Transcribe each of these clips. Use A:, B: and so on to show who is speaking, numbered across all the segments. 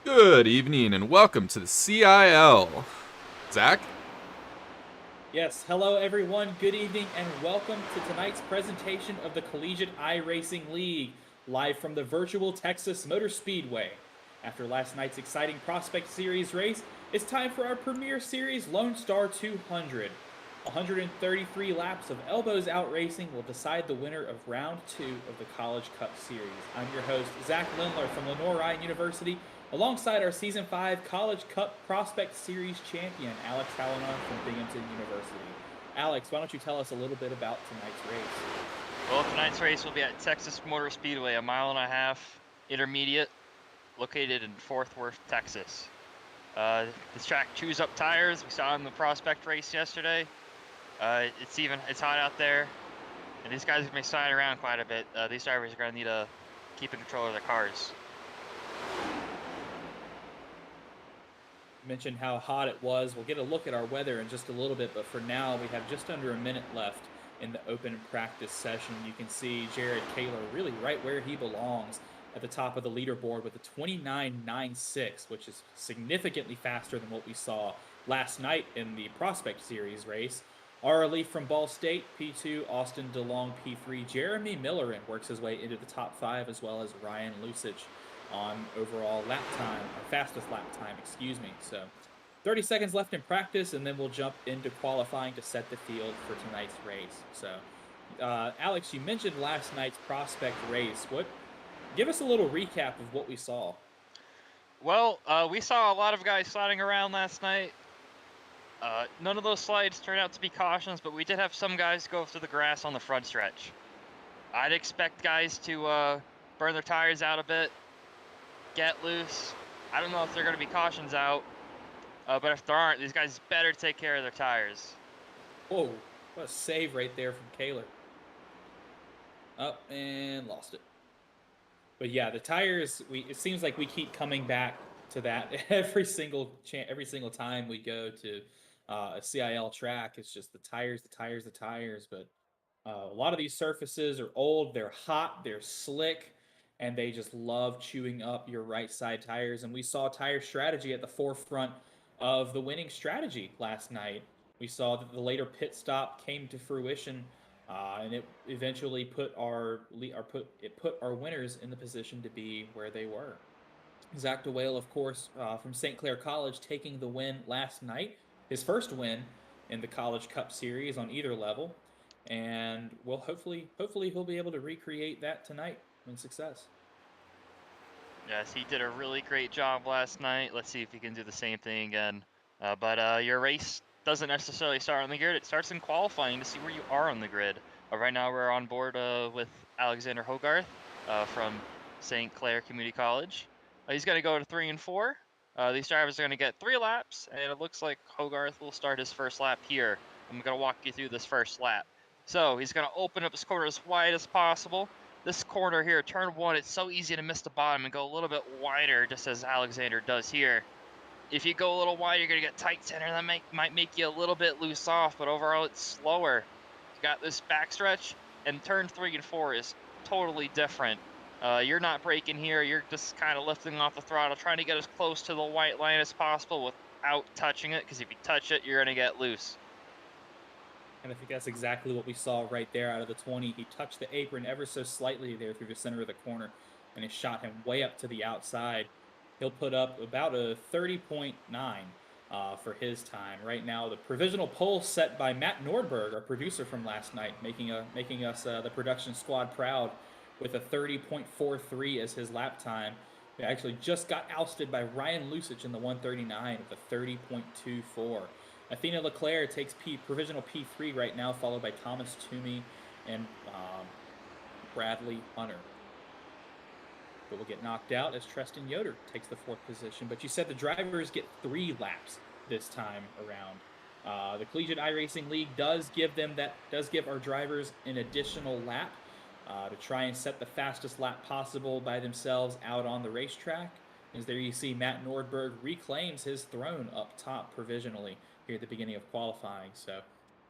A: Good evening and welcome to the CIL. Zach?
B: Yes, hello everyone, good evening, and welcome to tonight's presentation of the Collegiate iRacing League, live from the virtual Texas Motor Speedway. After last night's exciting Prospect Series race, it's time for our Premier Series Lone Star 200. 133 laps of elbows out racing will decide the winner of round 2 of the College Cup Series. I'm your host, Zach Lindler from Lenore University, alongside our Season 5 College Cup Prospect Series champion, Alex Hallinan from Binghamton University. Alex, why don't you tell us a little bit about tonight's race?
C: Well, tonight's race will be at Texas Motor Speedway, a mile-and-a-half intermediate located in Fort Worth, Texas. This track chews up tires. We saw it in the Prospect race yesterday. It's hot out there, and these guys are going to be sliding around quite a bit. These drivers are going to need to keep in control of their cars.
B: Mentioned how hot it was. We'll get a look at our weather in just a little bit, but for now we have just under a minute left in the open practice session. You can see Jared Kaler really right where he belongs at the top of the leaderboard with a 29.96, which is significantly faster than what we saw last night in the Prospect Series race. Our relief from Ball State, P2, Austin DeLong, P3. Jeremy Millerin works his way into the top 5, as well as Ryan Lusich on overall lap time, or fastest lap time, excuse me. So 30 seconds left in practice, and then we'll jump into qualifying to set the field for tonight's race. So, Alex, you mentioned last night's Prospect race. Give us a little recap of what we saw.
C: Well, we saw a lot of guys sliding around last night. None of those slides turned out to be cautions, but we did have some guys go through the grass on the front stretch. I'd expect guys to burn their tires out a bit, get loose. I don't know if they're going to be cautions out, but if there aren't, these guys better take care of their tires.
B: Whoa, what a save right there from Kaler. Up and lost it. But yeah, the tires. It seems like we keep coming back to that every single time we go to a CIL track. It's just the tires, the tires, the tires. But a lot of these surfaces are old. They're hot. They're slick, and they just love chewing up your right side tires. And we saw tire strategy at the forefront of the winning strategy last night. We saw that the later pit stop came to fruition, and it eventually put our winners in the position to be where they were. Zach DeWale, of course, from St. Clair College, taking the win last night, his first win in the College Cup Series on either level, and well, hopefully he'll be able to recreate that tonight in success.
C: Yes, he did a really great job last night. Let's see if he can do the same thing again. But your race doesn't necessarily start on the grid. It starts in qualifying to see where you are on the grid. Right now we're on board with Alexander Hogarth from St. Clair Community College. He's going to go to 3 and 4. These drivers are going to get 3 laps, and it looks like Hogarth will start his first lap here. I'm going to walk you through this first lap. So he's going to open up his corner as wide as possible. This corner here, turn 1, it's so easy to miss the bottom and go a little bit wider, just as Alexander does here. If you go a little wide, you're going to get tight center. That might make you a little bit loose off, but overall it's slower. You got this backstretch, and turn 3 and 4 is totally different. You're not braking here. You're just kind of lifting off the throttle, trying to get as close to the white line as possible without touching it, because if you touch it, you're going to get loose.
B: And I think that's exactly what we saw right there out of the 20. He touched the apron ever so slightly there through the center of the corner, and it shot him way up to the outside. He'll put up about a 30.9 for his time. Right now, the provisional poll set by Matt Nordberg, our producer from last night, making us the production squad proud with a 30.43 as his lap time. He actually just got ousted by Ryan Lusich in the 139 with a 30.24. Athena Leclerc takes provisional P3 right now, followed by Thomas Toomey and Bradley Hunter. But will get knocked out as Treston Yoder takes the 4th position. But you said the drivers get 3 laps this time around. The Collegiate iRacing League does give our drivers an additional lap to try and set the fastest lap possible by themselves out on the racetrack. As there you see Matt Nordberg reclaims his throne up top provisionally here at the beginning of qualifying. So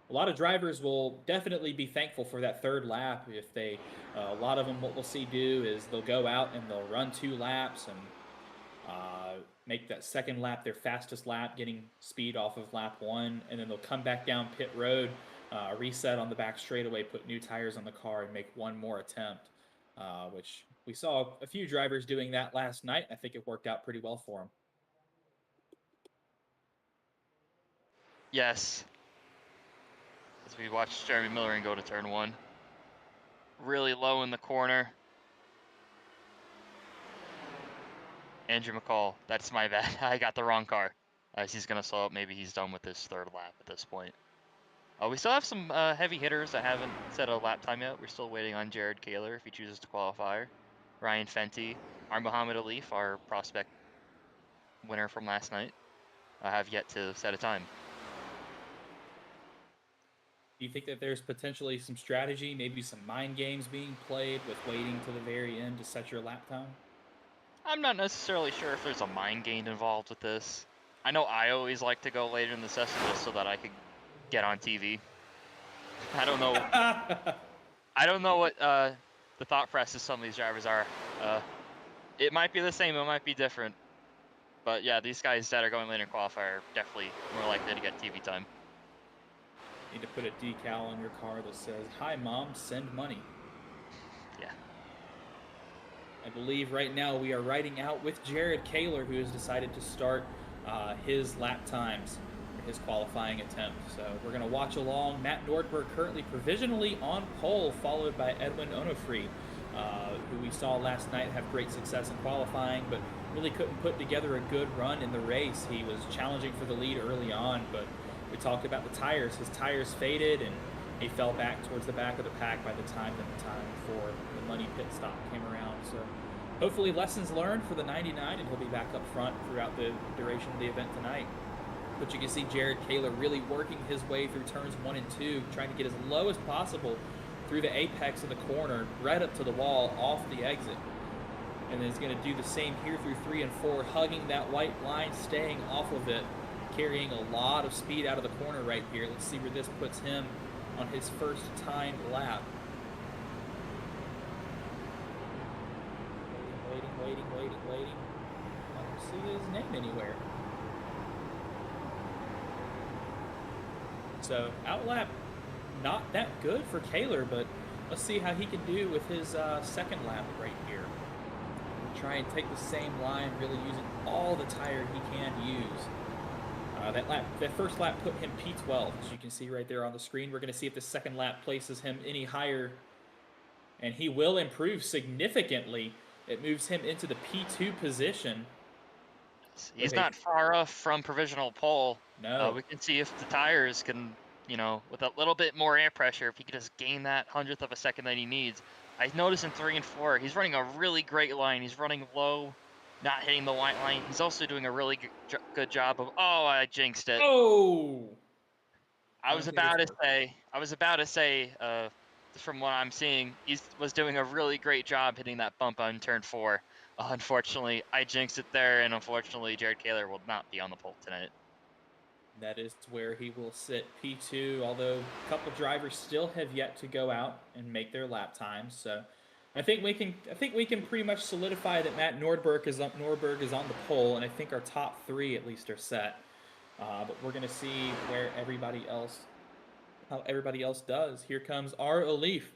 B: a lot of drivers will definitely be thankful for that 3rd lap. If they, a lot of them, what we'll see do is they'll go out and they'll run 2 laps, and make that second lap their fastest lap, getting speed off of lap 1, and then they'll come back down pit road, reset on the back straightaway, put new tires on the car, and make one more attempt, which we saw a few drivers doing that last night. I think it worked out pretty well for them.
C: Yes. As we watch Jeremy Miller go to turn 1. Really low in the corner. Andrew McCall, that's my bad. I got the wrong car. As he's going to slow up, maybe he's done with his third lap at this point. We still have some heavy hitters that haven't set a lap time yet. We're still waiting on Jared Kaler if he chooses to qualify. Ryan Fenty, our Muhammad Alif, our prospect winner from last night, have yet to set a time.
B: Do you think that there's potentially some strategy, maybe some mind games being played with waiting to the very end to set your lap time?
C: I'm not necessarily sure if there's a mind game involved with this. I know I always like to go later in the session just so that I could get on TV. I don't know. I don't know what the thought process some of these drivers are. It might be the same, it might be different. But yeah, these guys that are going later in qualify are definitely more likely to get TV time.
B: Need to put a decal on your car that says, "Hi, Mom, send money."
C: Yeah.
B: I believe right now we are riding out with Jared Kaler, who has decided to start his lap times for his qualifying attempt. So we're going to watch along. Matt Nordberg currently provisionally on pole, followed by Edwin Onofre, who we saw last night have great success in qualifying, but really couldn't put together a good run in the race. He was challenging for the lead early on, but we talked about the tires. His tires faded, and he fell back towards the back of the pack by the time for the money pit stop came around. So hopefully lessons learned for the 99, and he'll be back up front throughout the duration of the event tonight. But you can see Jared Kaler really working his way through turns 1 and 2, trying to get as low as possible through the apex of the corner, right up to the wall, off the exit. And then he's going to do the same here through 3 and 4, hugging that white line, staying off of it, carrying a lot of speed out of the corner right here. Let's see where this puts him on his first timed lap. Waiting. I don't see his name anywhere. So outlap, not that good for Kaler, but let's see how he can do with his second lap right here. We'll try and take the same line, really using all the tire he can use. That first lap put him P12, as you can see right there on the screen. We're going to see if the second lap places him any higher, and he will improve significantly. It moves him into the P2 position.
C: He's not far off from provisional pole.
B: No.
C: We can see if the tires can, with a little bit more air pressure, if he could just gain that 100th of a second that he needs. I noticed in 3 and 4, he's running a really great line. He's running low, not hitting the white line. He's also doing a really good job of, I jinxed it.
B: Oh!
C: I was about to say, just from what I'm seeing, he was doing a really great job hitting that bump on turn 4. Unfortunately, I jinxed it there, and unfortunately, Jared Kaler will not be on the pole tonight.
B: That is where he will sit P2, although a couple drivers still have yet to go out and make their lap times. So I think we can pretty much solidify that Matt Nordberg is on the pole, and I think our top 3 at least are set. But we're gonna see where how everybody else does. Here comes our Alif,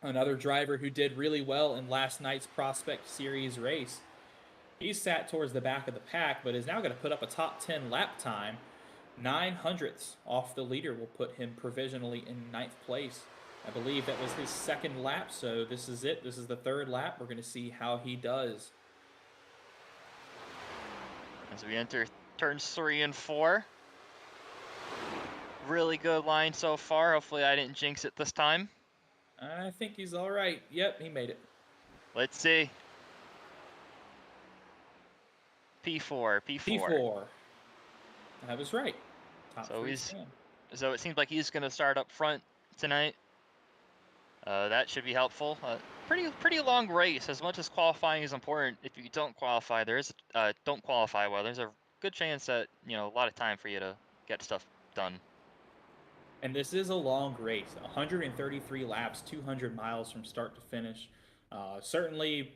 B: another driver who did really well in last night's Prospect Series race. He sat towards the back of the pack, but is now going to put up a top 10 lap time. 900ths off the leader will put him provisionally in 9th place. I believe that was his second lap, so this is it. This is the third lap. We're going to see how he does.
C: As we enter turns 3 and 4. Really good line so far. Hopefully I didn't jinx it this time.
B: I think he's all right. Yep, he made it.
C: Let's see. P4.
B: I was right.
C: So it seems like he's going to start up front tonight. That should be helpful. Pretty long race. As much as qualifying is important, if you don't qualify, there's a good chance that a lot of time for you to get stuff done.
B: And this is a long race, 133 laps, 200 miles from start to finish. Certainly,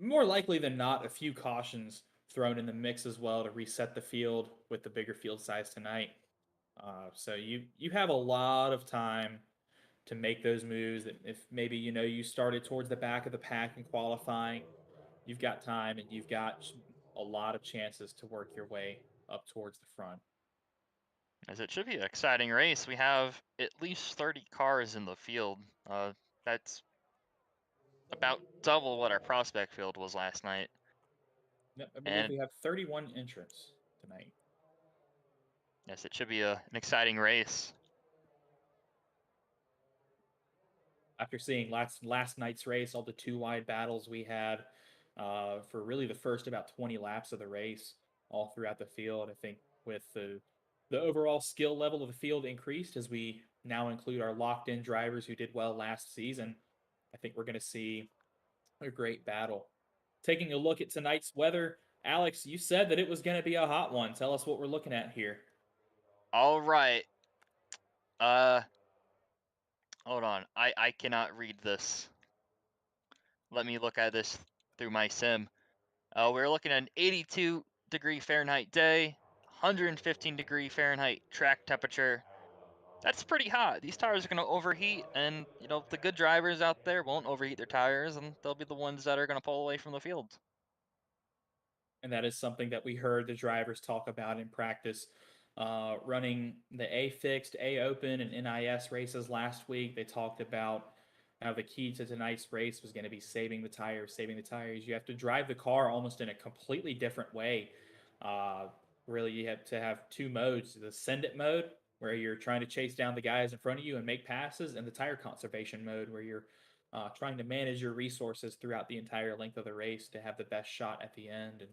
B: more likely than not, a few cautions thrown in the mix as well to reset the field with the bigger field size tonight. So you have a lot of time to make those moves. If maybe you started towards the back of the pack in qualifying, you've got time and you've got a lot of chances to work your way up towards the front.
C: As it should be an exciting race. We have at least 30 cars in the field. That's about double what our prospect field was last night.
B: Yep, I believe
C: And
B: we have 31 entrants tonight.
C: yes, it should be an exciting race.
B: After seeing last night's race, all the two wide battles we had for really the first about 20 laps of the race, all throughout the field, I think with the overall skill level of the field increased as we now include our locked in drivers who did well last season. I think we're going to see a great battle. Taking a look at tonight's weather, Alex, you said that it was going to be a hot one. Tell us what we're looking at here.
C: All right. Uh, Hold on. I cannot read this. Let me look at this through my sim. We're looking at an 82-degree Fahrenheit day, 115-degree Fahrenheit track temperature. That's pretty hot. These tires are going to overheat, and the good drivers out there won't overheat their tires, and they'll be the ones that are going to pull away from the field.
B: And that is something that we heard the drivers talk about in practice. Running the A fixed, A open, and NIS races last week, they talked about how the key to tonight's race was going to be saving the tires, saving the tires. You have to drive the car almost in a completely different way. Uh, really, you have to have two modes: the send it mode, where you're trying to chase down the guys in front of you and make passes, and the tire conservation mode, where you're trying to manage your resources throughout the entire length of the race to have the best shot at the end. And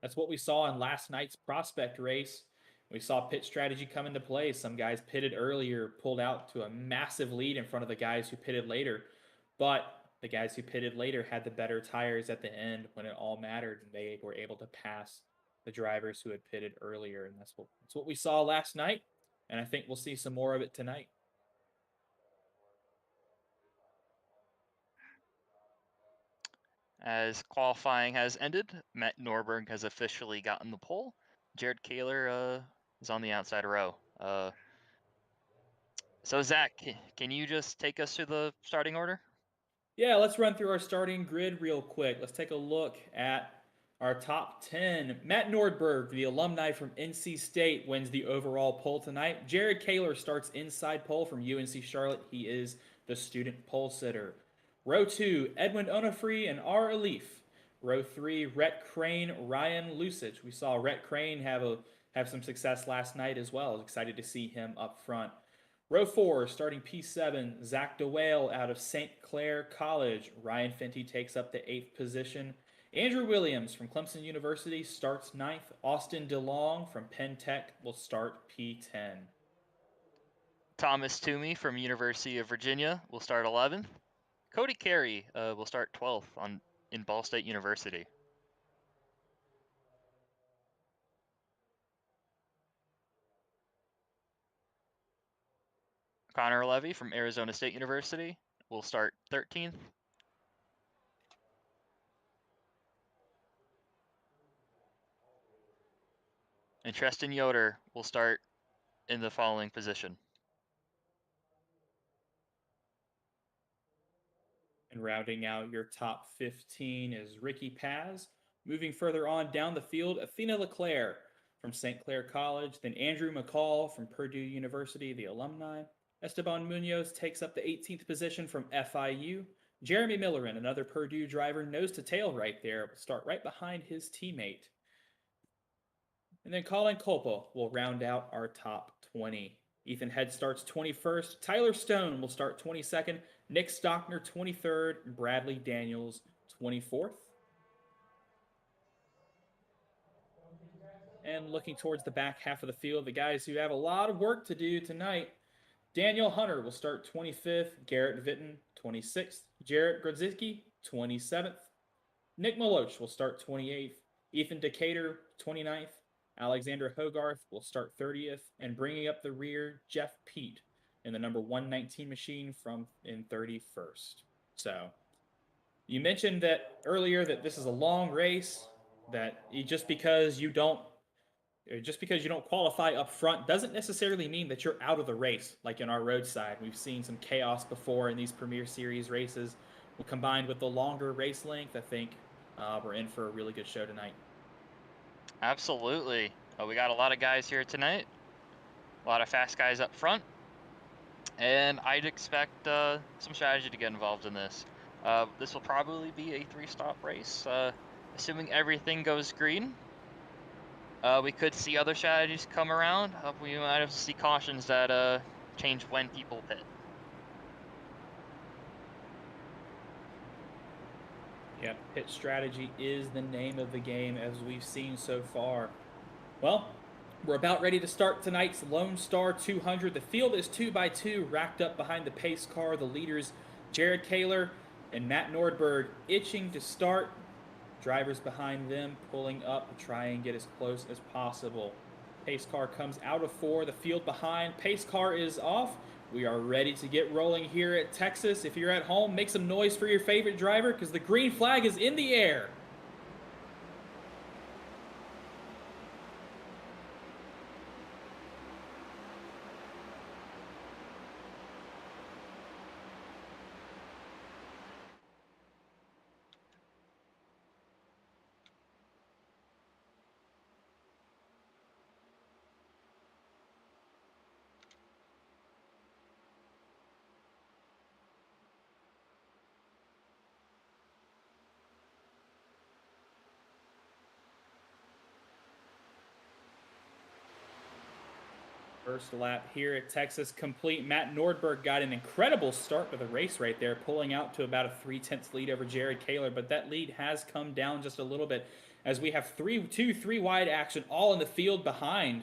B: that's what we saw in last night's prospect race. We saw pit strategy come into play. Some guys pitted earlier, pulled out to a massive lead in front of the guys who pitted later. But the guys who pitted later had the better tires at the end when it all mattered, and they were able to pass the drivers who had pitted earlier. And that's what we saw last night. And I think we'll see some more of it tonight.
C: As qualifying has ended, Matt Norberg has officially gotten the pole. Jared Kaler is on the outside row. So Zach, can you just take us through the starting order?
B: Yeah, let's run through our starting grid real quick. Let's take a look at our top 10. Matt Nordberg, the alumni from NC State, wins the overall pole tonight. Jared Kaler starts inside pole from UNC Charlotte. He is the student pole sitter. Row 2, Edwin Onofree and R. Alif. Row 3, Rhett Crane, Ryan Lusich. We saw Rhett Crane have some success last night as well. I was excited to see him up front. Row 4, starting P7, Zach DeWale out of St. Clair College. Ryan Fenty takes up the 8th position. Andrew Williams from Clemson University starts 9th. Austin DeLong from Penn Tech will start P10.
C: Thomas Toomey from University of Virginia will start 11th. Cody Carey will start 12th in Ball State University. Connor Levy from Arizona State University will start 13th. And Treston Yoder will start in the following position.
B: And rounding out your top 15 is Ricky Paz. Moving further on down the field, Athena LeClaire from St. Clair College, then Andrew McCall from Purdue University, the alumni. Esteban Munoz takes up the 18th position from FIU. Jeremy Millerin, another Purdue driver, nose to tail right there, will start right behind his teammate. And then Colin Culpa will round out our top 20. Ethan Head starts 21st. Tyler Stone will start 22nd. Nick Stockner 23rd. Bradley Daniels 24th. And looking towards the back half of the field, the guys who have a lot of work to do tonight. Daniel Hunter will start 25th. Garrett Vitton 26th. Jarrett Grodzicki 27th. Nick Maloch will start 28th. Ethan Decatur 29th. Alexander Hogarth will start 30th, and bringing up the rear, Jeff Pete in the number 119 machine from in 31st. So you mentioned that earlier that this is a long race. that just because you don't qualify up front doesn't necessarily mean that you're out of the race. Like in our roadside, we've seen some chaos before in these Premier Series races. Combined with the longer race length, I think we're in for a really good show tonight.
C: Absolutely. We got a lot of guys here tonight. A lot of fast guys up front. And I'd expect some strategy to get involved in this. This will probably be a 3-stop race, assuming everything goes green. We could see other strategies come around. We might have to see cautions that change when people pit.
B: Yep, pit strategy is the name of the game as we've seen so far. Well, we're about ready to start tonight's Lone Star 200. The field is 2x2, racked up behind the pace car. The leaders, Jared Kaler and Matt Nordberg, itching to start. Drivers behind them pulling up to try and get as close as possible. Pace car comes out of 4, the field behind. Pace car is off. We are ready to get rolling here at Texas. If you're at home, make some noise for your favorite driver because the green flag is in the air. First lap here at Texas complete. Matt Nordberg got an incredible start to the race right there, pulling out to about a 3/10 lead over Jared Kaler, but that lead has come down just a little bit as we have 3 wide action all in the field behind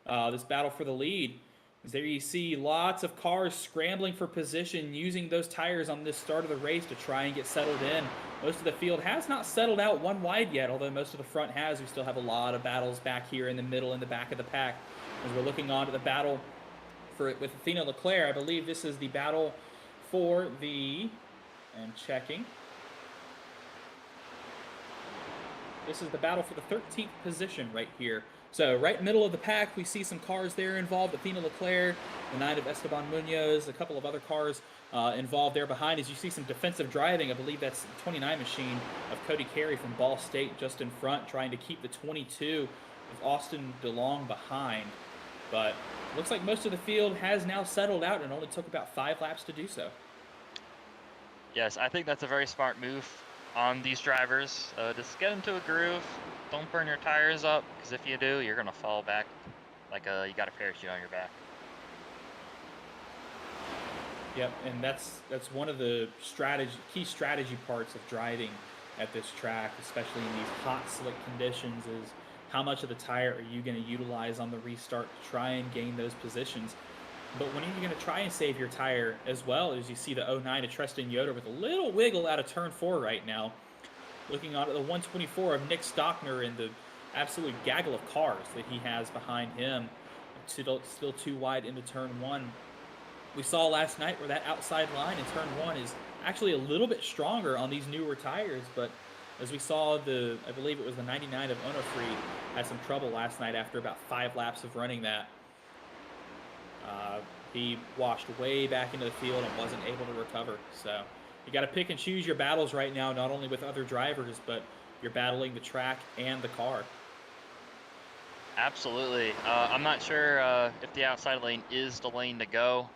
B: this battle for the lead. As there you see lots of cars scrambling for position, using those tires on this start of the race to try and get settled in. Most of the field has not settled out one wide yet, although most of the front has. We still have a lot of battles back here in the middle and the back of the pack. As we're looking on to the battle with Athena Leclerc, I believe this is the battle for the, I'm checking. This is the battle for the 13th position right here. So right middle of the pack, we see some cars there involved. Athena Leclerc, the 9 of Esteban Munoz, a couple of other cars involved there behind. As you see some defensive driving, I believe that's the 29 machine of Cody Carey from Ball State just in front, trying to keep the 22 of Austin DeLong behind. But looks like most of the field has now settled out and only took about 5 laps to do so.
C: Yes, I think that's a very smart move on these drivers. Just get into a groove. Don't burn your tires up, because if you do, you're going to fall back like you got a parachute on your back.
B: Yep, and that's one of the key strategy parts of driving at this track, especially in these hot, slick conditions, is how much of the tire are you going to utilize on the restart to try and gain those positions. But when are you going to try and save your tire as well? As you see the 09 of Tristan Yoder with a little wiggle out of turn 4 right now. Looking on at the 124 of Nick Stockner and the absolute gaggle of cars that he has behind him. Still too wide into turn 1. We saw last night where that outside line in turn 1 is actually a little bit stronger on these newer tires, but as we saw, I believe it was the 99 of Onofre had some trouble last night after about 5 laps of running that. He washed way back into the field and wasn't able to recover. So you got to pick and choose your battles right now, not only with other drivers, but you're battling the track and the car.
C: Absolutely. I'm not sure if the outside lane is the lane to go.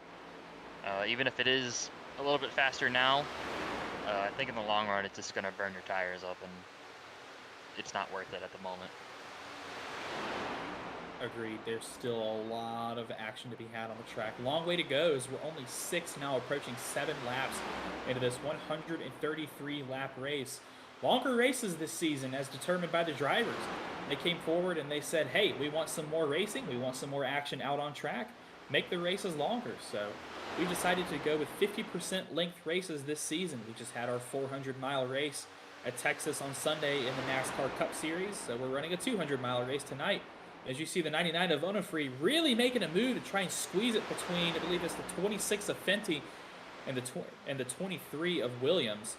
C: Even if it is a little bit faster now, I think in the long run, it's just going to burn your tires up, and it's not worth it at the moment.
B: Agreed. There's still a lot of action to be had on the track. Long way to go as we're only 6 now, approaching 7 laps into this 133-lap race. Longer races this season as determined by the drivers. They came forward and they said, hey, we want some more racing. We want some more action out on track. Make the races longer. So we decided to go with 50% length races this season. We just had our 400-mile race at Texas on Sunday in the NASCAR Cup Series. So we're running a 200-mile race tonight. As you see the 99 of Onofre really making a move to try and squeeze it between, I believe it's the 26 of Fenty and the 23 of Williams.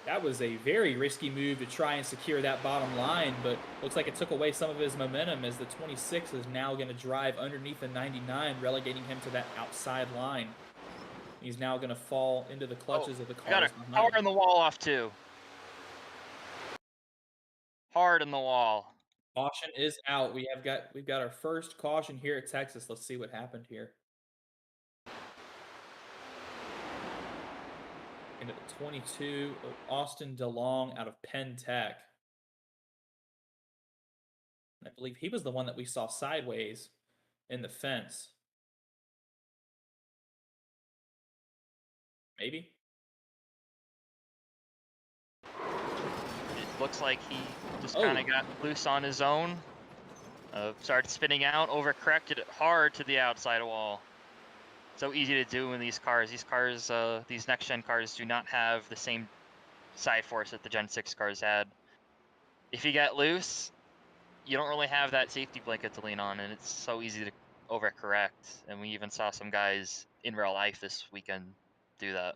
B: That was a very risky move to try and secure that bottom line, but looks like it took away some of his momentum as the 26 is now going to drive underneath the 99, relegating him to that outside line. He's now going to fall into the
C: Oh,
B: clutches of the
C: I got a
B: cars behind
C: car
B: him.
C: in the wall off too. Hard in the wall.
B: Caution is out. We've got our first caution here at Texas. Let's see what happened here. Into the 22 of Austin DeLong out of Penn Tech. I believe he was the one that we saw sideways in the fence. Maybe.
C: It looks like he just kind
B: Oh,
C: of got loose on his own. Started spinning out, overcorrected it hard to the outside wall. So easy to do in these cars. These next gen cars do not have the same side force that the Gen 6 cars had. If you get loose, you don't really have that safety blanket to lean on, and it's so easy to overcorrect. And we even saw some guys in real life this weekend do that.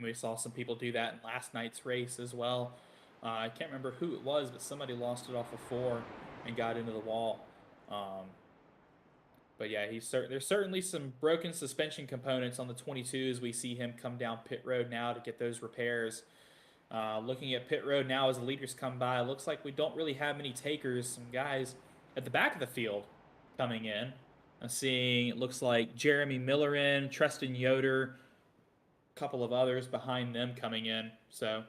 B: and we saw some people do that in last night's race as well. I can't remember who it was, but somebody lost it off of 4 and got into the wall. But yeah, there's certainly some broken suspension components on the 22 as we see him come down pit road now to get those repairs. Looking at pit road now as the leaders come by, looks like we don't really have many takers. Some guys at the back of the field coming in. I'm seeing it looks like Jeremy Miller in, Treston Yoder, a couple of others behind them coming in. So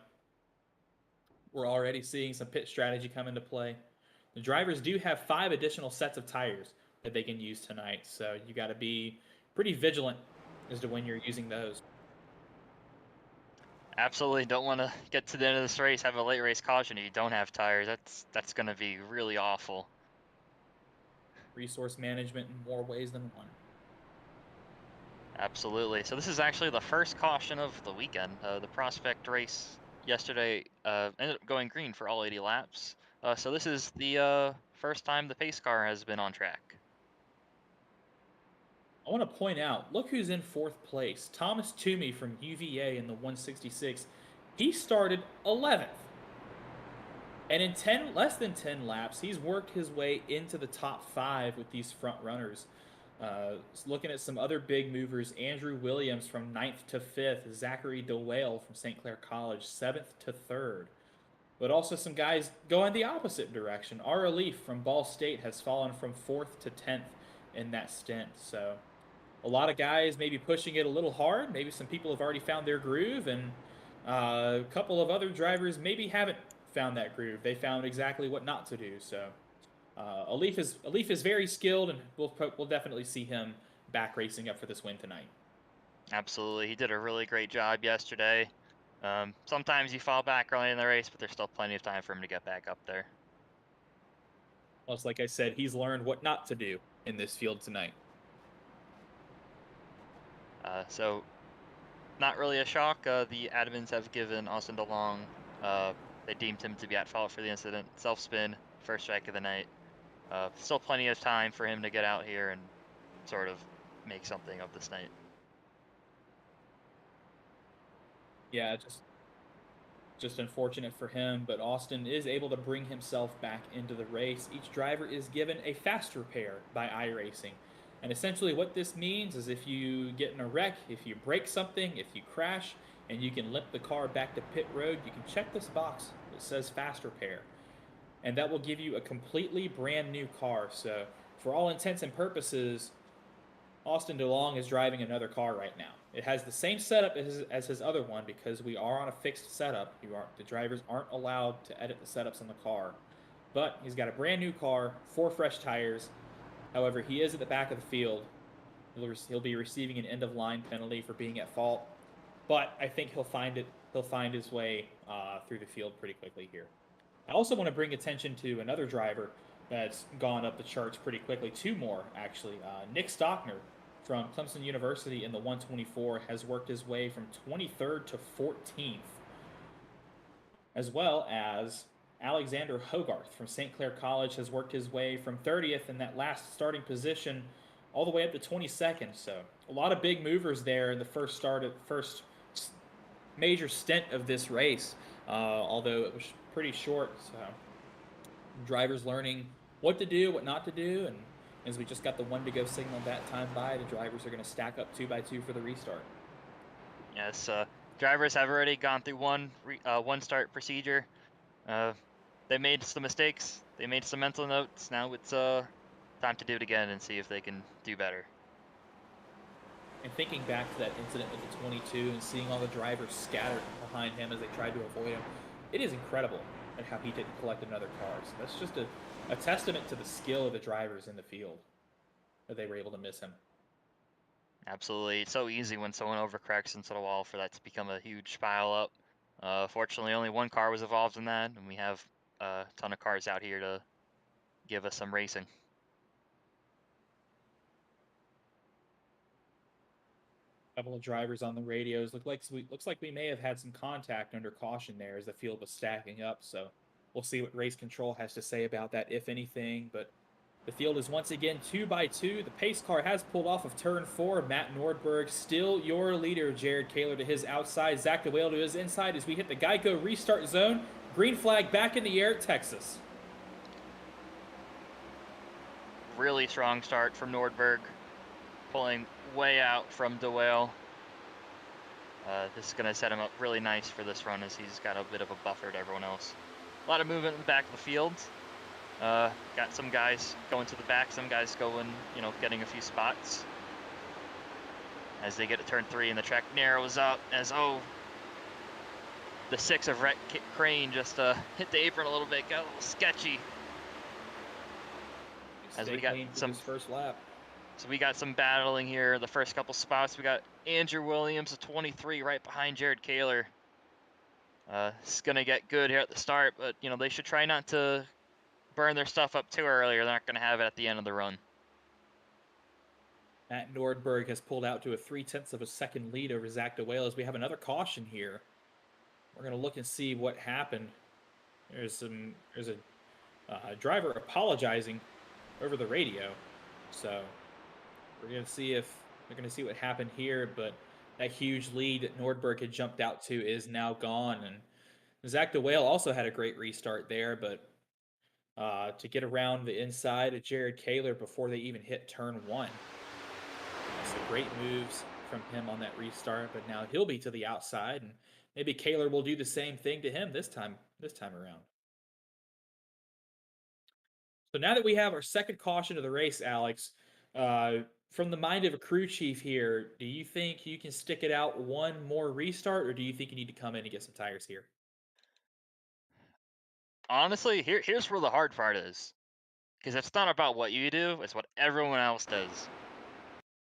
B: we're already seeing some pit strategy come into play. The drivers do have 5 additional sets of tires that they can use tonight, so you got to be pretty vigilant as to when you're using those.
C: Absolutely don't want to get to the end of this race, have a late race caution if you don't have tires. That's going to be really awful.
B: Resource management in more ways than one.
C: Absolutely. So this is actually the first caution of the weekend. The prospect race yesterday ended up going green for all 80 laps. So this is the first time the pace car has been on track.
B: I want to point out, look who's in 4th place. Thomas Toomey from UVA in the 166. He started 11th. And in less than 10 laps, he's worked his way into the top 5 with these front runners. Looking at some other big movers, Andrew Williams from 9th to 5th, Zachary DeWale from St. Clair College, 7th to 3rd. But also some guys going the opposite direction. Ara Leaf from Ball State has fallen from 4th to 10th in that stint. So a lot of guys maybe pushing it a little hard. Maybe some people have already found their groove, and a couple of other drivers maybe haven't found that groove. They found exactly what not to do. So Alif is very skilled, and we'll definitely see him back racing up for this win tonight.
C: Absolutely. He did a really great job yesterday. Sometimes you fall back early in the race, but there's still plenty of time for him to get back up there.
B: Plus, like I said, he's learned what not to do in this field tonight.
C: So not really a shock. The admins have given Austin DeLong, they deemed him to be at fault for the incident. Self-spin, first strike of the night. Still plenty of time for him to get out here and sort of make something of this night.
B: Yeah, just unfortunate for him, but Austin is able to bring himself back into the race. Each driver is given a fast repair by iRacing. And essentially what this means is if you get in a wreck, if you break something, if you crash, and you can limp the car back to pit road, you can check this box that says fast repair. And that will give you a completely brand new car. So for all intents and purposes, Austin DeLong is driving another car right now. It has the same setup as his other one because we are on a fixed setup. The drivers aren't allowed to edit the setups on the car. But he's got a brand new car, 4 fresh tires. However, he is at the back of the field. He'll be receiving an end of line penalty for being at fault. But I think he'll find his way through the field pretty quickly here. I also want to bring attention to another driver that's gone up the charts pretty quickly. 2 more, actually. Nick Stockner from Clemson University in the 124 has worked his way from 23rd to 14th, as well as Alexander Hogarth from St. Clair College has worked his way from 30th in that last starting position all the way up to 22nd. So a lot of big movers there in the first major stint of this race, although it was pretty short. So drivers learning what to do, what not to do, and as we just got the one to go signal that time by, the drivers are going to stack up 2 by 2 for the restart.
C: Yes, drivers have already gone through one start procedure. Uh, they made some mistakes. They made some mental notes. Now it's time to do it again and see if they can do better.
B: And thinking back to that incident with the 22 and seeing all the drivers scattered behind him as they tried to avoid him, it is incredible at how he didn't collect another car. So that's just a testament to the skill of the drivers in the field that they were able to miss him.
C: Absolutely, it's so easy when someone overcorrects into the wall for that to become a huge pile up. Fortunately, only one car was involved in that, and we have a ton of cars out here to give us some racing.
B: Couple of drivers on the radios. Looks like we may have had some contact under caution there as the field was stacking up. So we'll see what race control has to say about that, if anything. But the field is once again 2 by 2. The pace car has pulled off of turn 4. Matt Nordberg still your leader. Jared Kaler to his outside. Zach DeWale to his inside as we hit the Geico restart zone. Green flag back in the air at Texas.
C: Really strong start from Nordberg, pulling way out from DeWale. This is going to set him up really nice for this run as he's got a bit of a buffer to everyone else. A lot of movement in the back of the field. Got some guys going to the back, some guys going, getting a few spots. As they get to turn 3 and the track narrows up as, the 6 of Rhett Crane just hit the apron a little bit, got a little sketchy. As we got some
B: first lap.
C: So we got some battling here. The first couple spots, we got Andrew Williams, a 23, right behind Jared Kaler. It's gonna get good here at the start, but they should try not to burn their stuff up too early, or they're not gonna have it at the end of the run.
B: Matt Nordberg has pulled out to a 0.3 of a second lead over Zach DeWale as we have another caution here. We're gonna look and see what happened. There's a driver apologizing over the radio, so we're gonna see what happened here. But that huge lead that Nordberg had jumped out to is now gone, and Zach DeWale also had a great restart there, but to get around the inside of Jared Kaler before they even hit turn 1. So great moves from him on that restart, but now he'll be to the outside, and maybe Kaler will do the same thing to him this time around. So now that we have our second caution of the race, Alex, from the mind of a crew chief here, do you think you can stick it out one more restart, or do you think you need to come in and get some tires here?
C: Honestly, here's where the hard part is. Because it's not about what you do, it's what everyone else does.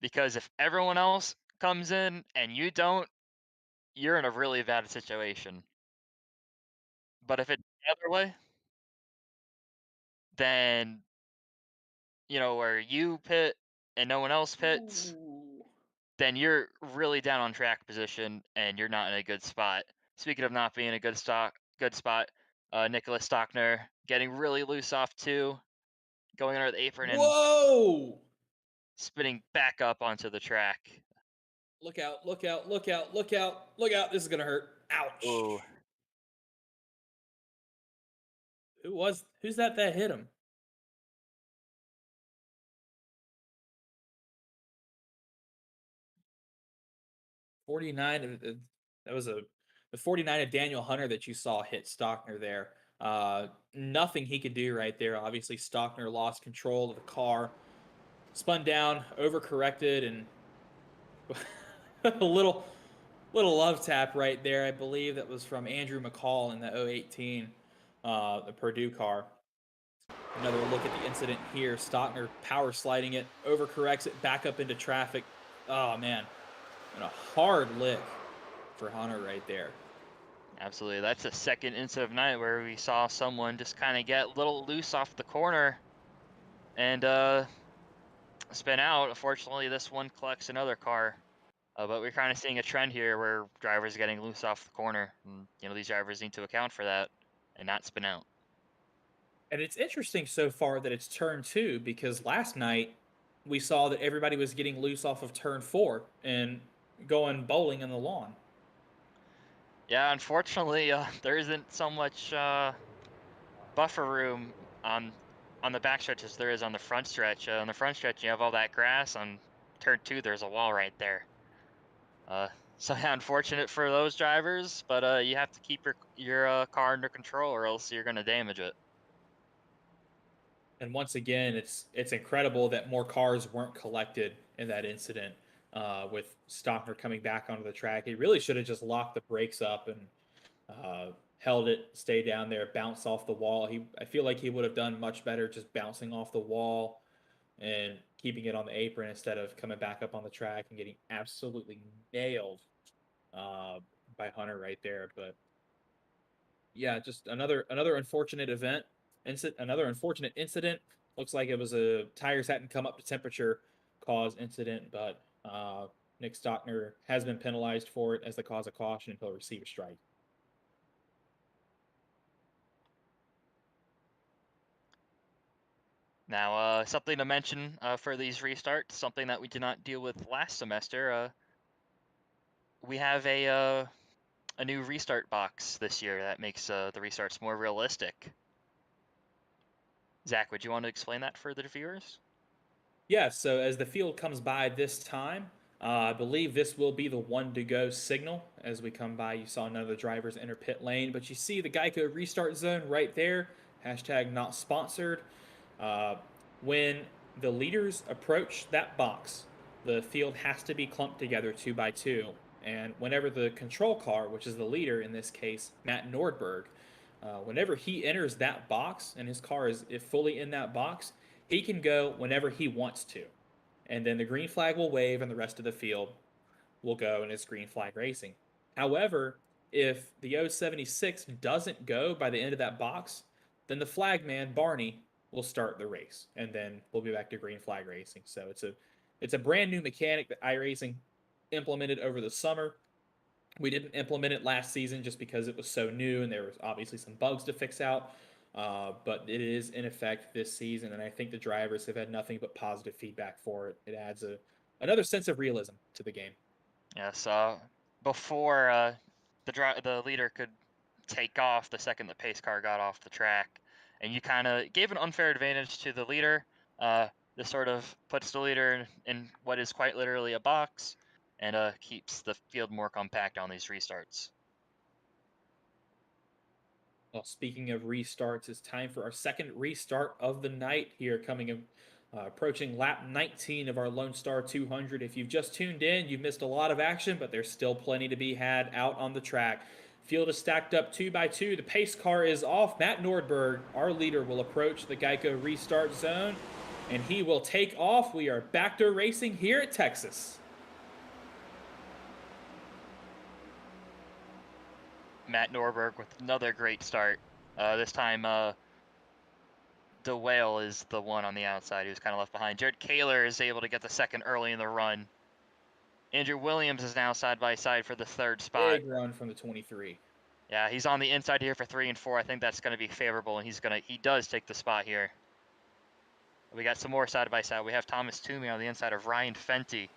C: Because if everyone else comes in and you don't, you're in a really bad situation. But if it's the other way, then, where you pit and no one else pits,
B: Ooh.
C: then you're really down on track position and you're not in a good spot. Speaking of not being in a good spot, Nicholas Stockner getting really loose off 2, going under the apron and
B: Whoa!
C: spinning back up onto the track.
B: Look out, look out, look out, look out, look out. This is going to hurt. Ouch.
C: Ooh.
B: Who's that hit him? 49. That was the 49 of Daniel Hunter that you saw hit Stockner there. Nothing he could do right there. Obviously, Stockner lost control of the car, spun down, overcorrected, and a little love tap right there. I believe that was from Andrew McCall in the 018, the Purdue car. Another look at the incident here. Stockner power sliding it, overcorrects it back up into traffic. Oh man, and a hard lick for Hunter right there.
C: Absolutely. That's the second incident of night where we saw someone just kind of get a little loose off the corner and spin out. Unfortunately, this one collects another car. But we're kind of seeing a trend here where drivers are getting loose off the corner. And, these drivers need to account for that and not spin out.
B: And it's interesting so far that it's turn 2 because last night we saw that everybody was getting loose off of turn 4 and going bowling in the lawn.
C: Yeah, unfortunately, there isn't so much buffer room on on the back stretch as there is on the front stretch. On the front stretch, you have all that grass. On turn 2, there's a wall right there. Uh, so yeah, unfortunate for those drivers, but you have to keep your car under control, or else you're gonna damage it.
B: And once again, it's incredible that more cars weren't collected in that incident with Stockner coming back onto the track. He really should have just locked the brakes up and held it, stay down there, bounce off the wall. I feel like he would have done much better just bouncing off the wall and keeping it on the apron instead of coming back up on the track and getting absolutely nailed uh, by Hunter right there. But yeah, just another unfortunate event. Another unfortunate incident. Looks like it was a tires hadn't come up to temperature cause incident, but Nick Stockner has been penalized for it as the cause of caution until receive a strike.
C: Now, something to mention for these restarts, something that we did not deal with last semester. We have a new restart box this year that makes the restarts more realistic. Zach, would you want to explain that for the viewers?
B: Yeah, so as the field comes by this time, I believe this will be the one to go signal. As we come by, you saw none of the drivers enter pit lane, but you see the Geico restart zone right there. Hashtag not sponsored. Uh, when the leaders approach that box, the field has to be clumped together 2 by 2. And whenever the control car, which is the leader in this case, Matt Nordberg, whenever he enters that box and his car is fully in that box, he can go whenever he wants to. And then the green flag will wave and the rest of the field will go and it's green flag racing. However, if the 076 doesn't go by the end of that box, then the flag man, Barney, will start the race. And then we'll be back to green flag racing. So it's a brand new mechanic that iRacing implemented over the summer. We didn't implement it last season just because it was so new and there was obviously some bugs to fix out. But it is in effect this season, and I think the drivers have had nothing but positive feedback for it. It adds another sense of realism to the game.
C: Yes. Before the leader could take off the second the pace car got off the track, and you kind of gave an unfair advantage to the leader. This sort of puts the leader in what is quite literally a box, and keeps the field more compact on these restarts.
B: Well, speaking of restarts, it's time for our second restart of the night here, approaching lap 19 of our Lone Star 200. If you've just tuned in, you've missed a lot of action, but there's still plenty to be had out on the track. Field is stacked up 2 by 2. The pace car is off. Matt Nordberg, our leader, will approach the Geico restart zone, and he will take off. We are back to racing here at Texas.
C: Matt Norberg with another great start. This time, DeWale is the one on the outside. He was kind of left behind. Jared Kaler is able to get the second early in the run. Andrew Williams is now side by side for the third spot.
B: Big run from the 23.
C: Yeah, he's on the inside here for 3 and 4. I think that's going to be favorable, and he does take the spot here. We got some more side by side. We have Thomas Toomey on the inside of Ryan Fenty.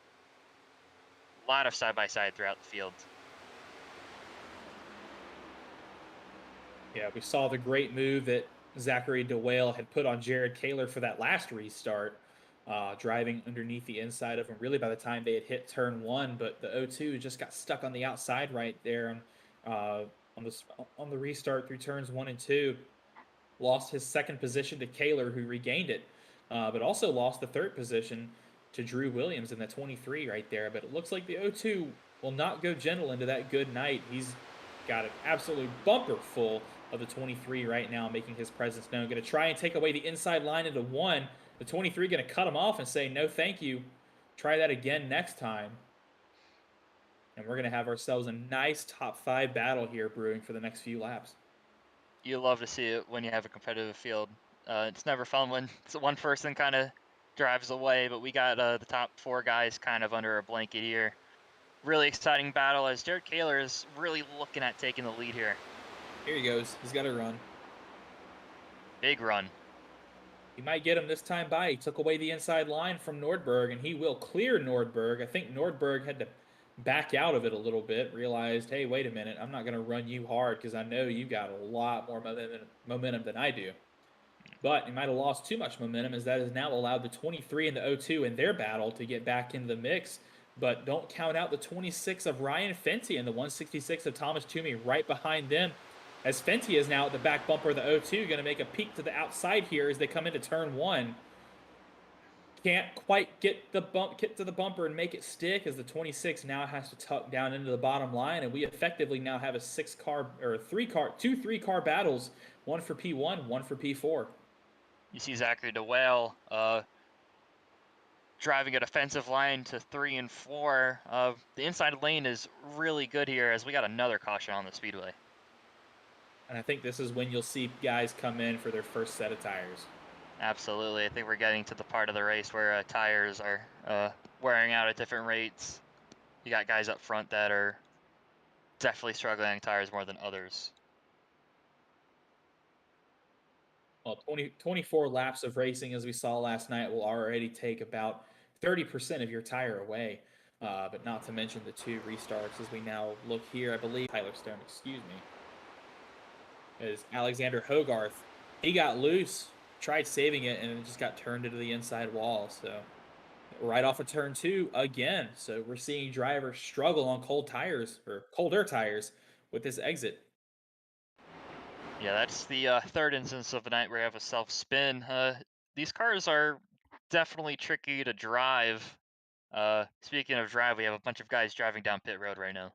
C: A lot of side by side throughout the field.
B: Yeah, we saw the great move that Zachary DeWale had put on Jared Kaler for that last restart, driving underneath the inside of him. Really, by the time they had hit turn 1, but the 0-2 just got stuck on the outside right there uh, on the restart through turns 1 and 2. Lost his second position to Kaler, who regained it, but also lost the third position to Drew Williams in the 23 right there. But it looks like the 0-2 will not go gentle into that good night. He's got an absolute bumper full of the 23 right now, making his presence known. Going to try and take away the inside line into 1. The 23 going to cut him off and say, no, thank you. Try that again next time. And we're going to have ourselves a nice top 5 battle here brewing for the next few laps.
C: You love to see it when you have a competitive field. It's never fun when one person kind of drives away, but we got the top 4 guys kind of under a blanket here. Really exciting battle as Jared Kaler is really looking at taking the lead here.
B: Here he goes. He's got to run.
C: Big run.
B: He might get him this time by. He took away the inside line from Nordberg, and he will clear Nordberg. I think Nordberg had to back out of it a little bit, realized, hey, wait a minute, I'm not going to run you hard because I know you got a lot more momentum than I do. But he might have lost too much momentum, as that has now allowed the 23 and the 02 in their battle to get back into the mix. But don't count out the 26 of Ryan Fenty and the 166 of Thomas Toomey right behind them, as Fenty is now at the back bumper of the 02, going to make a peek to the outside here as they come into turn one. Can't quite get to the bumper and make it stick, as the 26 now has to tuck down into the bottom line, and we effectively now have a 6-car or 3-car, 3-car battles, one for P1, one for P4.
C: You see Zachary DeWale driving a defensive line to 3 and 4. The inside lane is really good here, as we got another caution on the speedway.
B: And I think this is when you'll see guys come in for their first set of tires.
C: Absolutely. I think we're getting to the part of the race where tires are wearing out at different rates. You got guys up front that are definitely struggling on tires more than others.
B: Well, 24 laps of racing, as we saw last night, will already take about 30% of your tire away. But not to mention the 2 restarts as we now look here. I believe Tyler Stone, excuse me, is Alexander Hogarth. He got loose, tried saving it, and it just got turned into the inside wall. So right off of turn 2 again. So we're seeing drivers struggle on cold tires or colder tires with this exit.
C: Yeah, that's the third instance of the night where you have a self-spin. These cars are definitely tricky to drive. Speaking of drive, we have a bunch of guys driving down pit road right now.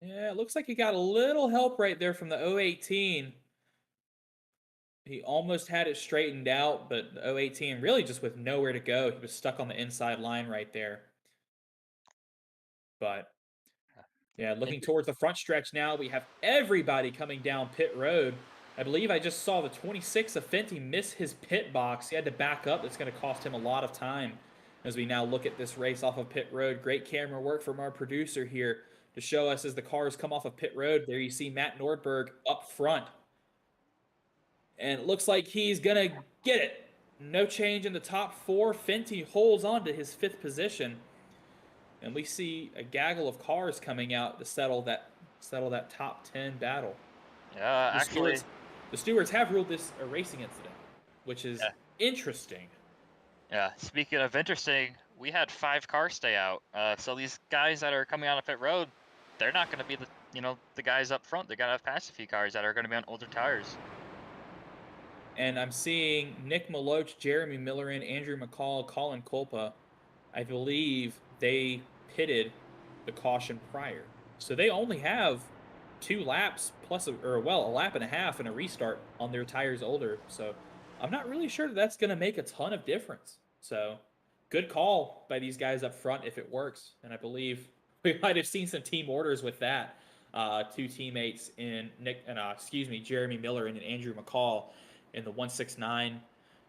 B: Yeah, it looks like he got a little help right there from the 018. He almost had it straightened out, but the 018 really just with nowhere to go. He was stuck on the inside line right there. But yeah, looking towards the front stretch now, we have everybody coming down pit road. I believe I just saw the 26 of Fenty miss his pit box. He had to back up. That's going to cost him a lot of time as we now look at this race off of pit road. Great camera work from our producer here to show us as the cars come off of pit road. There you see Matt Nordberg up front. And it looks like he's going to get it. No change in the top 4. Fenty holds on to his 5th position. And we see a gaggle of cars coming out to settle that top 10 battle.
C: Yeah, actually,
B: The stewards have ruled this a racing incident, which is interesting.
C: yeah. Speaking of interesting, we had 5 cars stay out. So these guys that are coming out of pit road, they're not going to be the guys up front. They're going to have passed a few cars that are going to be on older tires.
B: And I'm seeing Nick Maloch, Jeremy Millerin, Andrew McCall, Colin Culpa. I believe they pitted the caution prior. So they only have 2 laps plus, a lap and a half and a restart on their tires older. So I'm not really sure that's going to make a ton of difference. So good call by these guys up front if it works. And I believe we might have seen some team orders with that. 2 teammates in Jeremy Miller and Andrew McCall in the 169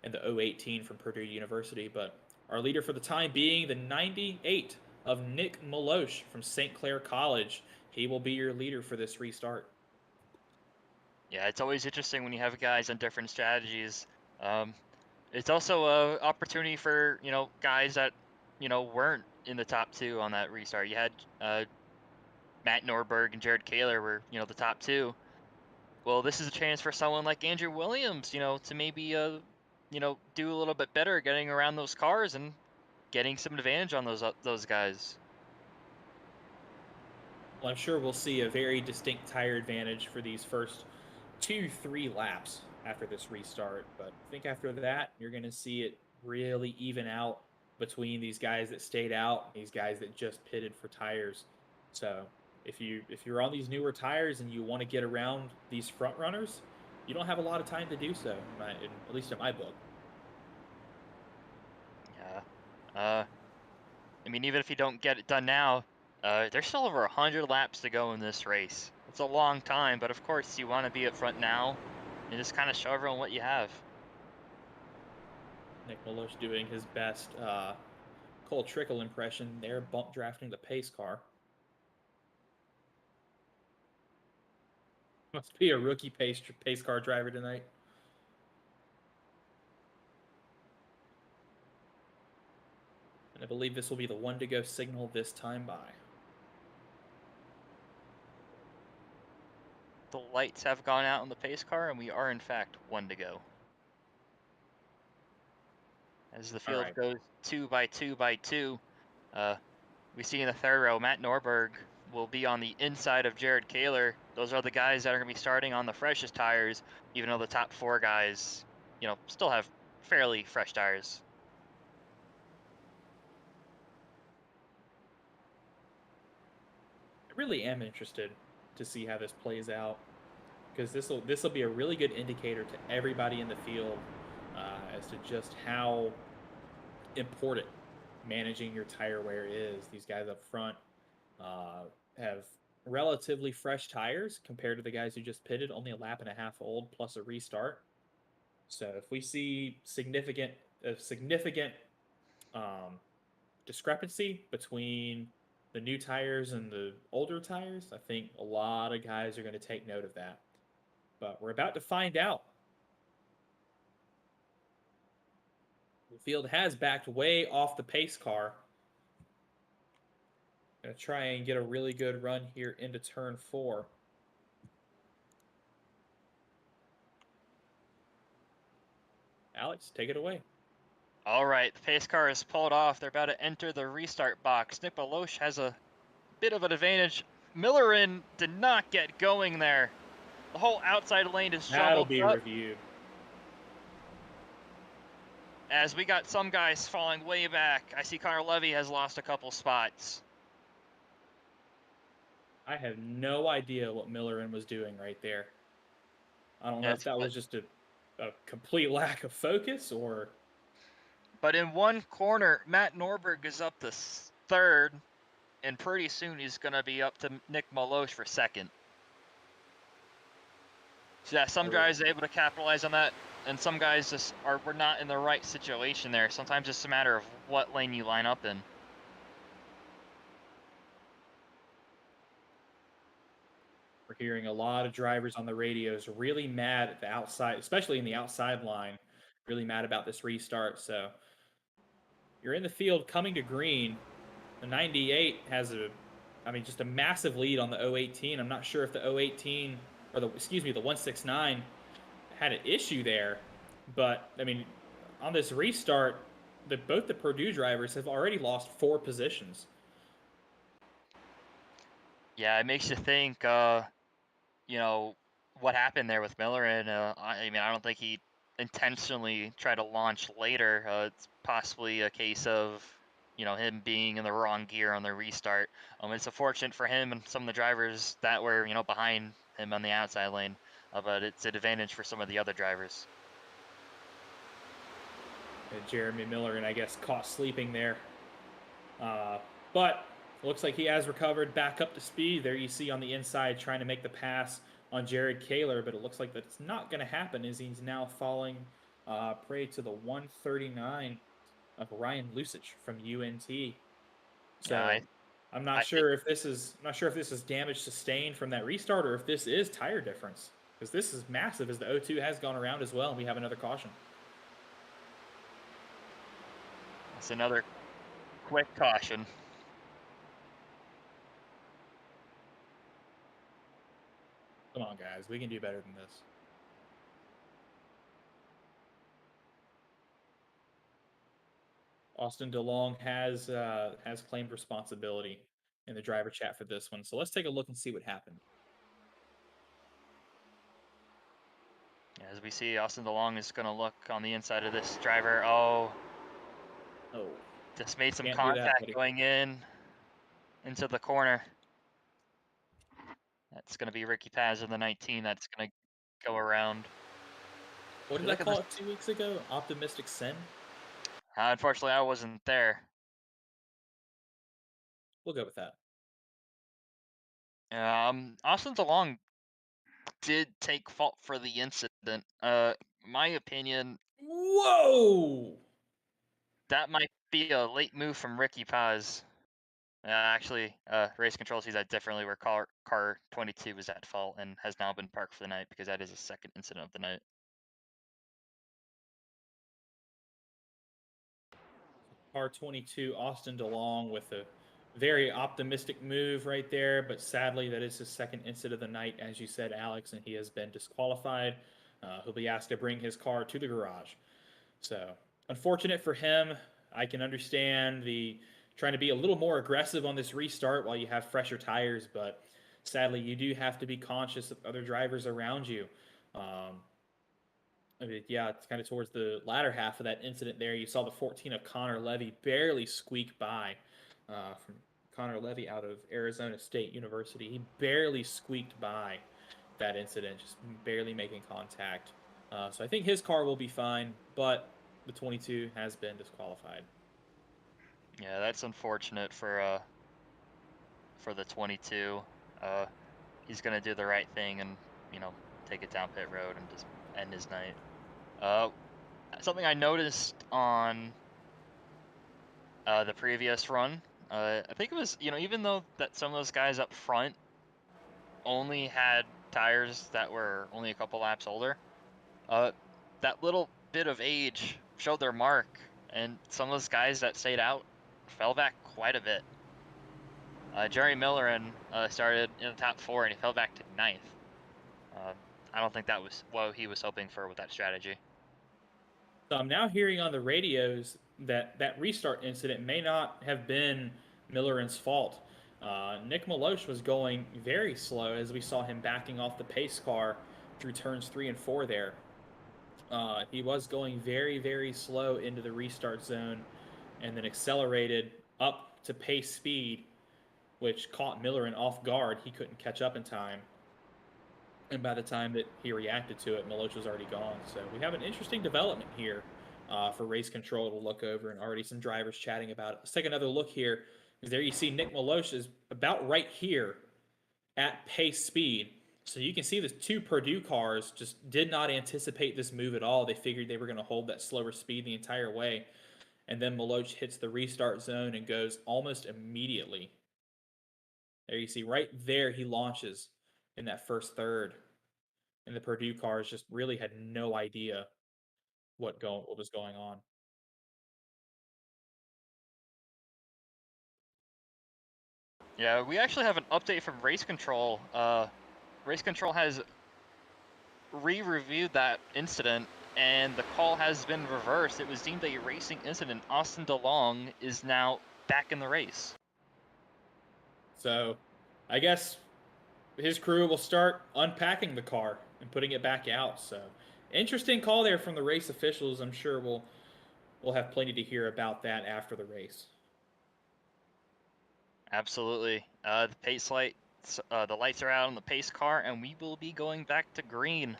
B: and the 018 from Purdue University. But our leader for the time being, the 98 of Nick Maloch from St. Clair College. He will be your leader for this restart.
C: Yeah, it's always interesting when you have guys on different strategies. It's also a opportunity for guys that weren't in the top 2 on that restart. You had Matt Norberg and Jared Kaler were the top 2. Well, this is a chance for someone like Andrew Williams, to maybe do a little bit better getting around those cars and getting some advantage on those guys.
B: Well, I'm sure we'll see a very distinct tire advantage for these first 2-3 laps after this restart. But I think after that, you're going to see it really even out between these guys that stayed out and these guys that just pitted for tires. So if you're on these newer tires and you want to get around these front runners, you don't have a lot of time to do so, at least in my book.
C: Yeah. I mean, even if you don't get it done now, there's still over 100 laps to go in this race. It's a long time, but of course you want to be up front now and just kind of show everyone what you have.
B: Nick Maloch doing his best Cole Trickle impression there, bump drafting the pace car. Must be a rookie pace car driver tonight. I believe this will be the 1 to go signal this time by.
C: The lights have gone out on the pace car, and we are in fact 1 to go. As the
B: All
C: field
B: right.
C: goes 2 by 2 by 2, we see in the third row, Matt Norberg will be on the inside of Jared Kaler. Those are the guys that are going to be starting on the freshest tires, even though the top 4 guys, still have fairly fresh tires.
B: I really am interested to see how this plays out because this will be a really good indicator to everybody in the field as to just how important managing your tire wear is. These guys up front have relatively fresh tires compared to the guys who just pitted, only a lap and a half old plus a restart. So if we see significant um, discrepancy between the new tires and the older tires, I think a lot of guys are going to take note of that. But we're about to find out. The field has backed way off the pace car. Going to try and get a really good run here into turn 4. Alex, take it away.
C: All right, the pace car is pulled off. They're about to enter the restart box. Nick Baloche has a bit of an advantage. Millerin did not get going there. The whole outside lane is
B: That'll
C: jumbled
B: be
C: up
B: reviewed.
C: as we got some guys falling way back. I see Connor Levy has lost a couple spots.
B: I have no idea what Millerin was doing right there. I don't know if that was just a complete lack of focus or.
C: But in one corner, Matt Norberg is up to third, and pretty soon he's going to be up to Nick Maloche for second. So yeah, some guys are able to capitalize on that, and some guys just were not in the right situation there. Sometimes it's a matter of what lane you line up in.
B: We're hearing a lot of drivers on the radios really mad at the outside, especially in the outside line, really mad about this restart. So you're in the field coming to green. The 98 has just a massive lead on the 018. I'm not sure if the 018 or the 169 had an issue there, but I mean, on this restart, both the Purdue drivers have already lost 4 positions.
C: Yeah, it makes you think, what happened there with Miller. And I don't think he intentionally tried to launch later. It's possibly a case of, him being in the wrong gear on the restart. It's unfortunate for him and some of the drivers that were, behind him on the outside lane, but it's an advantage for some of the other drivers.
B: Jeremy Miller and I guess caught sleeping there. But looks like he has recovered back up to speed. There you see on the inside trying to make the pass on Jared Kaler, but it looks like that's not going to happen as he's now falling prey to the 139 of Ryan Lusich from UNT. So I'm not sure if this is damage sustained from that restart or if this is tire difference, because this is massive as the O2 has gone around as well, and we have another caution.
C: That's another quick caution.
B: Come on, guys, we can do better than this. Austin DeLong has claimed responsibility in the driver chat for this one. So let's take a look and see what happened.
C: As we see, Austin DeLong is going to look on the inside of this driver. Oh, just made some contact going into the corner. That's going to be Ricky Paz in the 19. That's going to go around.
B: What did I call it 2 weeks ago? Optimistic sin?
C: Unfortunately, I wasn't there.
B: We'll go with that.
C: Austin DeLong did take fault for the incident. My opinion.
B: Whoa!
C: That might be a late move from Ricky Paz. Actually, race control sees that differently, where car 22 was at fault and has now been parked for the night because that is a second incident of the night.
B: car 22, Austin DeLong, with a very optimistic move right there. But sadly, that is his second incident of the night, as you said, Alex, and he has been disqualified. He'll be asked to bring his car to the garage. So unfortunate for him. I can understand the trying to be a little more aggressive on this restart while you have fresher tires, but sadly, you do have to be conscious of other drivers around you. Um, I mean, yeah, it's kind of towards the latter half of that incident there. You saw the 14 of Connor Levy barely squeak by from Connor Levy out of Arizona State University. He barely squeaked by that incident, just barely making contact. So I think his car will be fine, but the 22 has been disqualified.
C: Yeah, that's unfortunate for the 22. He's gonna do the right thing and take it down pit road and just end his night. Something I noticed on the previous run, I think it was even though that some of those guys up front only had tires that were only a couple laps older, that little bit of age showed their mark, and some of those guys that stayed out fell back quite a bit. Jerry Miller started in the top 4 and he fell back to 9th. I don't think that was what he was hoping for with that strategy.
B: So I'm now hearing on the radios that that restart incident may not have been Milleran's fault. Nick Maloche was going very slow as we saw him backing off the pace car through turns 3 and 4 there. He was going very, very slow into the restart zone and then accelerated up to pace speed, which caught Milleran off guard. He couldn't catch up in time. And by the time that he reacted to it, Maloche was already gone. So we have an interesting development here for race control to look over, and already some drivers chatting about it. Let's take another look here. Because there you see Nick Maloche is about right here at pace speed. So you can see the 2 Purdue cars just did not anticipate this move at all. They figured they were going to hold that slower speed the entire way. And then Maloche hits the restart zone and goes almost immediately. There you see right there he launches in that first third. And the Purdue cars just really had no idea what was going on.
C: Yeah, we actually have an update from Race Control. Race Control has re-reviewed that incident, and the call has been reversed. It was deemed a racing incident. Austin DeLong is now back in the race.
B: So I guess his crew will start unpacking the car and putting it back out. So interesting call there from the race officials. I'm sure we'll have plenty to hear about that after the race.
C: Absolutely. The pace lights, the lights are out on the pace car, and we will be going back to green.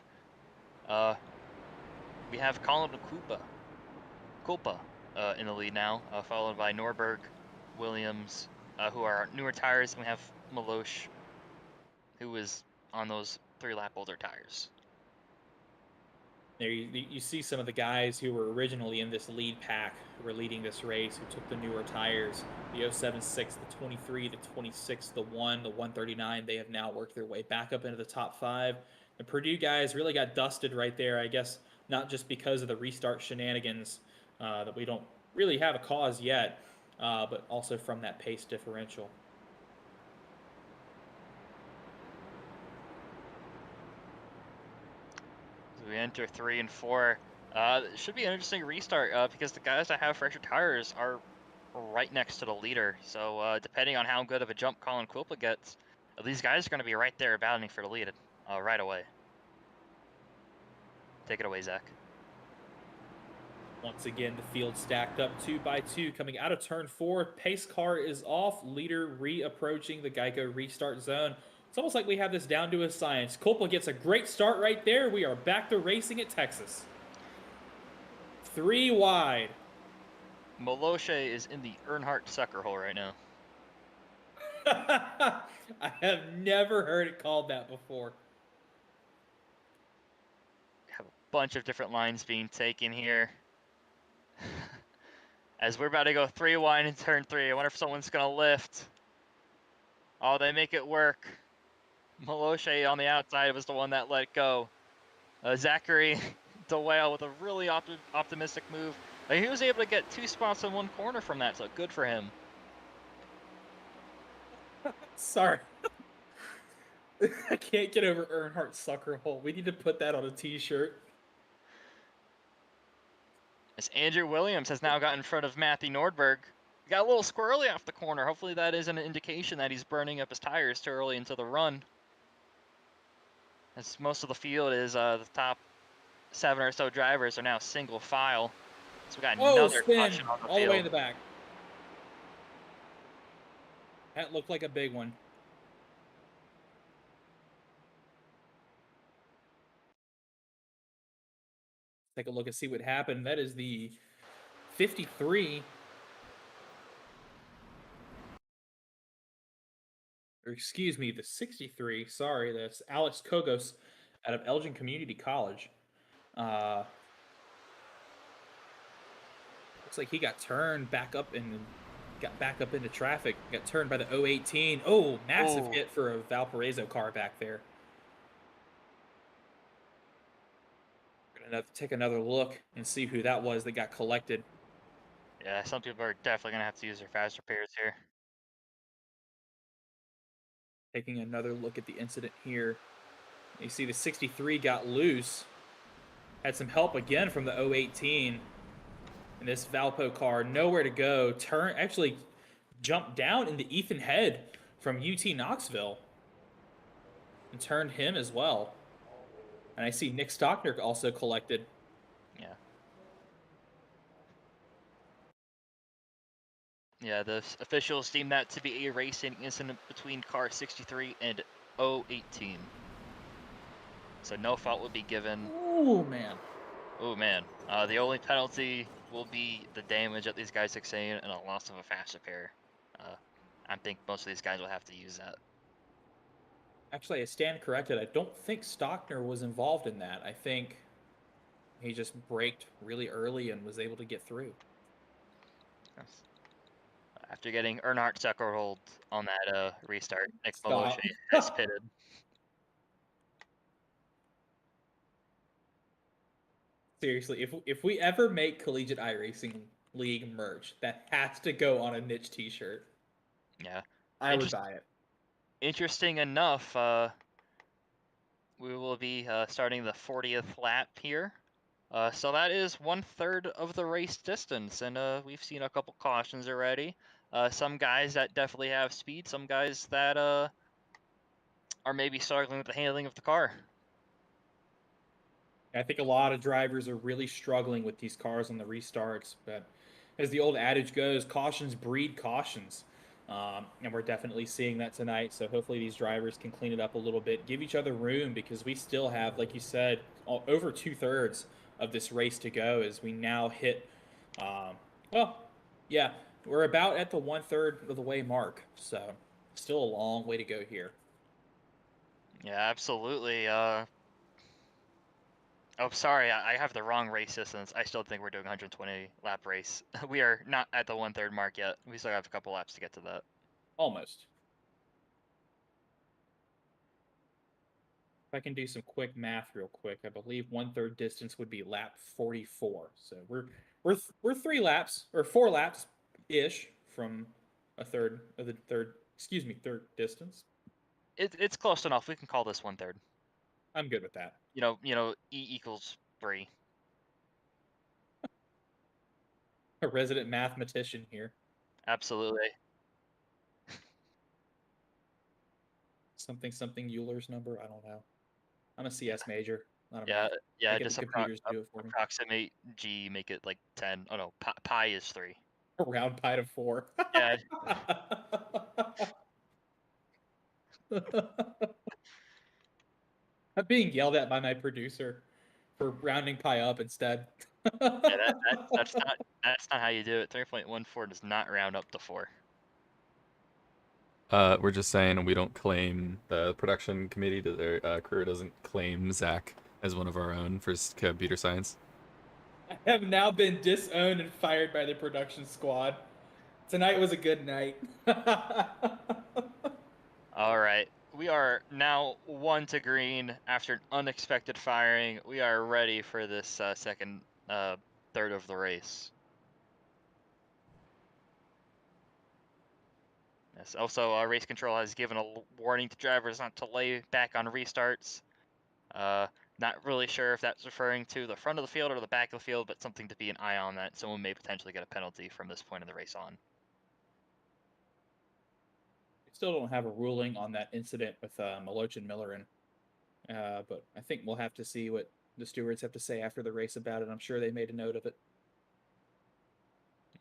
C: We have Colin Culpa in the lead now, followed by Norberg, Williams, who are newer tires, and we have Maloche, who is on those 3-lap older tires.
B: There you see some of the guys who were originally in this lead pack who were leading this race, who took the newer tires, the 07.6, the 23, the 26, the 1, the 139. They have now worked their way back up into the top 5. The Purdue guys really got dusted right there, I guess, not just because of the restart shenanigans that we don't really have a cause yet, but also from that pace differential.
C: We enter 3 and 4. It should be an interesting restart because the guys that have fresher tires are right next to the leader. So depending on how good of a jump Colin Culpa gets, these guys are going to be right there battling for the lead right away. Take it away, Zach.
B: Once again, the field stacked up 2 by 2. Coming out of turn 4, pace car is off. Leader re-approaching the Geico restart zone. It's almost like we have this down to a science. Culpa gets a great start right there. We are back to racing at Texas. 3 wide.
C: Maloche is in the Earnhardt sucker hole right now.
B: I have never heard it called that before.
C: Have a bunch of different lines being taken here. As we're about to go 3 wide in turn 3. I wonder if someone's going to lift. Oh, they make it work. Maloche on the outside was the one that let go. Zachary DeWale with a really optimistic move. Like, he was able to get 2 spots in 1 corner from that, so good for him.
B: Sorry. I can't get over Earnhardt's sucker hole. We need to put that on a t-shirt.
C: As Andrew Williams has now got in front of Matthew Nordberg. Got a little squirrely off the corner. Hopefully that is an indication that he's burning up his tires too early into the run. As most of the field is the top 7 or so drivers are now single file. So we got
B: Oh,
C: another
B: spin
C: caution on the
B: all the way in
C: field.
B: the back. That looked like a big one. Take a look and see what happened. That is the 53. Or excuse me, the 63. Sorry, that's Alex Kogos out of Elgin Community College. Looks like he got turned back up and got back up into traffic. Got turned by the 018. Oh, massive
C: Oh,
B: hit for a Valparaiso car back there. Gonna take another look and see who that was that got collected.
C: yeah, some people are definitely going to have to use their fast repairs here.
B: Taking another look at the incident here. You see the 63 got loose. Had some help again from the 018. And this Valpo car, nowhere to go. Actually jumped down into Ethan Head from UT Knoxville and turned him as well. And I see Nick Stockner also collected.
C: Yeah. Yeah, the officials deem that to be a racing incident between car 63 and 018. So no fault would be given.
B: Oh, man.
C: Oh man, the only penalty will be the damage that these guys sustain and a loss of a fast repair. I think most of these guys will have to use that.
B: Actually, I stand corrected. I don't think Stockner was involved in that. I think he just braked really early and was able to get through.
C: Yes. After getting Earnhardt sucker hold on that restart, Nick Momoshe
B: Stop.
C: has pitted.
B: Seriously, if we ever make Collegiate iRacing League merch, that has to go on a niche T-shirt.
C: Yeah.
B: I would buy it.
C: Interesting enough, we will be starting the 40th lap here. So that is 1/3 of the race distance, and we've seen a couple cautions already. Some guys that definitely have speed, some guys that are maybe struggling with the handling of the car.
B: I think a lot of drivers are really struggling with these cars on the restarts, but as the old adage goes, cautions breed cautions. And we're definitely seeing that tonight. So hopefully these drivers can clean it up a little bit, give each other room because we still have, like you said, over 2/3 of this race to go as we now hit, well, yeah, we're about at the 1/3 of the way mark. So still a long way to go here.
C: Yeah, absolutely. Oh, sorry, I have the wrong race distance. I still think we're doing 120 lap race. We are not at the 1/3 mark yet. We still have a couple laps to get to that.
B: Almost. If I can do some quick math real quick, I believe 1/3 distance would be lap 44. So we're 3 laps or 4 laps ish from a third of the third distance.
C: It's close enough. We can call this 1/3.
B: I'm good with that.
C: E equals 3.
B: A resident mathematician here.
C: Absolutely.
B: Something Euler's number. I don't know. I'm a CS major, not a
C: Yeah,
B: math. I
C: yeah.
B: get the
C: Just
B: computers to do it for me.
C: approximate G, make it like 10. Oh no, pi is 3.
B: Round pi to 4.
C: Yeah,
B: I'm being yelled at by my producer for rounding pi up instead.
C: yeah. That's not how you do it. 3.14 does not round up to 4.
A: We're just saying we don't claim the production committee to their crew doesn't claim Zach as one of our own for computer science.
B: I have now been disowned and fired by the production squad. Tonight was a good night.
C: All right, we are now 1 to green after an unexpected firing. We are ready for this second third of the race. Yes. Also, race control has given a warning to drivers not to lay back on restarts. Not really sure if that's referring to the front of the field or the back of the field, but something to be an eye on that someone may potentially get a penalty from this point of the race on.
B: We still don't have a ruling on that incident with Maloch and Millerin, but I think we'll have to see what the stewards have to say after the race about it. I'm sure they made a note of it.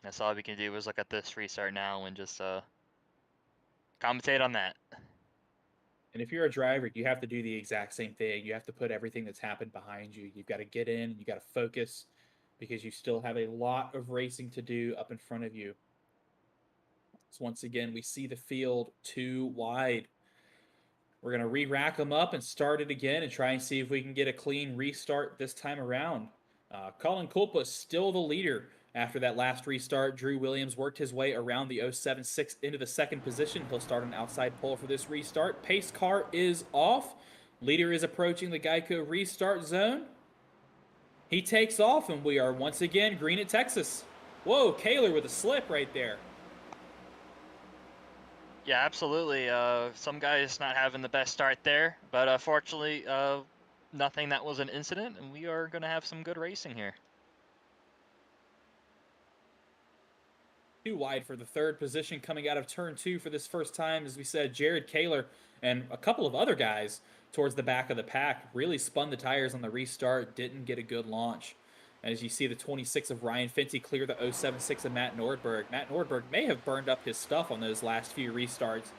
C: That's all we can do is look at this restart now and just commentate on that.
B: And if you're a driver, you have to do the exact same thing. You have to put everything that's happened behind you. You've got to get in and you got to focus because you still have a lot of racing to do up in front of you. So once again, we see the field too wide. We're going to re-rack them up and start it again and try and see if we can get a clean restart this time around. Colin Kulpa is still the leader after that last restart. Drew Williams worked his way around the 076 into the second position. He'll start an outside pole for this restart. Pace car is off. Leader is approaching the Geico restart zone. He takes off, and we are once again green at Texas. Whoa, Kaler with a slip right there.
C: Yeah, absolutely. Some guys not having the best start there, but fortunately, nothing that was an incident, and we are going to have some good racing here.
B: Too wide for the third position coming out of turn 2 for this first time. As we said, Jared Kaler and a couple of other guys towards the back of the pack really spun the tires on the restart, didn't get a good launch. As you see the 26 of Ryan Finty clear the 076 of Matt Nordberg. Matt Nordberg may have burned up his stuff on those last few restarts.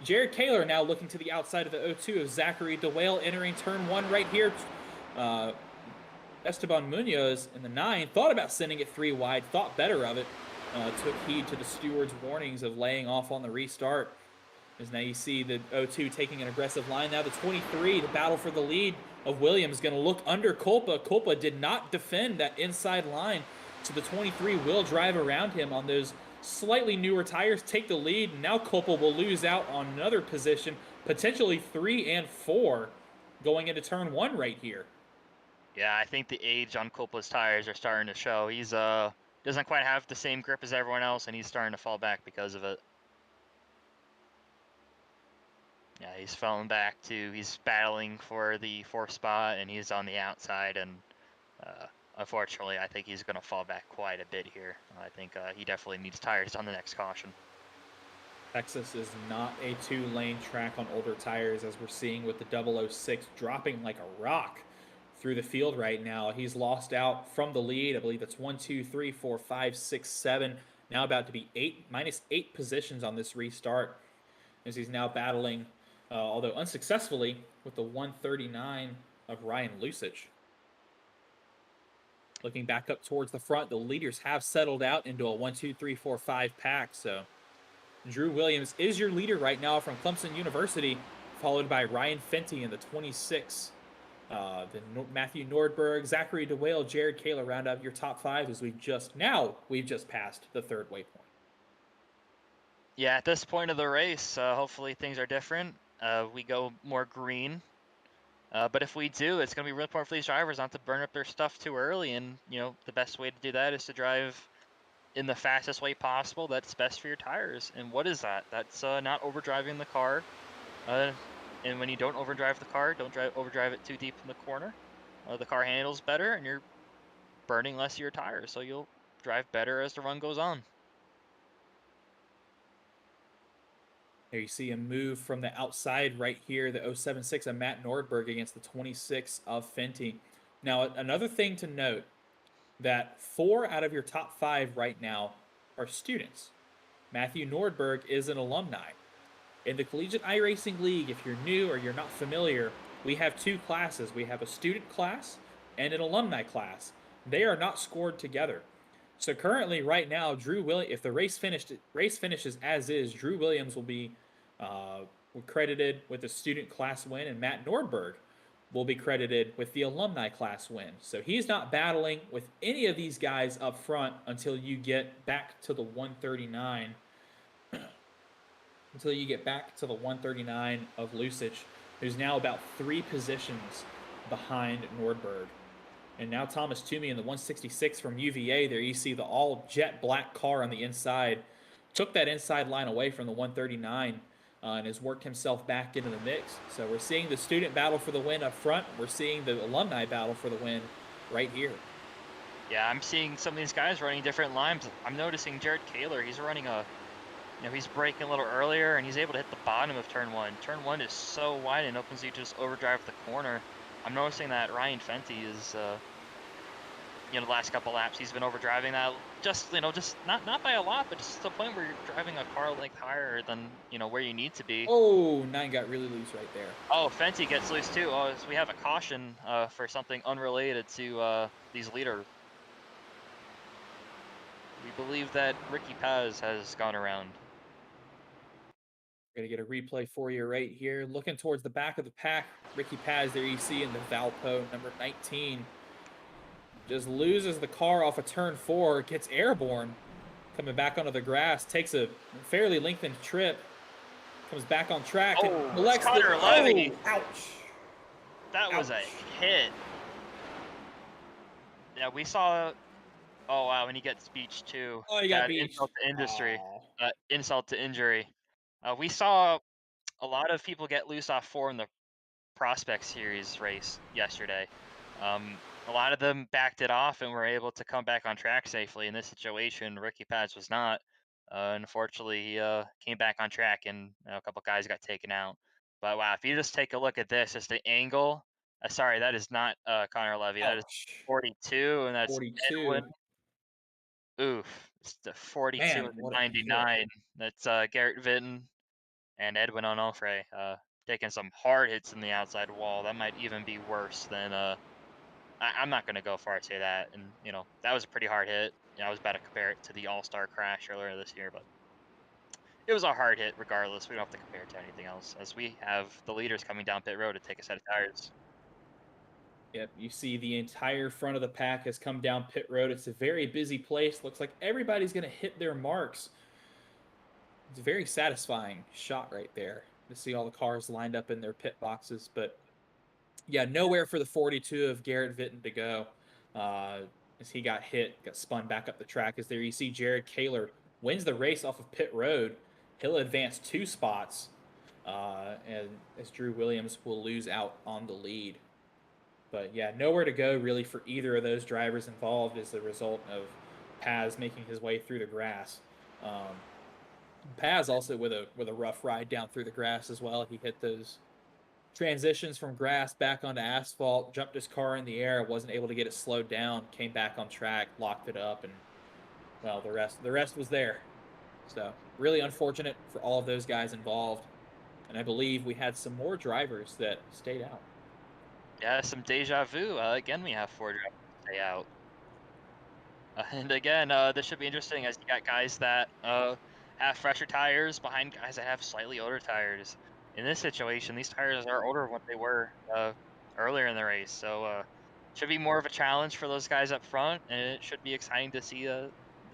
B: Jared Kaler now looking to the outside of the 02 of Zachary DeWale entering turn 1 right here. Esteban Munoz in the 9 thought about sending it 3 wide, thought better of it. Took heed to the steward's warnings of laying off on the restart. As now you see the 02 taking an aggressive line. Now the 23, the battle for the lead of Williams, going to look under Kulpa. Kulpa did not defend that inside line, so the 23 will drive around him on those slightly newer tires, take the lead, and now Kulpa will lose out on another position, potentially 3 and 4 going into turn 1 right here.
C: Yeah, I think the age on Kulpa's tires are starting to show. He's doesn't quite have the same grip as everyone else, and he's starting to fall back because of it. Yeah, he's falling back to, he's battling for the 4th spot, and he's on the outside, and unfortunately, I think he's going to fall back quite a bit here. I think he definitely needs tires on the next caution.
B: Texas is not a 2-lane track on older tires, as we're seeing with the 006 dropping like a rock through the field right now. He's lost out from the lead. I believe it's 1, 2, 3, 4, 5, 6, 7. Now about to be minus 8 positions on this restart, as he's now battling, although unsuccessfully, with the 139 of Ryan Lusich. Looking back up towards the front, the leaders have settled out into a 1, 2, 3, 4, 5 pack. So Drew Williams is your leader right now from Clemson University, followed by Ryan Fenty in the 26. Matthew Nordberg, Zachary DeWale, Jared Kaler round out your top 5 as we've just passed the 3rd waypoint.
C: Yeah, at this point of the race, hopefully things are different. We go more green. But if we do, it's going to be really important for these drivers not to burn up their stuff too early. And, the best way to do that is to drive in the fastest way possible that's best for your tires. And what is that? That's not overdriving the car. And when you don't overdrive the car, don't overdrive it too deep in the corner. The car handles better, and you're burning less of your tires, so you'll drive better as the run goes on.
B: There you see a move from the outside right here, the 076 of Matt Nordberg against the 26 of Fenty. Now, another thing to note, that 4 out of your top 5 right now are students. Matthew Nordberg is an alumni. In the Collegiate iRacing League, if you're new or you're not familiar, we have 2 classes. We have a student class and an alumni class. They are not scored together. So currently, right now, if the race finishes as is, Drew Williams will be credited with the student class win, and Matt Nordberg will be credited with the alumni class win. So he's not battling with any of these guys up front until you get back to the 139. Until you get back to the 139 of Lusich, who's now about 3 positions behind Nordberg. And now Thomas Toomey in the 166 from UVA. There you see the all jet black car on the inside took that inside line away from the 139 and has worked himself back into the mix. So we're seeing the student battle for the win up front. We're seeing the alumni battle for the win right here.
C: Yeah, I'm seeing some of these guys running different lines. I'm noticing Jared Kaler, he's running he's braking a little earlier and he's able to hit the bottom of turn one. Turn one is so wide and opens you to just overdrive the corner. I'm noticing that Ryan Fenty is, the last couple laps he's been overdriving that just not by a lot, but just to the point where you're driving a car length higher than where you need to be.
B: Oh, 9 got really loose right there.
C: Oh, Fenty gets loose too. Oh, so we have a caution for something unrelated to these leaders. We believe that Ricky Paz has gone around.
B: We're going to get a replay for you right here. Looking towards the back of the pack, Ricky Paz there you see in the Valpo, number 19. Just loses the car off of turn 4, gets airborne, coming back onto the grass, takes a fairly lengthened trip, comes back on track,
C: Oh,
B: and collects the...
C: Connor Levy.
B: Oh, ouch.
C: That was a
B: Ouch.
C: hit. Yeah, we saw... Oh, wow, and he gets beached too.
B: Oh, you got
C: Bad
B: beached.
C: insult to industry.
B: Aw.
C: Insult to injury. We saw a lot of people get loose off 4 in the Prospect Series race yesterday. A lot of them backed it off and were able to come back on track safely. In this situation, Ricky Paz was not. Unfortunately, he came back on track and a couple guys got taken out. But wow, if you just take a look at this, just the angle. Sorry, that is not Connor Levy. That is
B: Ouch.
C: 42, and that's
B: 42.
C: Edwin. Oof, it's the 42
B: Man,
C: and the
B: what a hit.
C: 99. That's Garrett Vitton and Edwin Onofre taking some hard hits in the outside wall. That might even be worse than I'm not going to go far to say that. And that was a pretty hard hit. I was about to compare it to the All-Star crash earlier this year, but it was a hard hit regardless. We don't have to compare it to anything else, as we have the leaders coming down pit road to take a set of tires.
B: Yep, you see the entire front of the pack has come down pit road. It's a very busy place. Looks like everybody's going to hit their marks. It's a very satisfying shot right there to see all the cars lined up in their pit boxes. But yeah, nowhere for the 42 of Garrett Vitton to go as he got hit, got spun back up the track. As there you see Jared Kaler wins the race off of pit road. He'll advance 2 spots, and as Drew Williams will lose out on the lead. But yeah, nowhere to go really for either of those drivers involved as a result of Paz making his way through the grass. Paz also with a rough ride down through the grass as well. He hit those transitions from grass back onto asphalt, jumped his car in the air, wasn't able to get it slowed down, came back on track, locked it up, and well, the rest was there. So really unfortunate for all of those guys involved. And I believe we had some more drivers that stayed out.
C: Yeah, some deja vu. Again, we have 4 drivers to stay out. And again, this should be interesting as you got guys that have fresher tires behind guys that have slightly older tires. In this situation, these tires are older than what they were earlier in the race, so should be more of a challenge for those guys up front, and it should be exciting to see the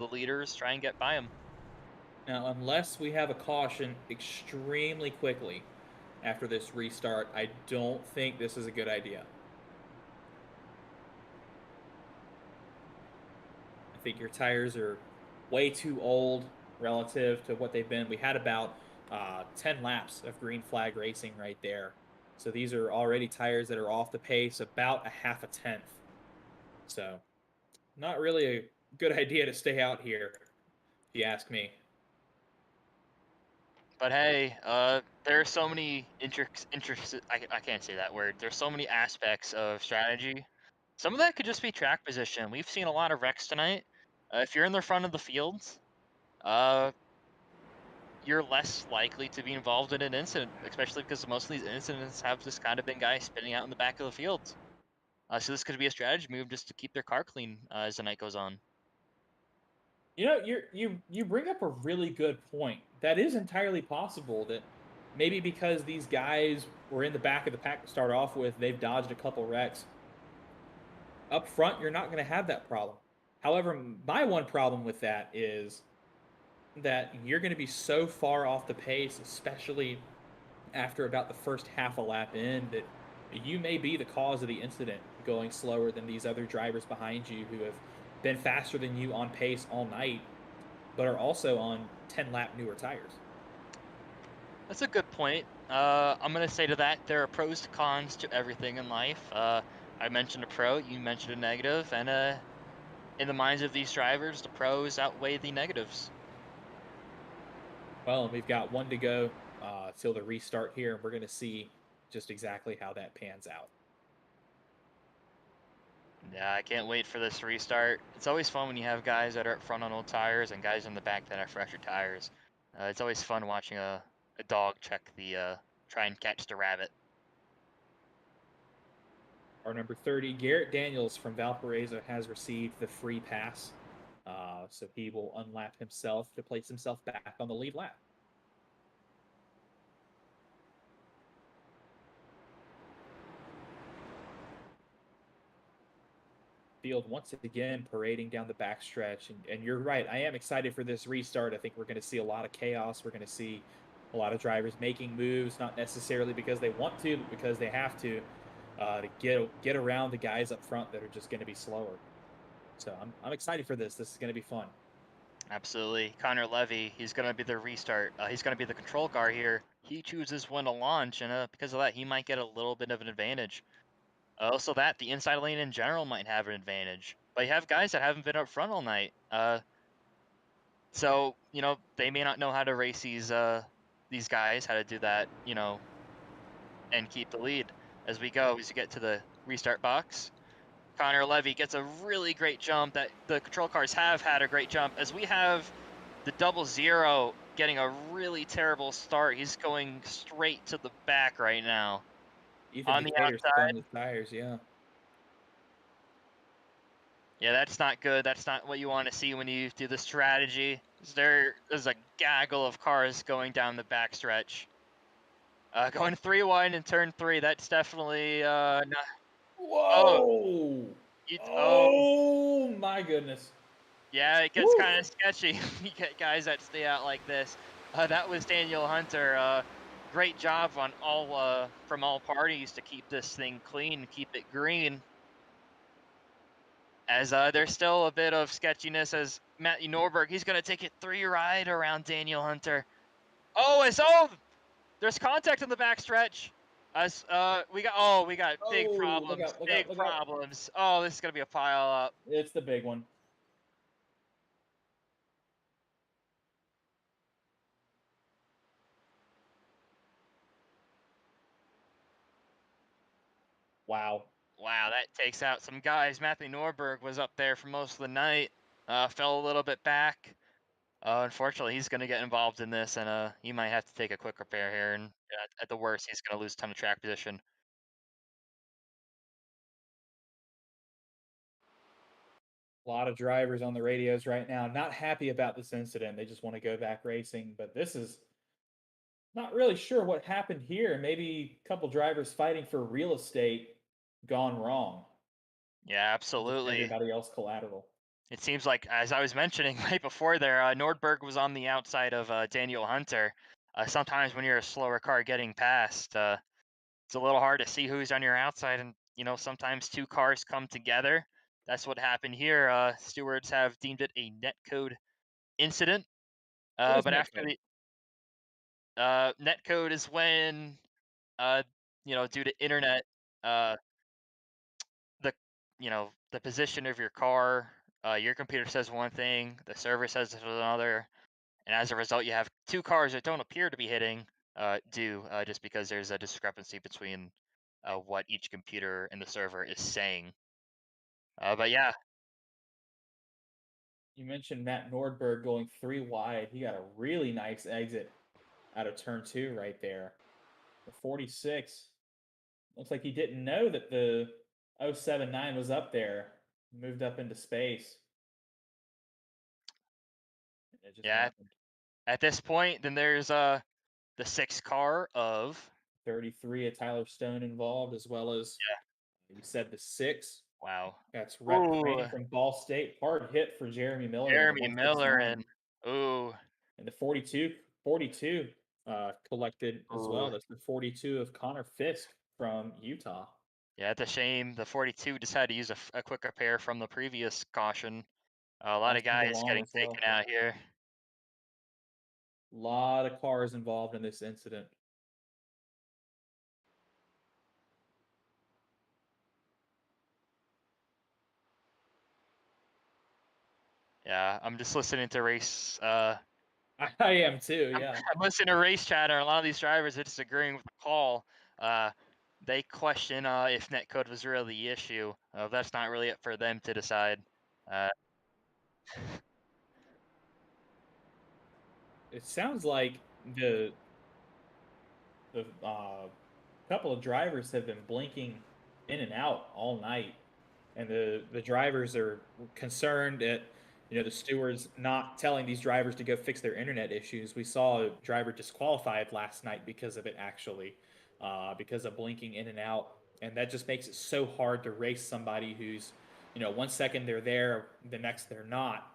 C: leaders try and get by them.
B: Now, unless we have a caution extremely quickly after this restart, I don't think this is a good idea. I think your tires are way too old relative to what they've been. We had about 10 laps of green flag racing right there. So these are already tires that are off the pace about a half a tenth. So not really a good idea to stay out here, if you ask me.
C: But hey, there are so many I can't say that word. There's so many aspects of strategy. Some of that could just be track position. We've seen a lot of wrecks tonight. If you're in the front of the field, uh, you're less likely to be involved in an incident, especially because most of these incidents have just kind of been guys spinning out in the back of the field. So this could be a strategy move just to keep their car clean as the night goes on.
B: You know, you bring up a really good point. That is entirely possible that maybe because these guys were in the back of the pack to start off with, they've dodged a couple wrecks. Up front, you're not going to have that problem. However, my one problem with that is that you're going to be so far off the pace, especially after about the first half a lap in, that you may be the cause of the incident going slower than these other drivers behind you who have been faster than you on pace all night. but are also on 10 lap newer tires.
C: That's a good point. I'm gonna say to that, there are pros to cons to everything in life. I mentioned a pro, you mentioned a negative, and in the minds of these drivers, the pros outweigh the negatives.
B: Well, and we've got one to go till the restart here, and we're going to see just exactly how that pans out.
C: Yeah, I can't wait for this restart. It's always fun when you have guys that are up front on old tires and guys in the back that have fresher tires. It's always fun watching a dog check try and catch the rabbit.
B: Our number 30, Garrett Daniels from Valparaiso, has received the free pass. So he will unlap himself to place himself back on the lead lap. Field once again parading down the backstretch. And you're right. I am excited for this restart. I think we're going to see a lot of chaos. We're going to see a lot of drivers making moves, not necessarily because they want to, but because they have to get around the guys up front that are just going to be slower. So I'm excited for this. This is going to be fun.
C: Absolutely. Connor Levy, he's going to be the restart. He's going to be the control car here. He chooses when to launch, and because of that, he might get a little bit of an advantage. Also, the inside lane in general might have an advantage. But you have guys that haven't been up front all night. So, they may not know how to race these guys, how to do that, and keep the lead as we go, as you get to the restart box. Connor Levy gets a really great jump. That the control cars have had a great jump, as we have the 00 getting a really terrible start. He's going straight to the back right now.
B: Even
C: On the
B: Decatur's
C: outside,
B: throwing the tires, yeah.
C: yeah, that's not good. That's not what you want to see when you do the strategy. There's a gaggle of cars going down the backstretch. Going 3 wide in turn 3. That's definitely not. Oh,
B: Whoa!
C: oh,
B: Oh my goodness.
C: yeah, it gets
B: Woo!
C: kind of sketchy. You get guys that stay out like this. That was Daniel Hunter. Great job on from all parties to keep this thing clean, keep it green. As there's still a bit of sketchiness as Matthew Norberg, he's gonna take it 3 right around Daniel Hunter. There's contact in the backstretch. As we got big
B: Oh, look
C: problems,
B: out, look out,
C: big
B: look out.
C: problems. Oh, this is gonna be a pile up.
B: It's the big one. Wow.
C: Wow, that takes out some guys. Matthew Norberg was up there for most of the night. Fell a little bit back. Unfortunately, he's gonna get involved in this, and he might have to take a quick repair here. And at the worst, he's gonna lose a ton of track position.
B: A lot of drivers on the radios right now not happy about this incident. They just want to go back racing, but this is not really sure what happened here. Maybe a couple drivers fighting for real estate gone wrong.
C: Yeah,
B: Just
C: absolutely.
B: everybody else collateral.
C: It seems like, as I was mentioning right before there, Nordberg was on the outside of Daniel Hunter. Sometimes when you're a slower car getting past, it's a little hard to see who's on your outside, and sometimes two cars come together. That's what happened here. Stewards have deemed it a netcode incident,
B: What is
C: but after
B: netcode?
C: the netcode is when, uh, due to internet, uh, the the position of your car, your computer says one thing, the server says another, and as a result, you have two cars that don't appear to be hitting, just because there's a discrepancy between what each computer and the server is saying. But yeah,
B: You mentioned Matt Nordberg going 3 wide. He got a really nice exit out of turn 2 right there. The 46 looks like he didn't know that the 079 was up there. Moved up into space. It just
C: yeah.
B: happened.
C: At this point, then there's the sixth car of
B: 33 of Tyler Stone involved, as well as
C: yeah.
B: you said the 6.
C: Wow.
B: That's Rep
C: Ooh,
B: Crane from Ball State. Hard hit for Jeremy Miller in the
C: Jeremy Miller
B: 169.
C: and ooh,
B: And the 42 collected as
C: ooh.
B: well. That's the 42 of Connor Fisk from Utah.
C: Yeah, it's a shame. The 42 just had to use a quick repair from the previous caution. A lot of
B: Passed him
C: guys
B: along
C: getting
B: as
C: taken
B: well.
C: out here.
B: Lot of cars involved in this incident.
C: Yeah, I'm just listening to race.
B: I am too, yeah.
C: I'm listening to race chatter. A lot of these drivers are disagreeing with the call. Uh, they question if netcode was really the issue. That's not really up for them to decide. Uh,
B: It sounds like the couple of drivers have been blinking in and out all night, and the drivers are concerned at the stewards not telling these drivers to go fix their internet issues. We saw a driver disqualified last night because of it, actually, because of blinking in and out, and that just makes it so hard to race somebody who's 1 second they're there, the next they're not.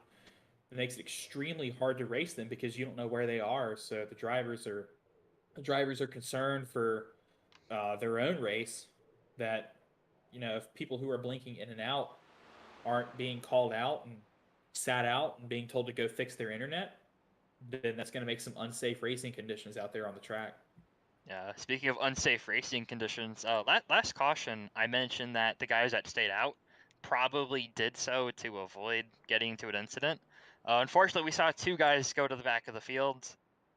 B: It makes it extremely hard to race them because you don't know where they are. So the drivers are concerned for their own race, that if people who are blinking in and out aren't being called out and sat out and being told to go fix their internet, then that's going to make some unsafe racing conditions out there on the track.
C: Yeah, speaking of unsafe racing conditions, last caution, I mentioned that the guys that stayed out probably did so to avoid getting into an incident. Unfortunately, we saw two guys go to the back of the field.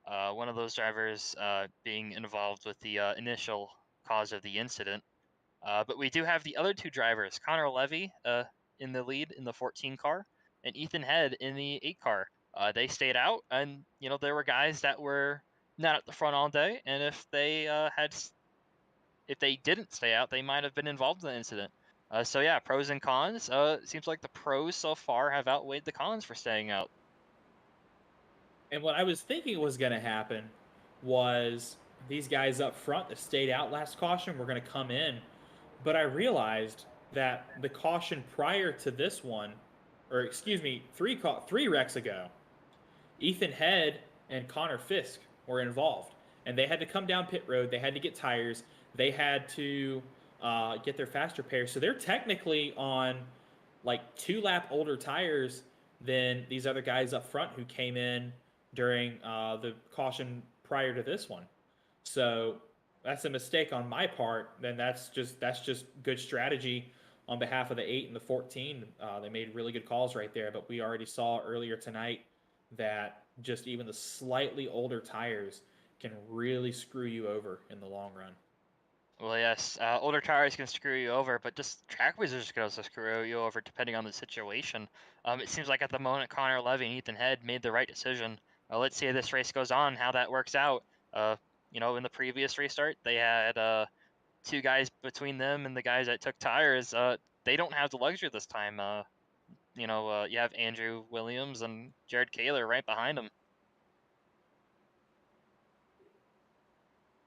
C: One of those drivers being involved with the initial cause of the incident. But we do have the other two drivers, Connor Levy in the lead in the 14 car, and Ethan Head in the 8 car. They stayed out, and there were guys that were not at the front all day, and if they didn't stay out, they might have been involved in the incident. So yeah, pros and cons. It seems like the pros so far have outweighed the cons for staying out.
B: And what I was thinking was going to happen was these guys up front that stayed out last caution were going to come in. But I realized that the caution prior to this one, or excuse me, three wrecks ago, Ethan Head and Connor Fisk were involved, and they had to come down pit road. They had to get tires. They had to get their fast repairs. So they're technically on like 2 lap older tires than these other guys up front who came in during the caution prior to this one. So that's a mistake on my part. Then that's just good strategy on behalf of the 8 and the 14. They made really good calls right there. But we already saw earlier tonight that just even the slightly older tires can really screw you over in the long run.
C: Well, yes, older tires can screw you over, but just track wizards can also screw you over depending on the situation. It seems like at the moment Connor Levy and Ethan Head made the right decision. Let's see how this race goes on, how that works out. Uh, in the previous restart, they had two guys between them and the guys that took tires. They don't have the luxury this time. You have Andrew Williams and Jared Kaler right behind them.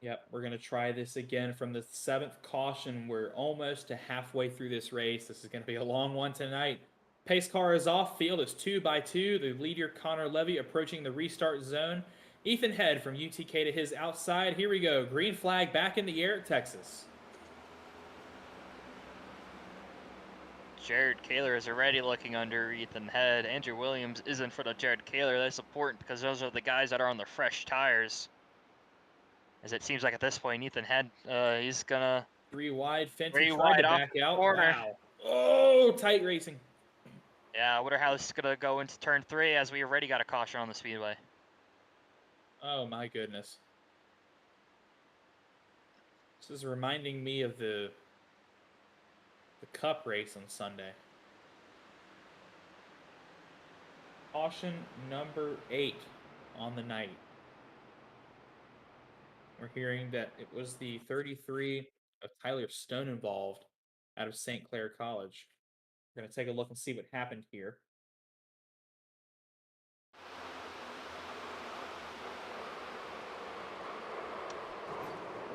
B: Yep, we're going to try this again from the 7th caution. We're almost to halfway through this race. This is going to be a long one tonight. Pace car is off. Field is 2 by 2. The leader, Connor Levy, approaching the restart zone. Ethan Head from UTK to his outside. Here we go. Green flag back in the air at Texas.
C: Jared Kaler is already looking under Ethan Head. Andrew Williams is in front of Jared Kaler. That's important because those are the guys that are on the fresh tires. As it seems like at this point, Ethan Head, he's gonna
B: 3 wide. Fenty
C: three
B: tried
C: wide
B: to
C: off
B: back
C: the
B: out.
C: corner.
B: Wow. Oh, tight racing.
C: Yeah, I wonder how this is gonna go into turn 3 as we already got a caution on the speedway.
B: Oh, my goodness. This is reminding me of the Cup race on Sunday. Caution number 8 on the night. We're hearing that it was the 33 of Tyler Stone involved out of St. Clair College. We're going to take a look and see what happened here.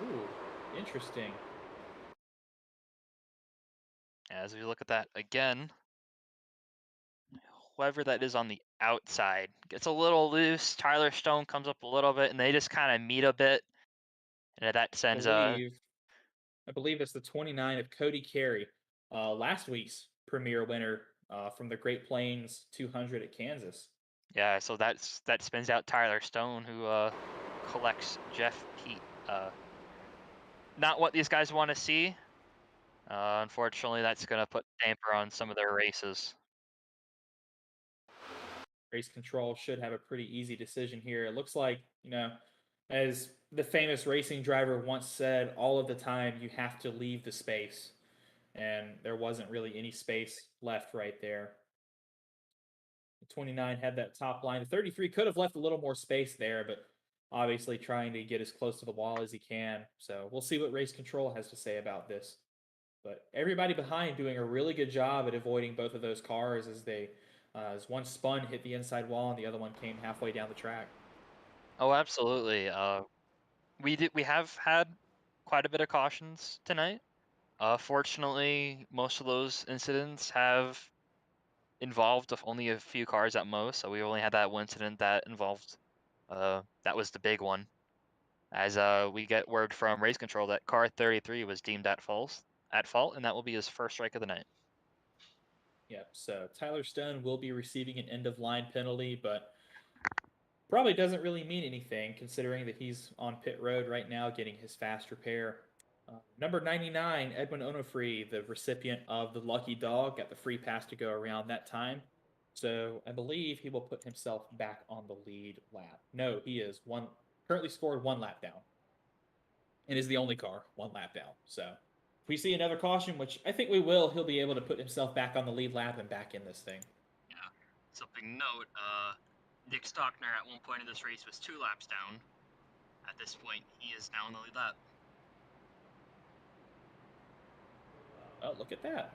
B: Ooh, interesting.
C: As we look at that again, whoever that is on the outside gets a little loose. Tyler Stone comes up a little bit, and they just kind of meet a bit. And that
B: I
C: sends
B: believe I believe it's the 29 of Cody Carey, last week's premier winner from the Great Plains 200 at Kansas.
C: Yeah, so that spins out Tyler Stone, who collects Jeff Pete. Not what these guys want to see. Unfortunately, that's going to put damper on some of their races.
B: Race control should have a pretty easy decision here. It looks like, as the famous racing driver once said, all of the time you have to leave the space. And there wasn't really any space left right there. The 29 had that top line. The 33 could have left a little more space there, but obviously trying to get as close to the wall as he can. So we'll see what race control has to say about this. But everybody behind doing a really good job at avoiding both of those cars as one spun, hit the inside wall, and the other one came halfway down the track.
C: Oh, absolutely. We have had quite a bit of cautions tonight. Fortunately, most of those incidents have involved of only a few cars at most. So we only had that one incident that involved, that was the big one. As we get word from race control that car 33 was deemed at fault, and that will be his first strike of the night.
B: Yep. So Tyler Stone will be receiving an end of line penalty, but probably doesn't really mean anything considering that he's on pit road right now getting his fast repair. Number 99, Edwin Onofree, the recipient of the lucky dog, got the free pass to go around that time. So I believe he will put himself back on the lead lap. No, he is currently scored 1 lap down and is the only car 1 lap down. So if we see another caution, which I think we will, he'll be able to put himself back on the lead lap and back in this thing.
C: Yeah. Something note, Nick Stockner at one point in this race was 2 laps down. At this point, he is now in the lead lap.
B: Oh, look at that.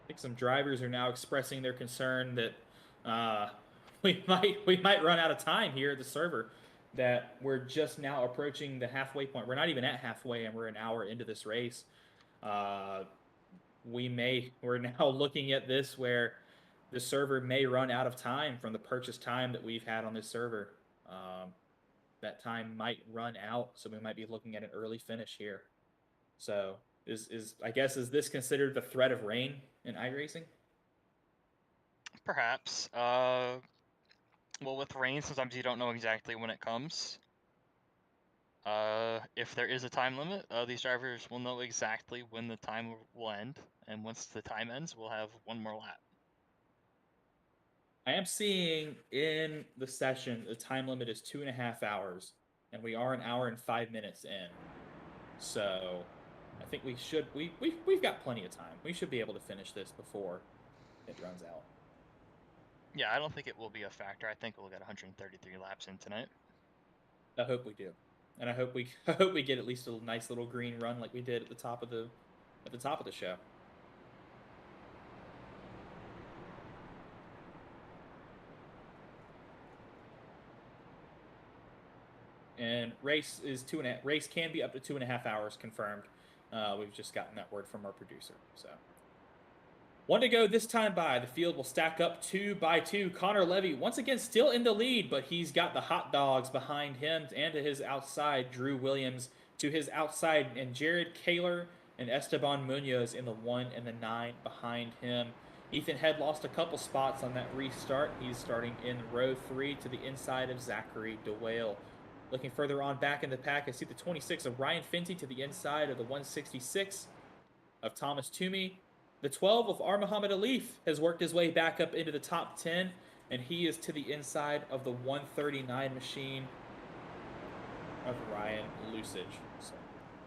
B: I think some drivers are now expressing their concern that we might run out of time here at the server. That we're just now approaching the halfway point. We're not even at halfway, and we're an hour into this race. We're now looking at this where the server may run out of time from the purchase time that we've had on this server. That time might run out, so we might be looking at an early finish here. So is this considered the threat of rain in iRacing?
C: Perhaps. Well, with rain, sometimes you don't know exactly when it comes. If there is a time limit, these drivers will know exactly when the time will end, and once the time ends, we'll have one more lap.
B: I am seeing in the session the time limit is 2.5 hours, and we are an hour and 5 minutes in. So I think we've got plenty of time. We should be able to finish this before it runs out.
C: Yeah, I don't think it will be a factor. I think we'll get 133 laps in tonight.
B: I hope we do, and I hope we get at least a nice little green run like we did at the top of the show. And race can be up to 2.5 hours confirmed. We've just gotten that word from our producer. So 1 to go this time by. The field will stack up 2 by 2. Connor Levy once again still in the lead, but he's got the hot dogs behind him and to his outside. Drew Williams to his outside, and Jared Kaler and Esteban Munoz in the 1 and the 9 behind him. Ethan Head lost a couple spots on that restart. He's starting in row 3 to the inside of Zachary DeWale. Looking further on back in the pack, I see the 26 of Ryan Finty to the inside of the 166 of Thomas Toomey. The 12 of R. Muhammad Alif has worked his way back up into the top 10, and he is to the inside of the 139 machine of Ryan Lusage. So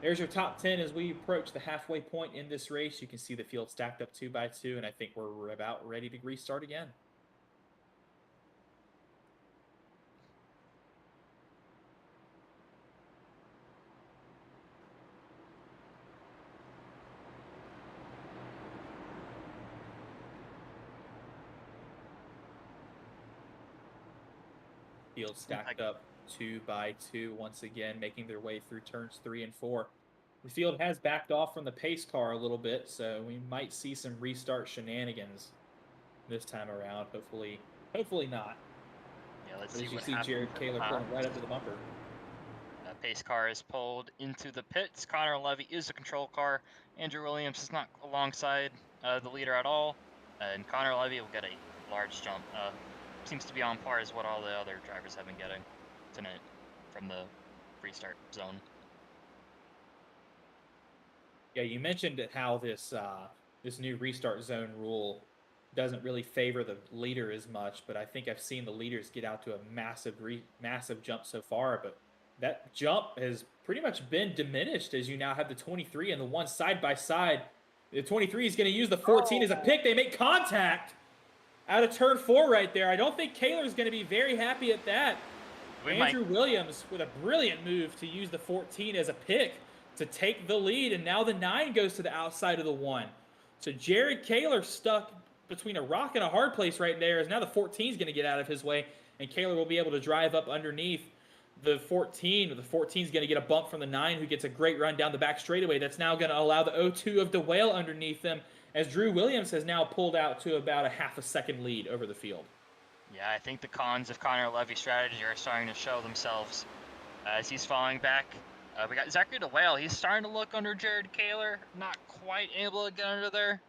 B: there's your top 10 as we approach the halfway point in this race. You can see the field stacked up 2 by 2, and I think we're about ready to restart again. Field stacked up 2 by 2 once again, making their way through turns 3 and 4. The field has backed off from the pace car a little bit, so we might see some restart shenanigans this time around. Hopefully not.
C: Yeah, let's
B: As
C: see
B: you
C: what
B: see
C: happens.
B: Jared Kaler pulling right up to the bumper.
C: Pace car is pulled into the pits. Connor Levy is a control car. Andrew Williams is not alongside the leader at all. and Connor Levy will get a large jump. Seems to be on par as what all the other drivers have been getting tonight from the restart zone.
B: Yeah, you mentioned how this new restart zone rule doesn't really favor the leader as much, but I think I've seen the leaders get out to a massive jump so far, but that jump has pretty much been diminished as you now have the 23 and the one side by side. The 23 is going to use the 14 as a pick. They make contact out of turn 4 right there. I don't think Kaler's going to be very happy at that. Andrew Williams with a brilliant move to use the 14 as a pick to take the lead, and now the 9 goes to the outside of the 1. So Jared Kaler stuck between a rock and a hard place right there, as now the 14 is going to get out of his way, and Kaler will be able to drive up underneath the 14. The 14 is going to get a bump from the 9, who gets a great run down the back straightaway. That's now going to allow the 0-2 of DeWale underneath them, as Drew Williams has now pulled out to about a half a second lead over the field.
C: Yeah, I think the cons of Connor Levy's strategy are starting to show themselves as he's falling back. We got Zachary DeWale. He's starting to look under Jared Kaler. Not quite able to get under there.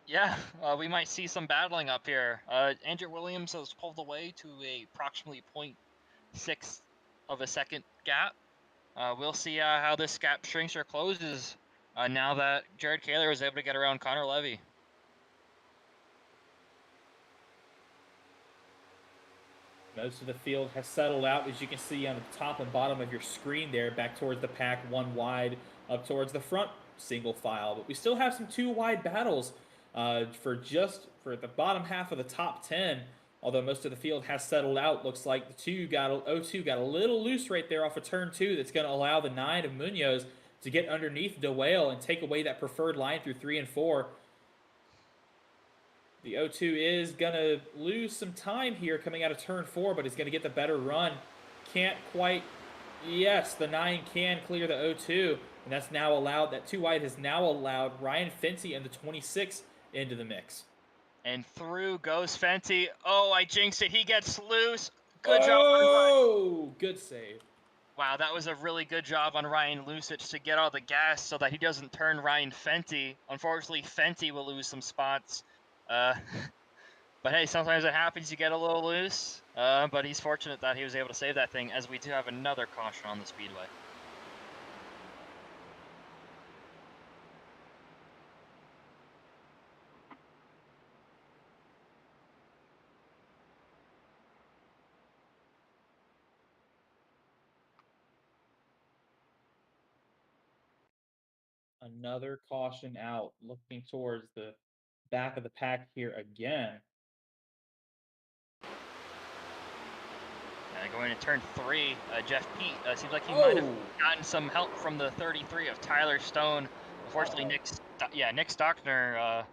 C: Yeah, we might see some battling up here. Andrew Williams has pulled away to a approximately 0.6 of a second gap. We'll see how this gap shrinks or closes now that Jared Kaler was able to get around Connor Levy.
B: Most of the field has settled out, as you can see on the top and bottom of your screen there, back towards the pack, one wide, up towards the front single file. But we still have some two wide battles for the bottom half of the top 10. Although most of the field has settled out, looks like the 2 got a little loose right there off of turn 2. That's going to allow the 9 of Munoz to get underneath DeWale and take away that preferred line through 3 and 4. The 0-2 is going to lose some time here coming out of turn 4, but he's going to get the better run. Can't quite. Yes, the 9 can clear the 0-2, and that's now allowed. That 2 wide has now allowed Ryan Fenty and the 26 into the mix.
C: And through goes Fenty. Oh, I jinxed it. He gets loose. Good job.
B: Oh, good save.
C: Wow, that was a really good job on Ryan Lucic to get all the gas so that he doesn't turn Ryan Fenty. Unfortunately, Fenty will lose some spots. But hey, sometimes it happens. You get a little loose. But he's fortunate that he was able to save that thing, as we do have another caution on the speedway.
B: Another caution out, looking towards the back of the pack here again.
C: Going to turn 3, Jeff Pete seems like he might have gotten some help from the 33 of Tyler Stone. Unfortunately, Nick Stockner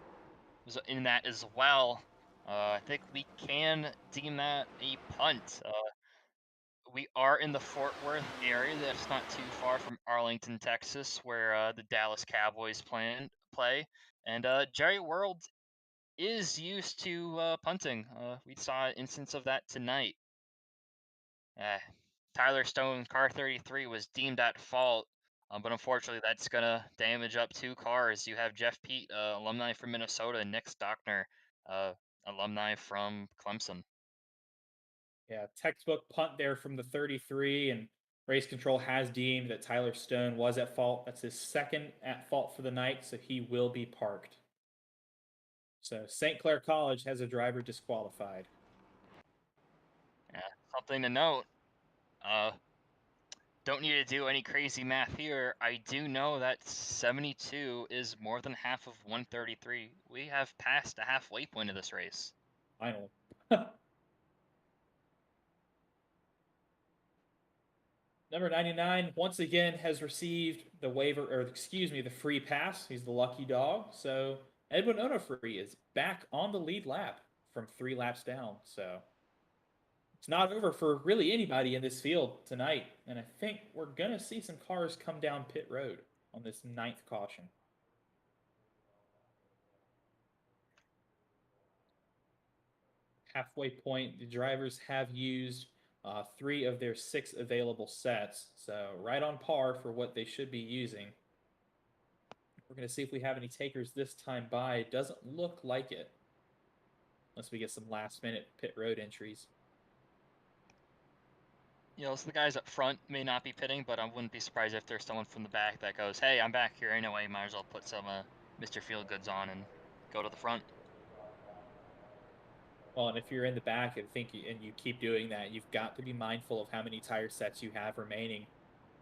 C: was in that as well. I think we can deem that a punt. We are in the Fort Worth area. That's not too far from Arlington, Texas, where the Dallas Cowboys play. And Jerry World is used to punting. We saw an instance of that tonight. Tyler Stone, car 33, was deemed at fault, but unfortunately that's going to damage up 2 cars. You have Jeff Pete, alumni from Minnesota, and Nick Stockner, alumni from Clemson.
B: Yeah, textbook punt there from the 33, and race control has deemed that Tyler Stone was at fault. That's his second at fault for the night, so he will be parked. So St. Clair College has a driver disqualified.
C: Yeah, something to note. Don't need to do any crazy math here. I do know that 72 is more than half of 133. We have passed the halfway point of this race.
B: Final. Number 99, once again, has received the the free pass. He's the lucky dog. So Edwin Onofre is back on the lead lap from 3 laps down. So it's not over for really anybody in this field tonight. And I think we're going to see some cars come down pit road on this 9th caution. Halfway point, the drivers have used 3 of their 6 available sets. So right on par for what they should be using. We're going to see if we have any takers this time by. It doesn't look like it. Unless we get some last-minute pit road entries.
C: You know, so the guys up front may not be pitting, but I wouldn't be surprised if there's someone from the back that goes, hey, I'm back here anyway, might as well put some Mr. Feelgoods on and go to the front.
B: Well, and if you're in the back and you keep doing that, you've got to be mindful of how many tire sets you have remaining.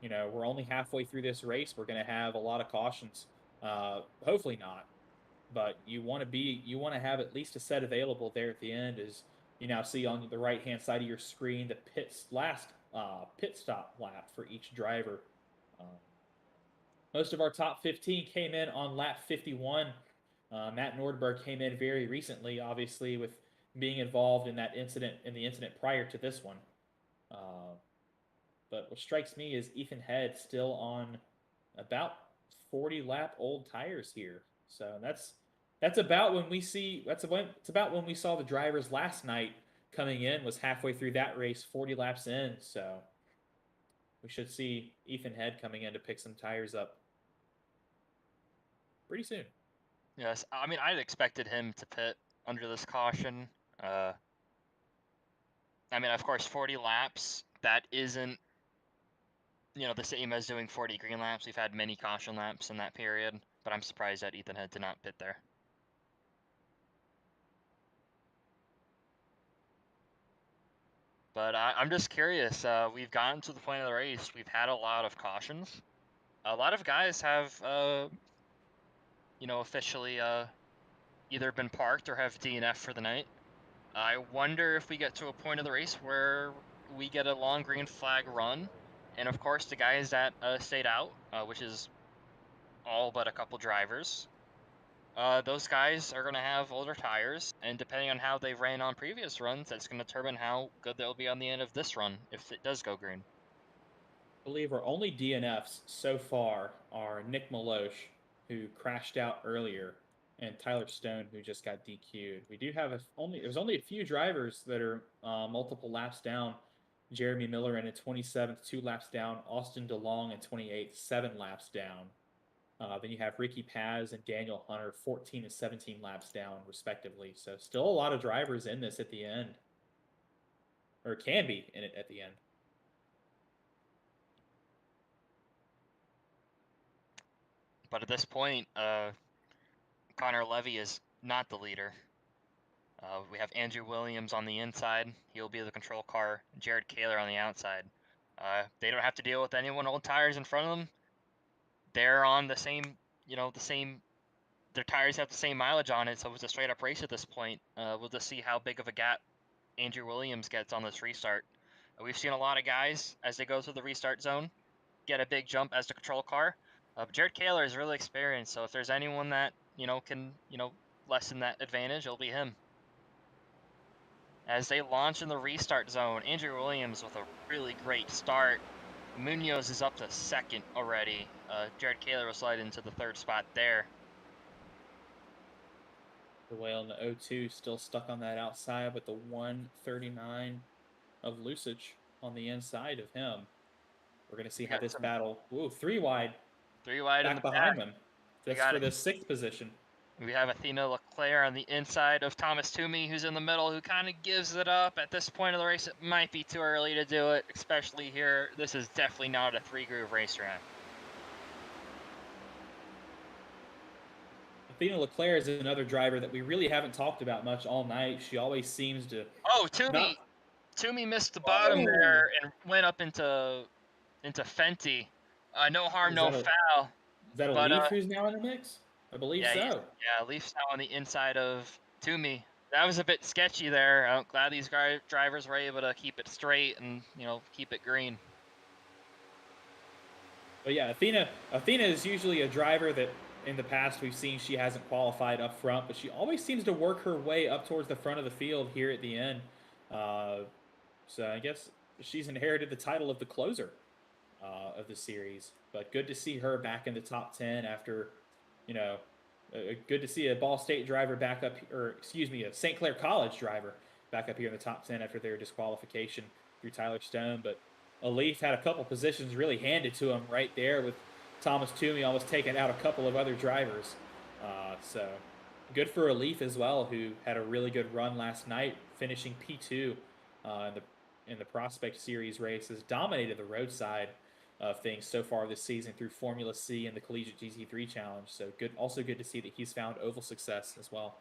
B: You know, we're only halfway through this race. We're going to have a lot of cautions. Hopefully not, but you want to have at least a set available there at the end. As you now see on the right hand side of your screen, the last pit stop lap for each driver. Most of our top 15 came in on lap 51. Matt Nordberg came in very recently, obviously, with being involved in the incident prior to this one. But what strikes me is Ethan Head still on about 40 lap old tires here. So that's about when we saw the drivers last night coming in, was halfway through that race, 40 laps in. So we should see Ethan Head coming in to pick some tires up pretty soon.
C: Yes, I mean, I'd expected him to pit under this caution. I mean, of course, 40 laps, that isn't, you know, the same as doing 40 green laps. We've had many caution laps in that period, but I'm surprised that Ethan Head did not pit there. But I'm just curious. We've gotten to the point of the race. We've had a lot of cautions. A lot of guys have, you know, officially either been parked or have DNF for the night. I wonder if we get to a point of the race where we get a long green flag run. And of course, the guys that stayed out, which is all but a couple drivers, those guys are going to have older tires. And depending on how they ran on previous runs, that's going to determine how good they'll be on the end of this run if it does go green.
B: I believe our only DNFs so far are Nick Maloche, who crashed out earlier, and Tyler Stone, who just got DQ'd. We do have there's only a few drivers that are multiple laps down. Jeremy Miller in 27th, 2 laps down. Austin DeLong in 28th, 7 laps down. Then you have Ricky Paz and Daniel Hunter, 14 and 17 laps down, respectively. So still a lot of drivers in this at the end, or can be in it at the end.
C: But at this point, Connor Levy is not the leader. We have Andrew Williams on the inside. He'll be the control car. Jared Kaler on the outside. They don't have to deal with anyone old tires in front of them. They're on the same, you know, their tires have the same mileage on it, so it's a straight up race at this point. We'll just see how big of a gap Andrew Williams gets on this restart. We've seen a lot of guys, as they go through the restart zone, get a big jump as the control car. But Jared Kaler is really experienced, so if there's anyone that, you know, can, you know, lessen that advantage, it'll be him. As they launch in the restart zone, Andrew Williams with a really great start. Munoz is up to second already. Jared Kaler will slide into the 3rd spot there.
B: The whale in the 0-2 still stuck on that outside with the 139 of Lusich on the inside of him. We're going to see how this battle... Ooh, 3 wide.
C: 3 wide
B: back
C: in the
B: behind
C: back.
B: them. That's for the 6th position.
C: We have Athena Leclerc on the inside of Thomas Toomey, who's in the middle, who kind of gives it up. At this point of the race, it might be too early to do it, especially here. This is definitely not a 3-groove racetrack.
B: Athena Leclerc is another driver that we really haven't talked about much all night. She always seems to...
C: Oh, Toomey missed the bottom there and went up into Fenty. No harm, no foul.
B: Is that a Leaf who's now in the mix? I believe so.
C: Yeah, Leaf's now on the inside of Toomey. That was a bit sketchy there. I'm glad these drivers were able to keep it straight and, you know, keep it green.
B: But yeah, Athena is usually a driver that in the past we've seen she hasn't qualified up front, but she always seems to work her way up towards the front of the field here at the end. So I guess she's inherited the title of the closer of the series. But good to see her back in the top 10 after, you know, good to see a Ball State driver back up, or excuse me, a St. Clair College driver back up here in the top 10 after their disqualification through Tyler Stone. But a Leaf had a couple positions really handed to him right there with Thomas Toomey almost taking out a couple of other drivers. So good for Elif as well, who had a really good run last night, finishing P2 in the Prospect Series races. Dominated the roadside of things so far this season through Formula C and the Collegiate GT3 Challenge. So good, also good to see that he's found oval success as well.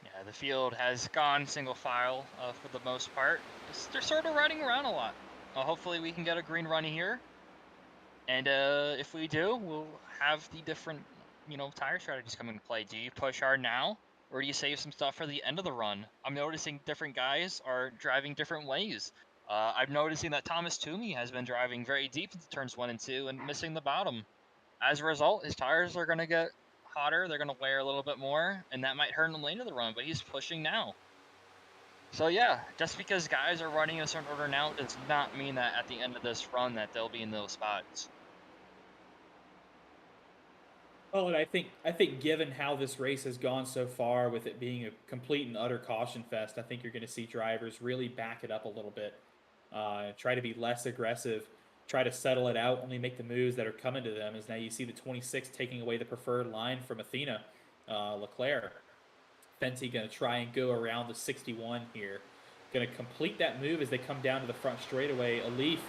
C: Yeah, the field has gone single file for the most part. They're sort of riding around a lot. Hopefully we can get a green run here. And if we do, we'll have the different, tire strategies come into play. Do you push hard now, or do you save some stuff for the end of the run? I'm noticing different guys are driving different ways. I'm noticing that Thomas Toomey has been driving very deep into turns 1 and 2 and missing the bottom. As a result, his tires are going to get hotter, they're going to wear a little bit more, and that might hurt him late in the run, but he's pushing now. So yeah, just because guys are running in a certain order now does not mean that at the end of this run that they'll be in those spots.
B: Well, and I think given how this race has gone so far, with it being a complete and utter caution fest, I think you're going to see drivers really back it up a little bit, try to be less aggressive, try to settle it out, only make the moves that are coming to them. As now you see the 26 taking away the preferred line from Athena Leclerc. Fenty going to try and go around the 61 here. Going to complete that move as they come down to the front straightaway. Elif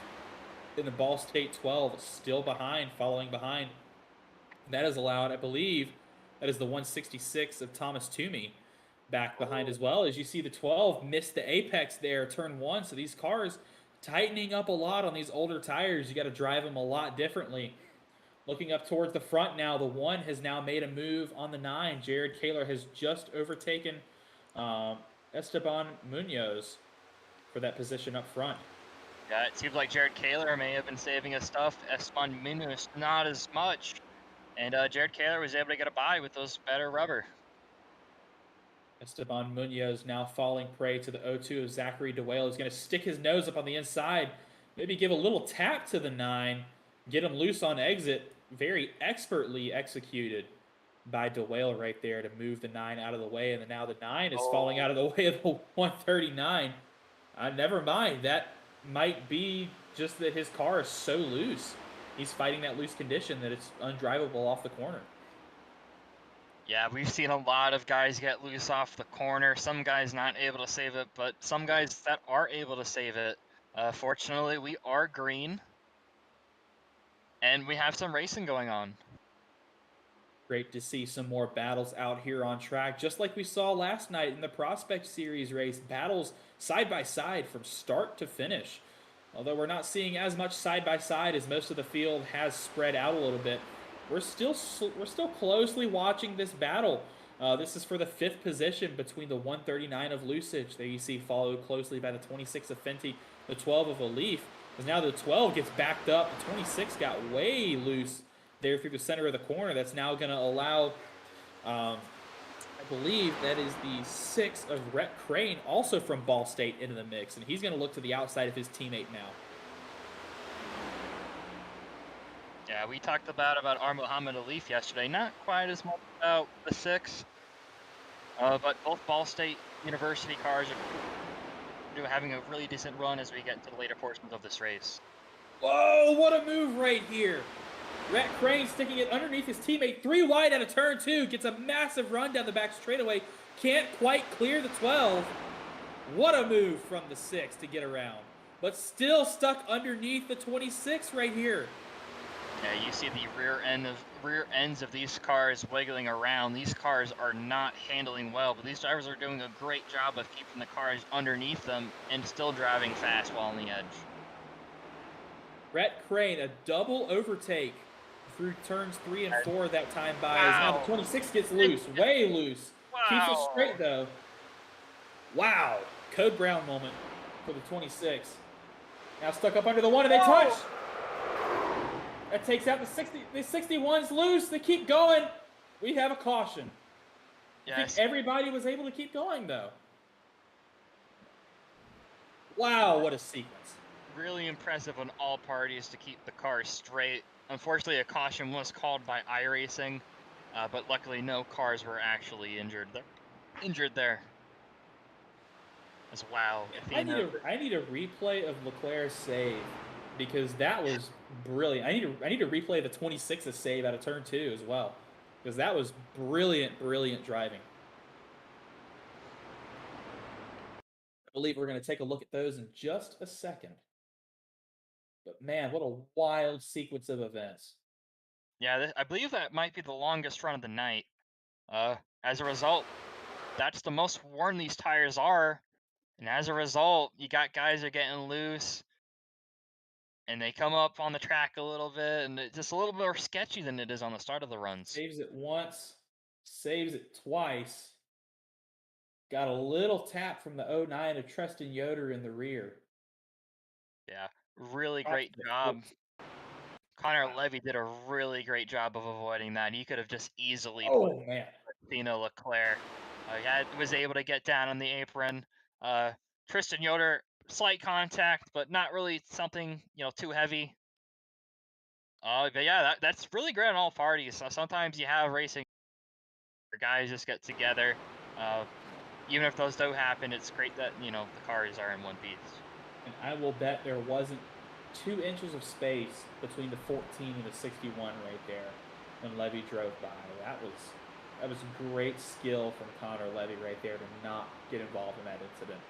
B: in the Ball State 12 still behind, following behind. That is allowed, I believe, that is the 166 of Thomas Toomey back behind as well. As you see the 12 missed the apex there, turn 1. So these cars tightening up a lot on these older tires. You got to drive them a lot differently. Looking up towards the front now, the 1 has now made a move on the 9. Jared Kaler has just overtaken Esteban Munoz for that position up front.
C: Yeah, it seems like Jared Kaler may have been saving his stuff. Esteban Munoz not as much. And Jared Kaler was able to get a bye with those better rubber.
B: Esteban Munoz now falling prey to the 0-2 of Zachary DeWale. He's going to stick his nose up on the inside, maybe give a little tap to the 9, get him loose on exit. Very expertly executed by DeWale right there to move the 9 out of the way. And then now the 9 is falling out of the way of the 139. Never mind. That might be just that his car is so loose. He's fighting that loose condition that it's undrivable off the corner.
C: Yeah, we've seen a lot of guys get loose off the corner. Some guys not able to save it, but some guys that are able to save it. Fortunately, we are green, and we have some racing going on.
B: Great to see some more battles out here on track, just like we saw last night in the Prospect Series race. Battles side by side from start to finish. Although we're not seeing as much side by side as most of the field has spread out a little bit, we're still closely watching this battle. This is for the 5th position between the 139 of Lusage, that you see followed closely by the 26 of Fenty, the 12 of Elif. As now the 12 gets backed up, the 26 got way loose there through the center of the corner. That's now going to allow, I believe that is the 6 of Rhett Crane, also from Ball State, into the mix. And he's going to look to the outside of his teammate now.
C: Yeah, we talked about our Muhammad Elif yesterday. Not quite as much about the 6. But both Ball State University cars are having a really decent run as we get into the later portions of this race.
B: Whoa, what a move right here. Rhett Crane sticking it underneath his teammate. 3 wide out of turn 2. Gets a massive run down the back straightaway. Can't quite clear the 12. What a move from the 6 to get around. But still stuck underneath the 26 right here.
C: Yeah, you see the rear ends of these cars wiggling around. These cars are not handling well, but these drivers are doing a great job of keeping the cars underneath them and still driving fast while on the edge.
B: Rhett Crane, a double overtake through turns 3 and 4 that time by.
C: Wow.
B: As now the 26 gets loose, way loose.
C: Wow.
B: Keeps it straight though. Wow, Code Brown moment for the 26. Now stuck up under the 1 and they touch. That takes out the 60. The 61's loose. They keep going. We have a caution.
C: Yes.
B: I think everybody was able to keep going though. Wow, what a sequence.
C: Really impressive on all parties to keep the cars straight. Unfortunately, a caution was called by iRacing, but luckily no cars were actually injured there. as wow.
B: I need
C: Athena,
B: a replay of Leclerc's save because that was brilliant. I need to replay the 26th save out of turn 2 as well because that was brilliant driving. I believe we're going to take a look at those in just a second. But man, what a wild sequence of events.
C: yeah, I believe that might be the longest run of the night. As a result, that's the most worn these tires are, and as a result, you got guys are getting loose, and they come up on the track a little bit, and it's just a little bit more sketchy than it is on the start of the runs.
B: Saves it once, saves it twice. Got a little tap from the 09 of Tristan Yoder in the rear.
C: Yeah, really
B: Props
C: great
B: to the
C: job.
B: 14.
C: Connor
B: Wow.
C: Levy did a really great job of avoiding that. He could have just easily put
B: Oh man.
C: Athena Leclerc. Was able to get down on the apron. Tristan Yoder, slight contact, but not really something too heavy. But yeah, that's really great on all parties. Sometimes you have racing where guys just get together. Even if those do happen, it's great that the cars are in one piece.
B: And I will bet there wasn't 2 inches of space between the 14 and the 61 right there when Levy drove by. That was great skill from Connor Levy right there to not get involved in that incident.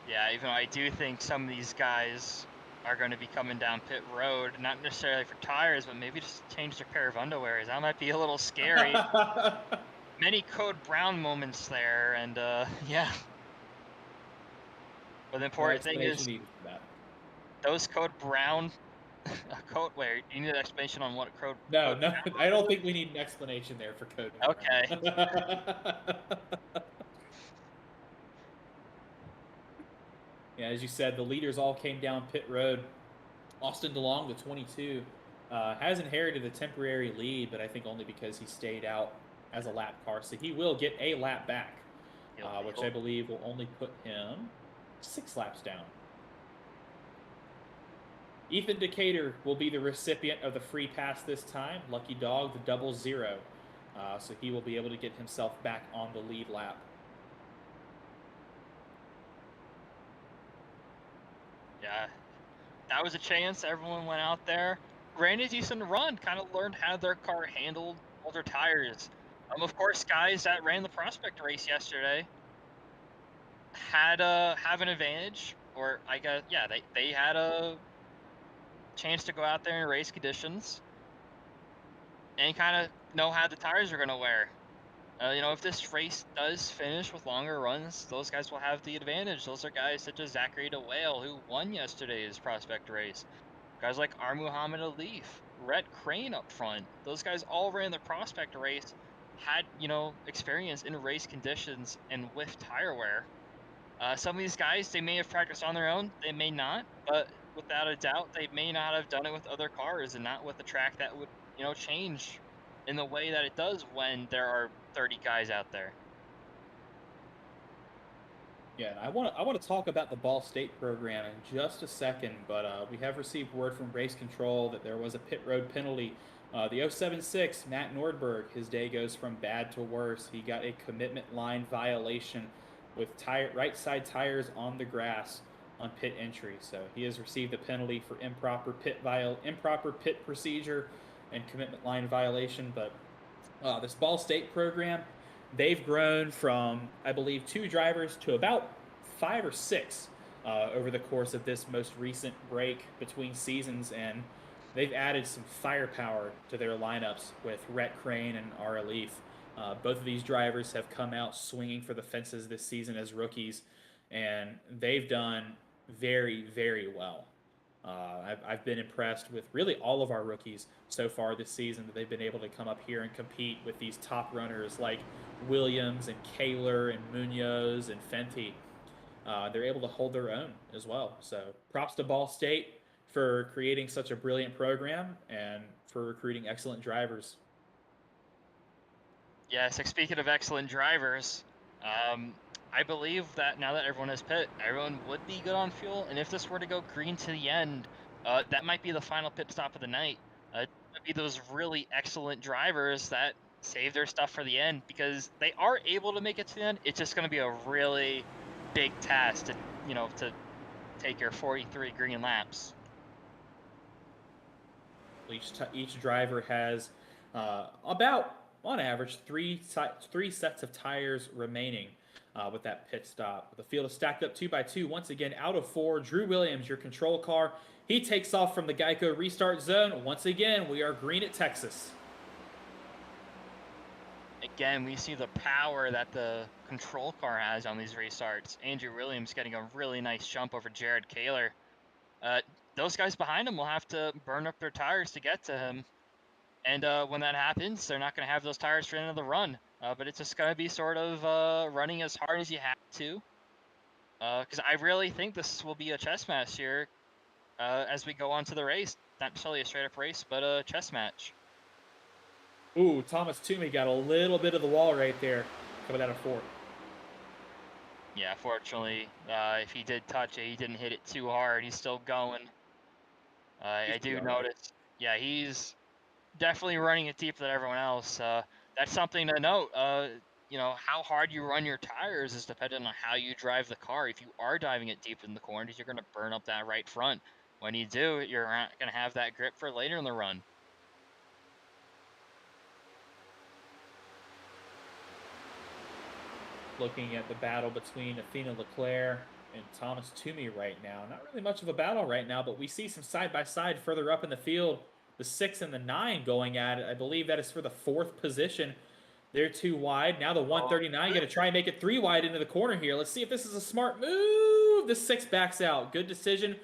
C: Yeah, even though I do think some of these guys are going to be coming down pit road, not necessarily for tires, but maybe just change their pair of underwears. That might be a little scary. Many Code Brown moments there, and yeah. But the
B: No
C: important thing
B: explanation
C: is
B: needed for that.
C: those Code Brown code. Where you need an explanation on what code?
B: No,
C: Code
B: no, I don't think we need an explanation there for Code Brown.
C: Okay.
B: Yeah, as you said, the leaders all came down pit road. Austin DeLong, the 22, has inherited the temporary lead, but I think only because he stayed out as a lap car. So he will get a lap back, which I believe will only put him 6 laps down. Ethan Decatur will be the recipient of the free pass this time. Lucky dog, the 00. So he will be able to get himself back on the lead lap.
C: Yeah, that was a chance. Everyone went out there, ran a decent run, kind of learned how their car handled all their tires. Of course, guys that ran the prospect race yesterday had have an advantage, or I guess they had a chance to go out there in race conditions and kind of know how the tires are going to wear. If this race does finish with longer runs, those guys will have the advantage. Those are guys such as Zachary DeWale, who won yesterday's prospect race. Guys like R. Muhammad Alif, Rhett Crane up front. Those guys all ran the prospect race, had, experience in race conditions and with tire wear. Some of these guys, they may have practiced on their own, they may not, but without a doubt, they may not have done it with other cars and not with a track that would, change in the way that it does when there are 30 guys out there.
B: Yeah, and I want to talk about the Ball State program in just a second, but we have received word from race control that there was a pit road penalty. The 076, Matt Nordberg, his day goes from bad to worse. He got a commitment line violation with right side tires on the grass on pit entry. So he has received a penalty for improper pit procedure and commitment line violation. But this Ball State program, they've grown from, I believe, 2 drivers to about 5 or 6 over the course of this most recent break between seasons, and they've added some firepower to their lineups with Rhett Crane and Ara Leaf. Both of these drivers have come out swinging for the fences this season as rookies, and they've done very well. I've been impressed with really all of our rookies so far this season, that they've been able to come up here and compete with these top runners like Williams and Kaler and Munoz and Fenty. They're able to hold their own as well. So props to Ball State for creating such a brilliant program and for recruiting excellent drivers.
C: Yes, speaking of excellent drivers, I believe that now that everyone has pit, everyone would be good on fuel, and if this were to go green to the end, that might be the final pit stop of the night. It would be those really excellent drivers that save their stuff for the end, because they are able to make it to the end. It's just going to be a really big task to, to take your 43 green laps.
B: Each driver has about, on average, three sets of tires remaining with that pit stop. The field is stacked up 2 by 2. Once again, out of 4, Drew Williams, your control car. He takes off from the Geico restart zone. Once again, we are green at Texas.
C: Again, we see the power that the control car has on these restarts. Andrew Williams getting a really nice jump over Jared Kaler. Those guys behind him will have to burn up their tires to get to him. And when that happens, they're not going to have those tires for the end of the run. But it's just going to be sort of running as hard as you have to. Because I really think this will be a chess match here as we go on to the race. Not necessarily a straight-up race, but a chess match.
B: Ooh, Thomas Toomey got a little bit of the wall right there, coming out of 4.
C: Yeah, fortunately, if he did touch it, he didn't hit it too hard. He's still going. I do notice. Yeah, he's definitely running it deeper than everyone else. That's something to note. How hard you run your tires is dependent on how you drive the car. If you are driving it deep in the corners, you're going to burn up that right front. When you do, you're not going to have that grip for later in the run.
B: Looking at the battle between Athena Leclerc and Thomas Toomey right now. Not really much of a battle right now, but we see some side-by-side further up in the field. The 6 and the 9 going at it. I believe that is for the 4th position. They're 2 wide. Now the 139 going to try and make it 3 wide into the corner here. Let's see if this is a smart move. The 6 backs out. Good decision.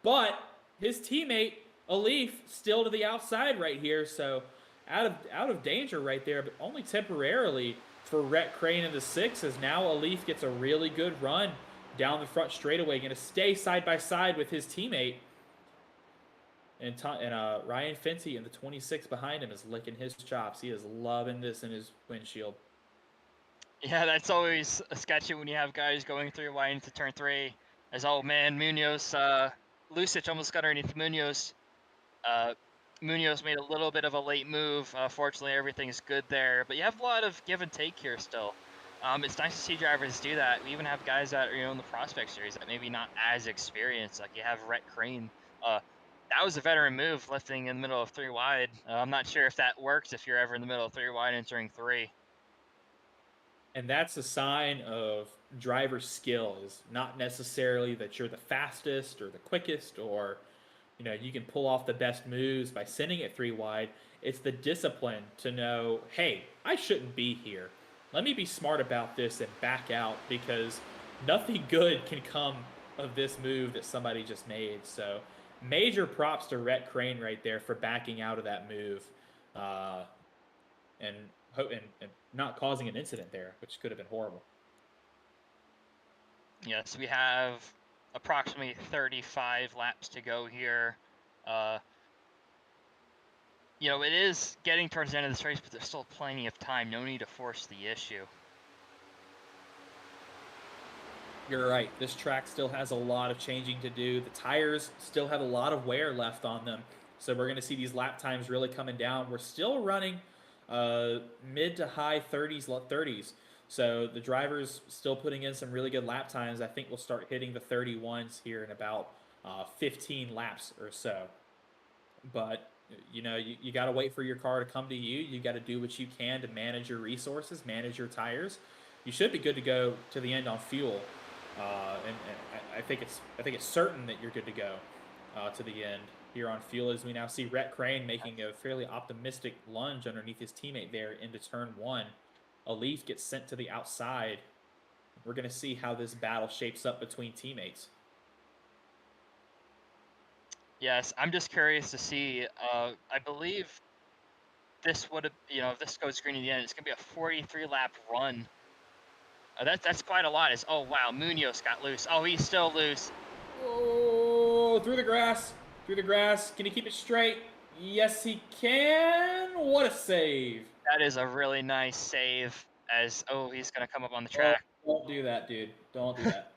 B: But his teammate, Alif, still to the outside right here. So out of danger right there, but only temporarily for Rhett Crane in the 6, as now Alif gets a really good run down the front straightaway. Going to stay side by side with his teammate. And Ryan Fenty in the 26 behind him is licking his chops. He is loving this in his windshield.
C: Yeah, that's always sketchy when you have guys going through wide into turn 3. As, oh man, Munoz, Lucic almost got underneath Munoz. Munoz made a little bit of a late move. Fortunately, everything's good there. But you have a lot of give and take here still. It's nice to see drivers do that. We even have guys that are in the Prospect Series that maybe not as experienced. Like you have Rhett Crane. That was a veteran move, lifting in the middle of 3 wide. I'm not sure if that works if you're ever in the middle of 3 wide entering 3.
B: And that's a sign of driver skill, is not necessarily that you're the fastest or the quickest, or you can pull off the best moves by sending it 3 wide. It's the discipline to know, hey, I shouldn't be here. Let me be smart about this and back out, because nothing good can come of this move that somebody just made. So major props to Rhett Crane right there for backing out of that move. And not causing an incident there, which could have been horrible.
C: Yes, we have approximately 35 laps to go here. It is getting towards the end of this race, but there's still plenty of time. No need to force the issue.
B: You're right. This track still has a lot of changing to do. The tires still have a lot of wear left on them. So we're going to see these lap times really coming down. We're still running mid to high 30s. So the drivers still putting in some really good lap times. I think we'll start hitting the 31s here in about 15 laps or so. But you got to wait for your car to come to you. You got to do what you can to manage your resources, manage your tires. You should be good to go to the end on fuel. And I think it's certain that you're good to go to the end here on fuel, as we now see Rhett Crane making a fairly optimistic lunge underneath his teammate there into turn 1. Alif gets sent to the outside. We're going to see how this battle shapes up between teammates.
C: Yes, I'm just curious to see. I believe this would have, if this goes green in the end, it's going to be a 43 lap run. That's quite a lot. Oh wow, Munoz got loose. Oh, he's still loose.
B: Oh, through the grass. Can he keep it straight? Yes, he can. What a save.
C: That is a really nice save. He's gonna come up on the track.
B: Oh, don't do that, dude. Don't do that.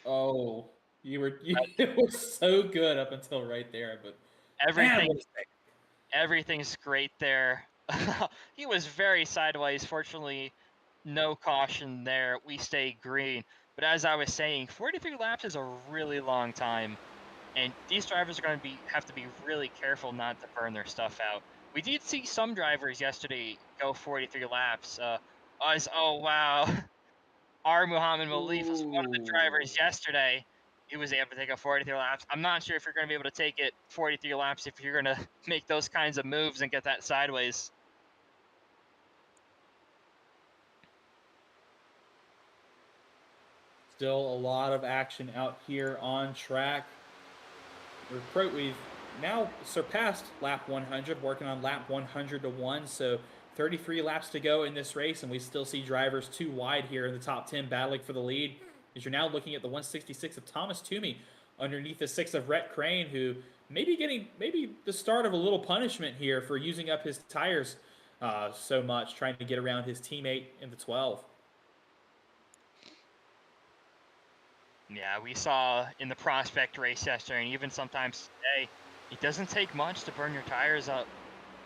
B: Oh, it was so good up until right there, but
C: everything's great there. He was very sideways. Fortunately, no caution there. We stay green. But as I was saying, 43 laps is a really long time, and these drivers are going to have to be really careful not to burn their stuff out. We did see some drivers yesterday go 43 laps. Oh wow, our Muhammad Malif was one of the drivers
B: Ooh.
C: yesterday. He was able to take a 43 laps. I'm not sure if you're going to be able to take it 43 laps if you're going to make those kinds of moves and get that sideways.
B: Still a lot of action out here on track. We've now surpassed lap 100, working on lap 100 to 1. So 33 laps to go in this race, and we still see drivers 2 wide here in the top 10 battling for the lead. As you're now looking at the 166 of Thomas Toomey underneath the 6 of Rhett Crane, who may be getting the start of a little punishment here for using up his tires so much, trying to get around his teammate in the 12.
C: Yeah, we saw in the prospect race yesterday, and even sometimes today, it doesn't take much to burn your tires up.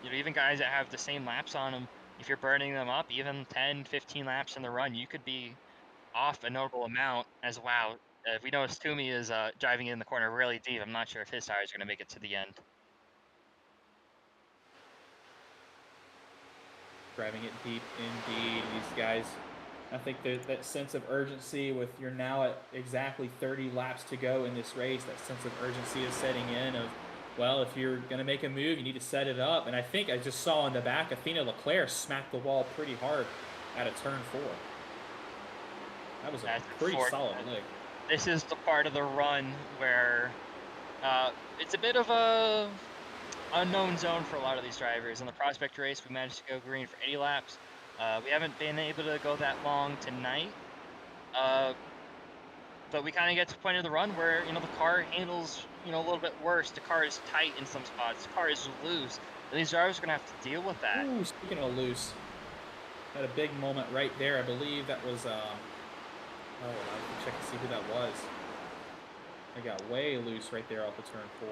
C: You know, even guys that have the same laps on them, if you're burning them up, even 10, 15 laps in the run, you could be off a notable amount as wow. We noticed Toomey is driving in the corner really deep. I'm not sure if his tires are going to make it to the end.
B: Driving it deep indeed. These guys, I think that sense of urgency with you're now at exactly 30 laps to go in this race, that sense of urgency is setting in of, well, if you're going to make a move, you need to set it up. And I think I just saw in the back, Athena Leclerc smacked the wall pretty hard at a turn 4. That was a pretty solid lick.
C: This is the part of the run where it's a bit of a unknown zone for a lot of these drivers. In the prospect race, we managed to go green for 80 laps. We haven't been able to go that long tonight, but we kind of get to the point of the run where, you know, the car handles, you know, a little bit worse. The car is tight in some spots. The car is loose. And these drivers are going to have to deal with that.
B: Ooh, speaking of loose, had a big moment right there. I believe that was, oh, I have to check to see who that was. I got way loose right there off the turn 4.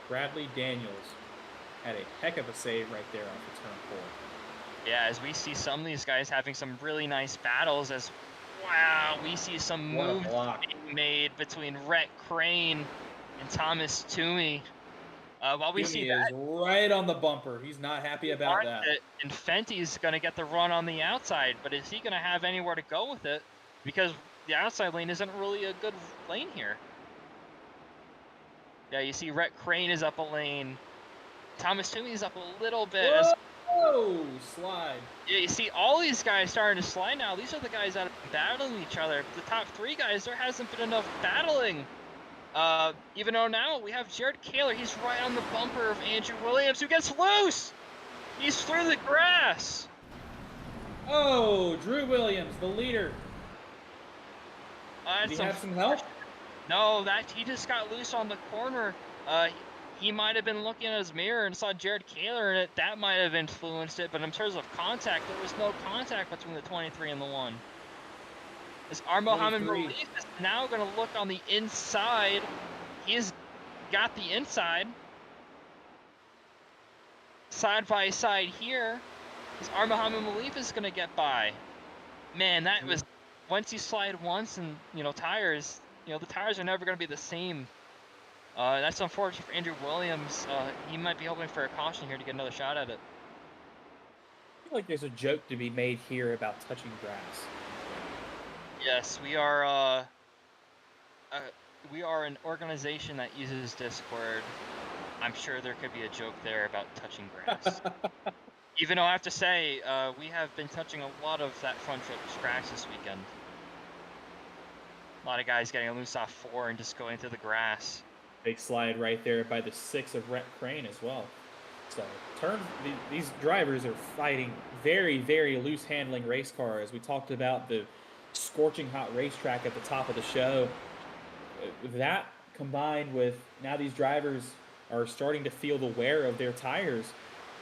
B: Bradley Daniels had a heck of a save right there off the turn 4.
C: Yeah, as we see some of these guys having some really nice battles, as wow, we see some moves being made between Rhett Crane and Thomas Toomey. While we see that,
B: is right on the bumper. He's not happy about that.
C: And Fenty's going to get the run on the outside, but is he going to have anywhere to go with it? Because the outside lane isn't really a good lane here. Yeah, you see Rhett Crane is up a lane. Thomas Toomey is up a little bit.
B: Whoa, slide.
C: Yeah, you see all these guys starting to slide now. These are the guys that have been battling each other. The top 3 guys, there hasn't been enough battling. Even though now we have Jared Kaler. He's right on the bumper of Andrew Williams, who gets loose. He's through the grass.
B: Oh, Drew Williams, the leader. Did he have some help?
C: No, he just got loose on the corner. He might have been looking at his mirror and saw Jared Kaler in it. That might have influenced it, but in terms of contact, there was no contact between the 23 and the 1. As Mohamed Malif is now going to look on the inside. He's got the inside. Side by side here. As Mohamed Malif is going to get by. Man, that was, once you slide once and, you know, tires, you know, the tires are never going to be the same. That's unfortunate for Andrew Williams. He might be hoping for a caution here to get another shot at it.
B: I feel like there's a joke to be made here about touching grass.
C: Yes, we are an organization that uses Discord. I'm sure there could be a joke there about touching grass. Even though I have to say, we have been touching a lot of that front foot scratch this weekend. A lot of guys getting loose off 4 and just going through the grass.
B: Big slide right there by the 6 of Rhett Crane as well. So these drivers are fighting very, very loose handling race cars. We talked about the scorching hot racetrack at the top of the show. That combined with now these drivers are starting to feel the wear of their tires.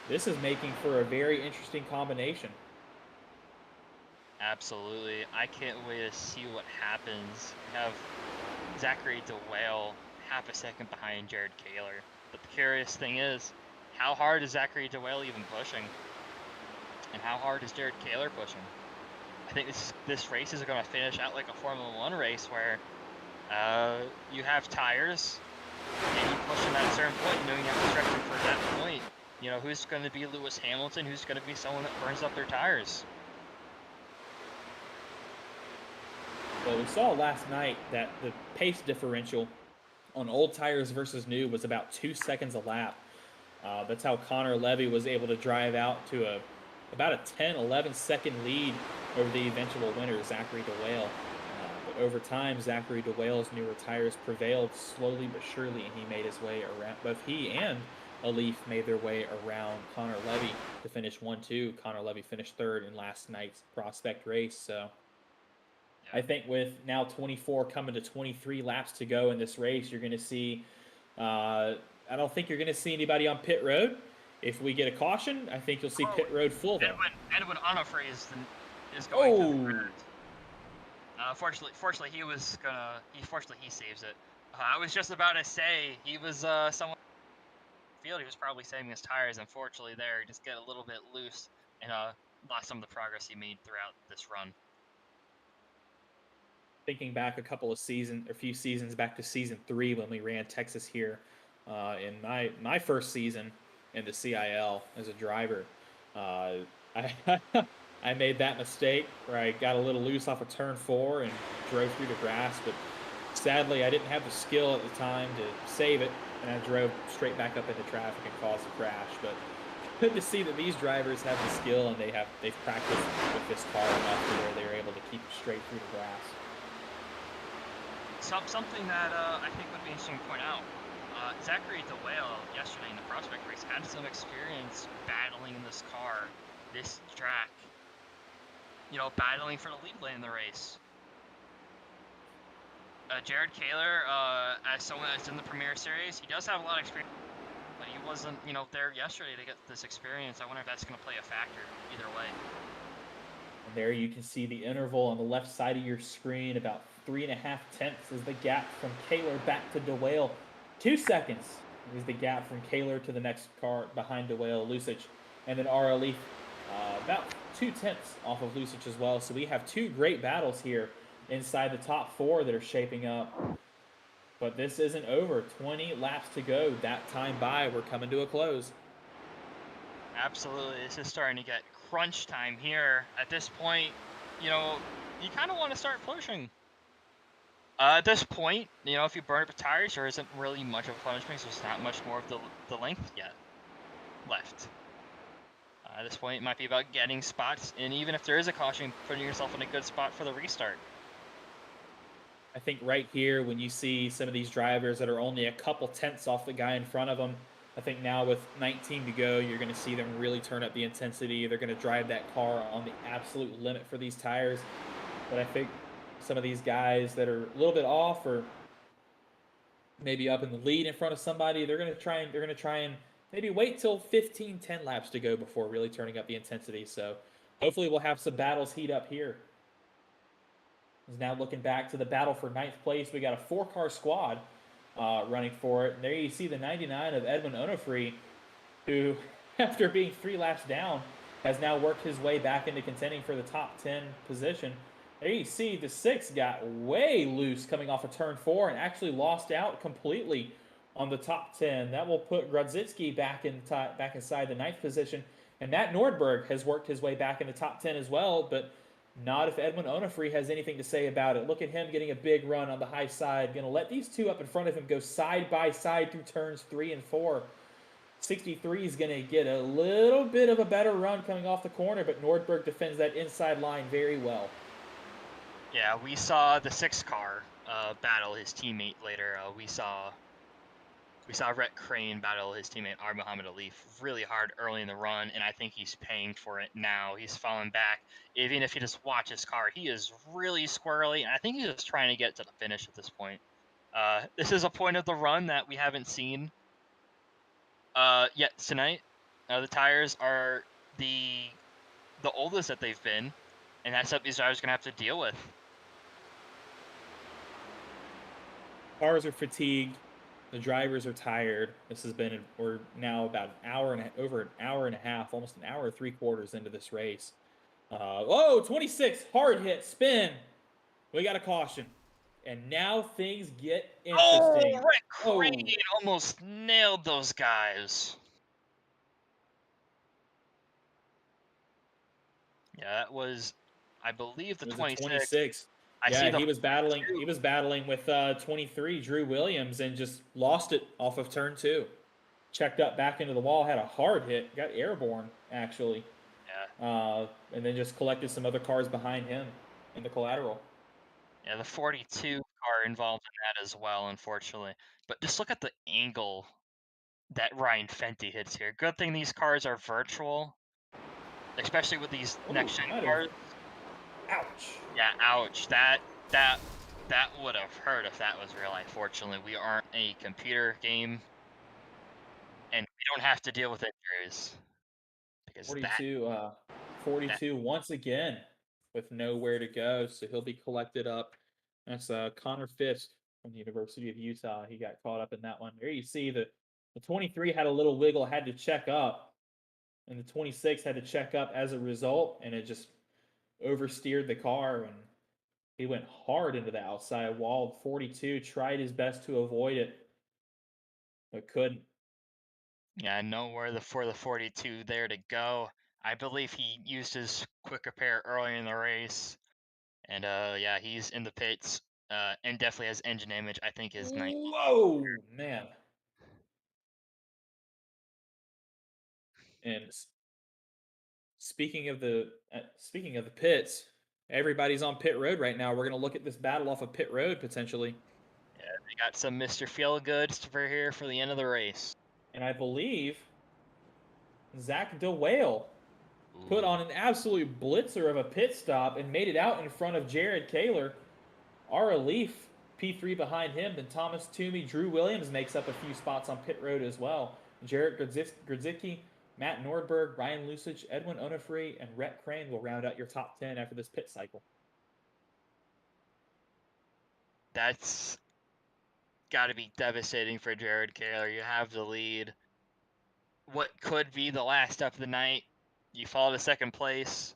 B: This is making for a very interesting combination.
C: Absolutely. I can't wait to see what happens. We have Zachary DeWale half a second behind Jared Kaler. But the curious thing is, how hard is Zachary DeWale even pushing? And how hard is Jared Kaler pushing? I think this race is going to finish out like a Formula One race where you have tires and you push them at a certain point, you know, you have to stretch them for that point. You know, who's going to be Lewis Hamilton? Who's going to be someone that burns up their tires?
B: Well, we saw last night that the pace differential on old tires versus new was about 2 seconds a lap. That's how Connor Levy was able to drive out to about a 10, 11-second lead over the eventual winner, Zachary DeWale. But over time, Zachary DeWale's newer tires prevailed slowly but surely, and he made his way around. Both he and Alif made their way around Connor Levy to finish 1-2. Connor Levy finished third in last night's prospect race. So I think with now 24 coming to 23 laps to go in this race, you're going to see. I don't think you're going to see anybody on pit road. If we get a caution, I think you'll see pit road full though.
C: Edwin Onofre is going to the grid. Fortunately, he saves it. I was just about to say he was someone field. He was probably saving his tires. Unfortunately, there he just get a little bit loose and lost some of the progress he made throughout this run.
B: Thinking back a few seasons back to season 3 when we ran Texas here, in my first season in the CiL as a driver, I I made that mistake where I got a little loose off of turn 4 and drove through the grass, but sadly I didn't have the skill at the time to save it, and I drove straight back up into traffic and caused a crash. But good to see that these drivers have the skill and they've practiced with this car enough to where they're able to keep it straight through the grass.
C: Something that I think would be interesting to point out, Zachary DeWale yesterday in the prospect race had some experience battling in this car, this track, you know, battling for the lead lane in the race. Jared Kaler, as someone that's in the Premier Series, he does have a lot of experience, but he wasn't, you know, there yesterday to get this experience. I wonder if that's going to play a factor either way.
B: And there you can see the interval on the left side of your screen. About 3.5 tenths is the gap from Kaler back to DeWale. 2 seconds is the gap from Kaler to the next car behind DeWale, Lucic. And then R. Alif, about 2 tenths off of Lucic as well. So we have two great battles here inside the top 4 that are shaping up. But this isn't over. 20 laps to go. That time by, we're coming to a close.
C: Absolutely. This is starting to get crunch time here. At this point, you know, you kind of want to start pushing. At this point, you know, if you burn up the tires, there isn't really much of a punishment. There's not much more of the length yet left. At this point, it might be about getting spots, and even if there is a caution, putting yourself in a good spot for the restart.
B: I think right here, when you see some of these drivers that are only a couple tenths off the guy in front of them, I think now with 19 to go, you're going to see them really turn up the intensity. They're going to drive that car on the absolute limit for these tires. But I think some of these guys that are a little bit off or maybe up in the lead in front of somebody, they're going to try and maybe wait till 10 laps to go before really turning up the intensity. So hopefully we'll have some battles heat up here. Is now looking back to the battle for 9th place. We got a 4-car squad running for it. And there you see the 99 of Edwin Onofre, who, after being 3 laps down, has now worked his way back into contending for the top 10 position. There you see the 6 got way loose coming off of turn 4 and actually lost out completely on the top 10. That will put Grodzicki back inside the 9th position. And Matt Nordberg has worked his way back in the top 10 as well, but not if Edwin Onofre has anything to say about it. Look at him getting a big run on the high side. Going to let these two up in front of him go side by side through turns 3 and 4. 63 is going to get a little bit of a better run coming off the corner, but Nordberg defends that inside line very well.
C: Yeah, we saw the 6-car battle his teammate later. We saw Rhett Crane battle his teammate R. Muhammad Alif really hard early in the run, and I think he's paying for it now. He's falling back. Even if you just watch his car, he is really squirrely, and I think he's just trying to get to the finish at this point. This is a point of the run that we haven't seen yet tonight. The tires are the oldest that they've been, and that's something these drivers are going to have to deal with.
B: Cars are fatigued. The drivers are tired. We're now about over an hour and a half, almost an hour and 3/4 into this race. Oh, 26, hard hit, spin. We got a caution. And now things get
C: Oh,
B: interesting.
C: Rick
B: Oh,
C: Crane almost nailed those guys. Yeah, that was, I believe, the
B: it was a
C: 26.
B: 26.
C: I see
B: Yeah,
C: the
B: he was battling.
C: 42.
B: He was battling with 23, Drew Williams, and just lost it off of turn 2. Checked up back into the wall, had a hard hit, got airborne actually, and then just collected some other cars behind him in the collateral.
C: Yeah, the 42 car involved in that as well, unfortunately. But just look at the angle that Ryan Fenty hits here. Good thing these cars are virtual, especially with these
B: Ooh,
C: next-gen
B: might have.
C: cars.
B: Ouch.
C: Yeah, ouch. That would have hurt if that was real life. Fortunately, we aren't a computer game, and we don't have to deal with injuries because that
B: 42 once again with nowhere to go, so he'll be collected up. That's Connor Fisk from the University of Utah. He got caught up in that one. There you see the 23 had a little wiggle, had to check up, and the 26 had to check up as a result, and it just oversteered the car, and he went hard into the outside wall. 42 tried his best to avoid it, but couldn't.
C: yeah, nowhere for the 42 there to go. I believe he used his quick repair earlier in the race. And yeah, he's in the pits, and definitely has engine damage. I think his night.
B: Whoa, man. And speaking of the pits, everybody's on pit road right now. We're gonna look at this battle off of pit road potentially,
C: Yeah, they got some Mr. Feelgood for here for the end of the race.
B: and I believe Zach DeWale put
C: Ooh.
B: on an absolute blitzer of a pit stop and made it out in front of Jared Kaler. Our Leaf P3 behind him. Then Thomas Toomey, Drew Williams makes up a few spots on pit road as well. Jarrett Grzycki, Matt Nordberg, Ryan Lusich, Edwin Onofre, and Rhett Crane will round out your top 10 after this pit cycle.
C: That's got to be devastating for Jared Kaler. You have the lead. What could be the last step of the night? You fall to second place.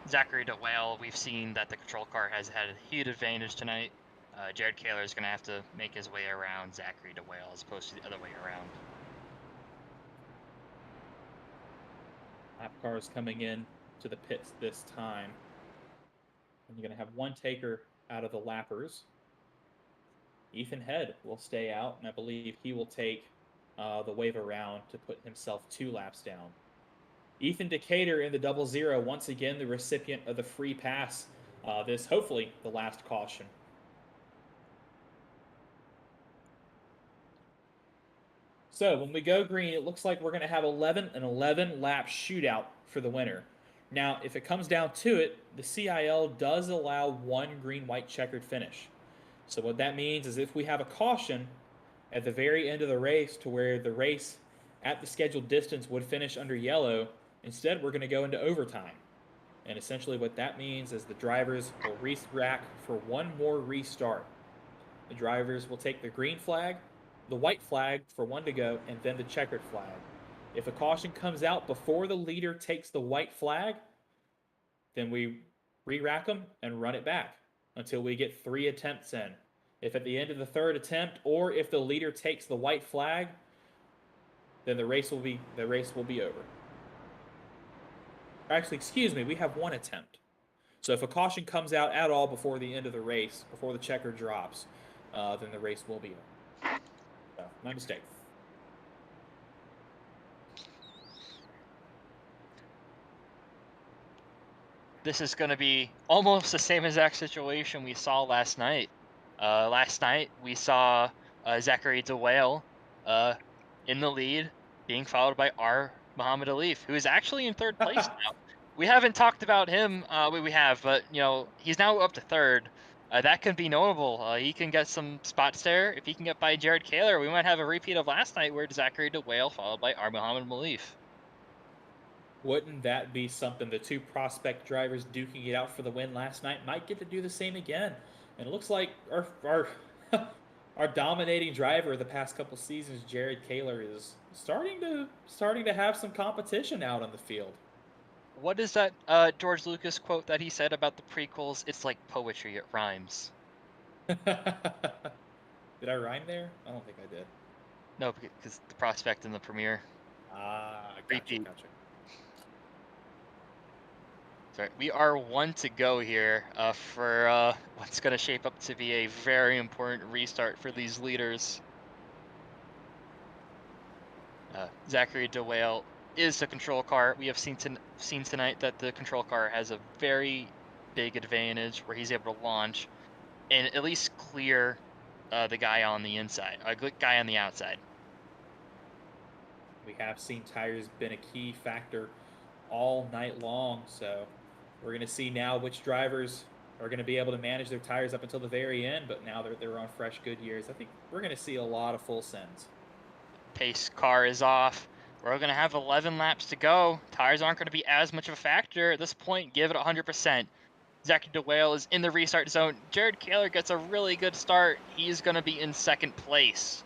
C: Zachary DeWale, we've seen that the control car has had a huge advantage tonight. Jared Kaler is going to have to make his way around Zachary DeWale as opposed to the other way around.
B: Lap cars coming in to the pits this time. And you're going to have one taker out of the lappers. Ethan Head will stay out, and I believe he will take the wave around to put himself 2 laps down. Ethan Decatur in the 00, once again the recipient of the free pass. This hopefully the last caution. So when we go green, it looks like we're going to have an 11 lap shootout for the winner. Now, if it comes down to it, the CIL does allow one green-white checkered finish. So what that means is if we have a caution at the very end of the race to where the race at the scheduled distance would finish under yellow, instead we're going to go into overtime. And essentially what that means is the drivers will rack for one more restart. The drivers will take the green flag, the white flag for one to go, and then the checkered flag. If a caution comes out before the leader takes the white flag, then we re-rack them and run it back until we get 3 attempts in. If at the end of the 3rd attempt, or if the leader takes the white flag, then the race will be over. Actually, excuse me, we have 1 attempt. So if a caution comes out at all before the end of the race, before the checker drops, then the race will be over. So, my mistake.
C: This is going to be almost the same exact situation we saw last night. Last night we saw Zachary DeWale in the lead, being followed by R. Muhammad Alif, who is actually in 3rd place now. We haven't talked about him. We have, but you know he's now up to 3rd. That can be notable. He can get some spots there. If he can get by Jared Kaler, we might have a repeat of last night where Zachary DeWale followed by R. Muhammad Alif.
B: Wouldn't that be something? The 2 prospect drivers duking it out for the win last night might get to do the same again. And it looks like our our dominating driver the past couple seasons, Jared Kaler, is starting to have some competition out on the field.
C: What is that George Lucas quote that he said about the prequels? It's like poetry, it rhymes.
B: Did I rhyme there? I don't think I did.
C: No, because the prospect and the premiere.
B: Ah, gotcha,
C: Repeat.
B: gotcha.
C: Sorry, we are 1 to go here for what's going to shape up to be a very important restart for these leaders. Zachary DeWale is the control car. We have seen tonight that the control car has a very big advantage where he's able to launch and at least clear the guy on the inside, a good guy on the outside.
B: We have seen tires been a key factor all night long, so we're going to see now which drivers are going to be able to manage their tires up until the very end, but now they're on fresh Goodyears. I think we're going to see a lot of full sends.
C: Pace car is off. We're going to have 11 laps to go. Tires aren't going to be as much of a factor at this point. Give it 100%. Zachary DeWale is in the restart zone. Jared Kaler gets a really good start. He's going to be in second place.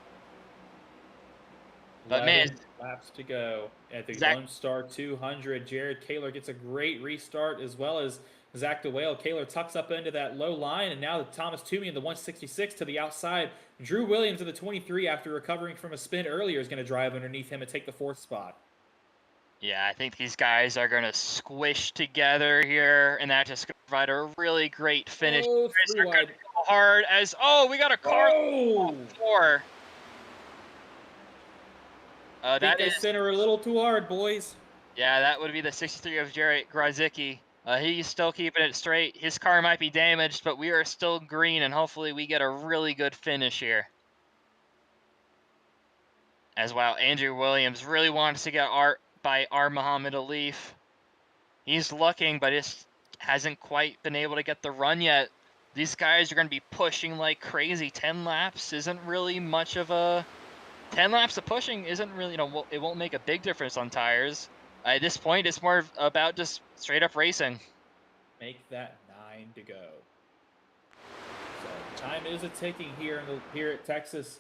C: But
B: 11
C: man,
B: laps to go at the
C: Zach,
B: Lone Star 200. Jared Kaler gets a great restart, as well as Zach DeWale. Kaler tucks up into that low line, and now Thomas Toomey in the 166 to the outside. Drew Williams in the 23, after recovering from a spin earlier, is going to drive underneath him and take the 4th spot.
C: yeah, I think these guys are going to squish together here, and that just going to provide a really great finish.
B: Oh,
C: Guys
B: 3
C: are going
B: wide.
C: to go hard as, oh, we got a car
B: Oh!
C: 4.
B: I think
C: That
B: they
C: is,
B: center a little too hard, boys.
C: yeah, that would be the 63 of Jarek Grozicki. He's still keeping it straight. His car might be damaged, but we are still green, and hopefully we get a really good finish here. As well, Andrew Williams really wants to get by Muhammad Alif. He's looking, but just hasn't quite been able to get the run yet. These guys are going to be pushing like crazy. 10 laps isn't really much of a... 10 laps of pushing isn't really, it won't make a big difference on tires. At this point, it's more about just straight up racing.
B: Make that 9 to go. So time is a ticking here at Texas.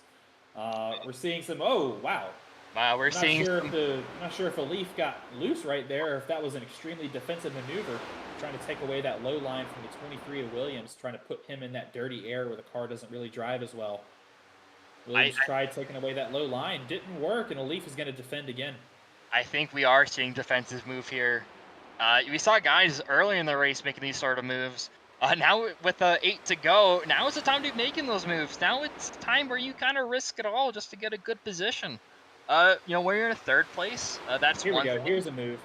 B: We're seeing some. Oh wow!
C: Wow, we're seeing.
B: I'm not sure if a leaf got loose right there, or if that was an extremely defensive maneuver, trying to take away that low line from the 23 of Williams, trying to put him in that dirty air where the car doesn't really drive as well. Williams tried taking away that low line, didn't work, and a leaf is going to defend again.
C: I think we are seeing defensive move here. We saw guys early in the race making these sort of moves. Now with 8 to go, now is the time to be making those moves. Now it's time where you kind of risk it all just to get a good position. When you're in 3rd place, that's
B: Here we
C: one
B: go.
C: thing.
B: Here's a move.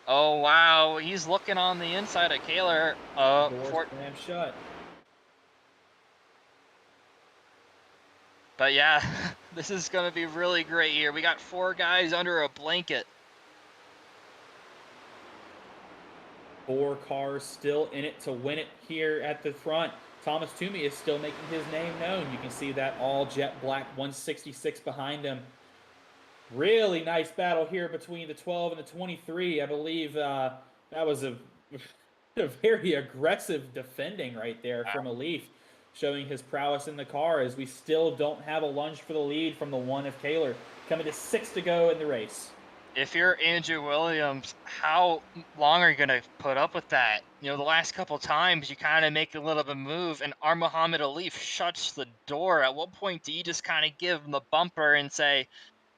C: Oh wow, he's looking on the inside of Kaler.
B: Door slammed shut.
C: But yeah, this is going to be really great here. We got 4 guys under a blanket.
B: 4 cars still in it to win it here at the front. Thomas Toomey is still making his name known. You can see that all jet black 166 behind him. Really nice battle here between the 12 and the 23. I believe that was a very aggressive defending right there from Alif, showing his prowess in the car, as we still don't have a lunge for the lead from the 1 of Kaler. Coming to 6 to go in the race.
C: If you're Andrew Williams, how long are you going to put up with that? The last couple times you kind of make a little bit of a move and Muhammad Alif shuts the door. At what point do you just kind of give him the bumper and say,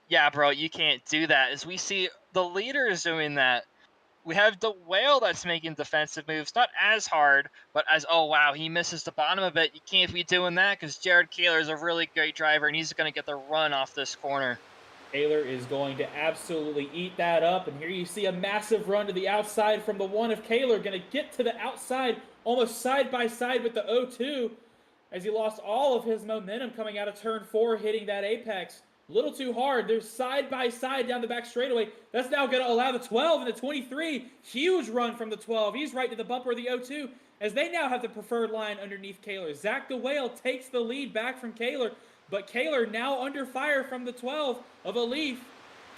C: yeah, bro, you can't do that? As we see the leaders doing that. We have the whale that's making defensive moves, not as hard, but as, oh, wow, he misses the bottom of it. You can't be doing that because Jared Kaler is a really great driver, and he's going to get the run off this corner.
B: Kaler is going to absolutely eat that up, and here you see a massive run to the outside from the 1 of Kaler, going to get to the outside almost side by side with the 0-2, as he lost all of his momentum coming out of turn 4, hitting that apex. A little too hard. They're side by side down the back straightaway. That's now going to allow the 12 and the 23. Huge run from the 12. He's right to the bumper of the 0-2, as they now have the preferred line underneath Kaler. Zach DeWale takes the lead back from Kaler, but Kaler now under fire from the 12 of Alif.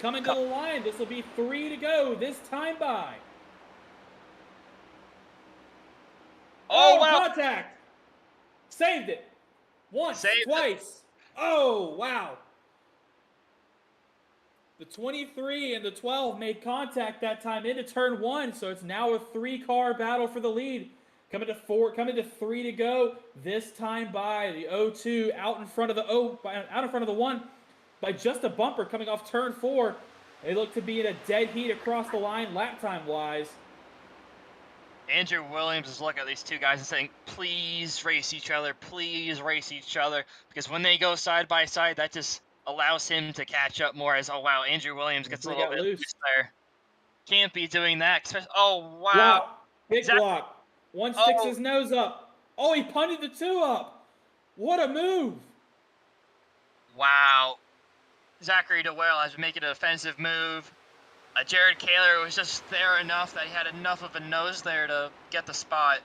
B: Coming to the line. This will be 3 to go this time by.
C: Oh, wow.
B: Contact. Saved it. Once,
C: Saved
B: twice.
C: it.
B: Oh, wow. The 23 and the 12 made contact that time into turn 1, so it's now a 3-car battle for the lead. Coming to 3 to go. This time by the 0-2 out in front of the 1 by just a bumper coming off turn 4. They look to be in a dead heat across the line lap time wise.
C: Andrew Williams is looking at these two guys and saying, please race each other, because when they go side by side, that just allows him to catch up more. As, oh wow, Andrew Williams gets a little bit loose there. Can't be doing that. Oh wow.
B: Block. Big block. One sticks
C: Oh.
B: his nose up. Oh, he punted the 2 up. What a move.
C: Wow. Zachary DeWell has been making an offensive move. Jared Kaler was just there enough that he had enough of a nose there to get the spot.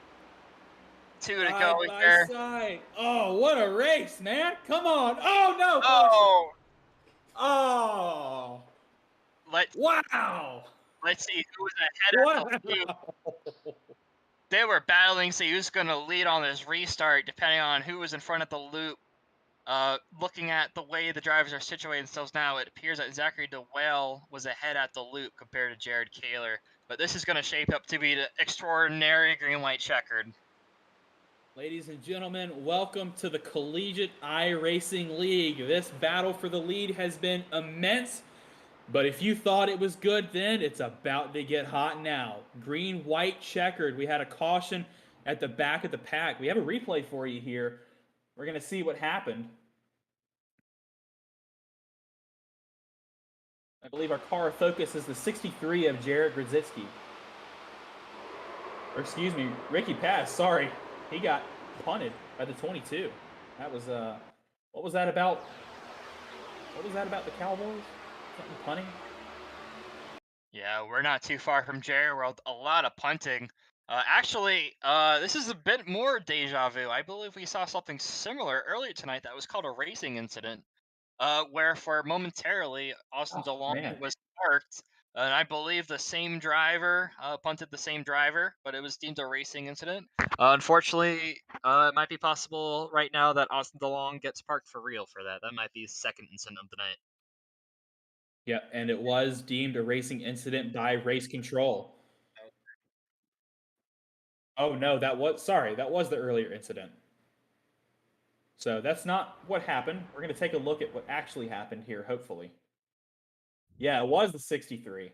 C: 2 to go here.
B: Side. Oh, what a race, man. Come on. Oh, no.
C: Oh.
B: Oh. Wow.
C: Let's see who was ahead of the loop. They were battling, see who's going to lead on this restart, depending on who was in front of the loop. Looking at the way the drivers are situated themselves now, it appears that Zachary DeWell was ahead at the loop compared to Jared Kaler. But this is going to shape up to be the extraordinary green-white checkered.
B: Ladies and gentlemen, welcome to the Collegiate iRacing League. This battle for the lead has been immense, but if you thought it was good then, it's about to get hot now. Green-white checkered. We had a caution at the back of the pack. We have a replay for you here. We're going to see what happened. I believe our car of focus is the 63 of Jared Grzycki. Or excuse me, Ricky Pass, sorry. He got punted by the 22. That was, what was that about? What was that about the Cowboys? Something punting?
C: Yeah, we're not too far from Jared. We're a lot of punting. Actually, this is a bit more deja vu. I believe we saw something similar earlier tonight that was called a racing incident, where for momentarily Austin DeLong was parked, and I believe the same driver punted the same driver, but it was deemed a racing incident. Unfortunately, it might be possible right now that Austin DeLong gets parked for real for that. That might be his second incident of the night.
B: Yeah, and it was deemed a racing incident by race control. Oh no, that was the earlier incident. So that's not what happened. We're going to take a look at what actually happened here, hopefully. Yeah, it was the 63.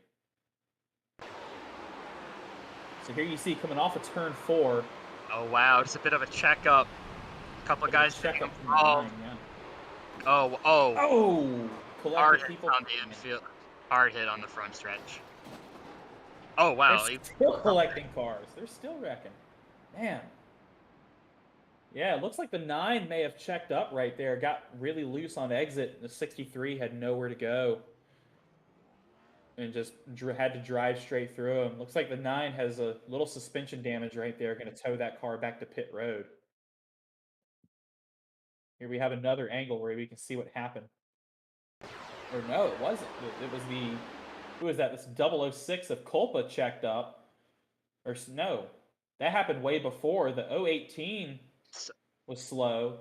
B: So here you see coming off of turn 4.
C: Oh wow, just a bit of a checkup. A couple of guys
B: check up
C: involved.
B: Oh!
C: Hard hit on the infield. Hard hit on the front stretch. Oh wow.
B: They're still collecting cars. They're still wrecking. Man. Yeah, it looks like the 9 may have checked up right there. Got really loose on exit. The 63 had nowhere to go. And just had to drive straight through him. Looks like the 9 has a little suspension damage right there. Going to tow that car back to pit road. Here we have another angle where we can see what happened. Or no, it wasn't. It was the... Who was that? This 006 of Culpa checked up. Or no. That happened way before. The 018 was slow.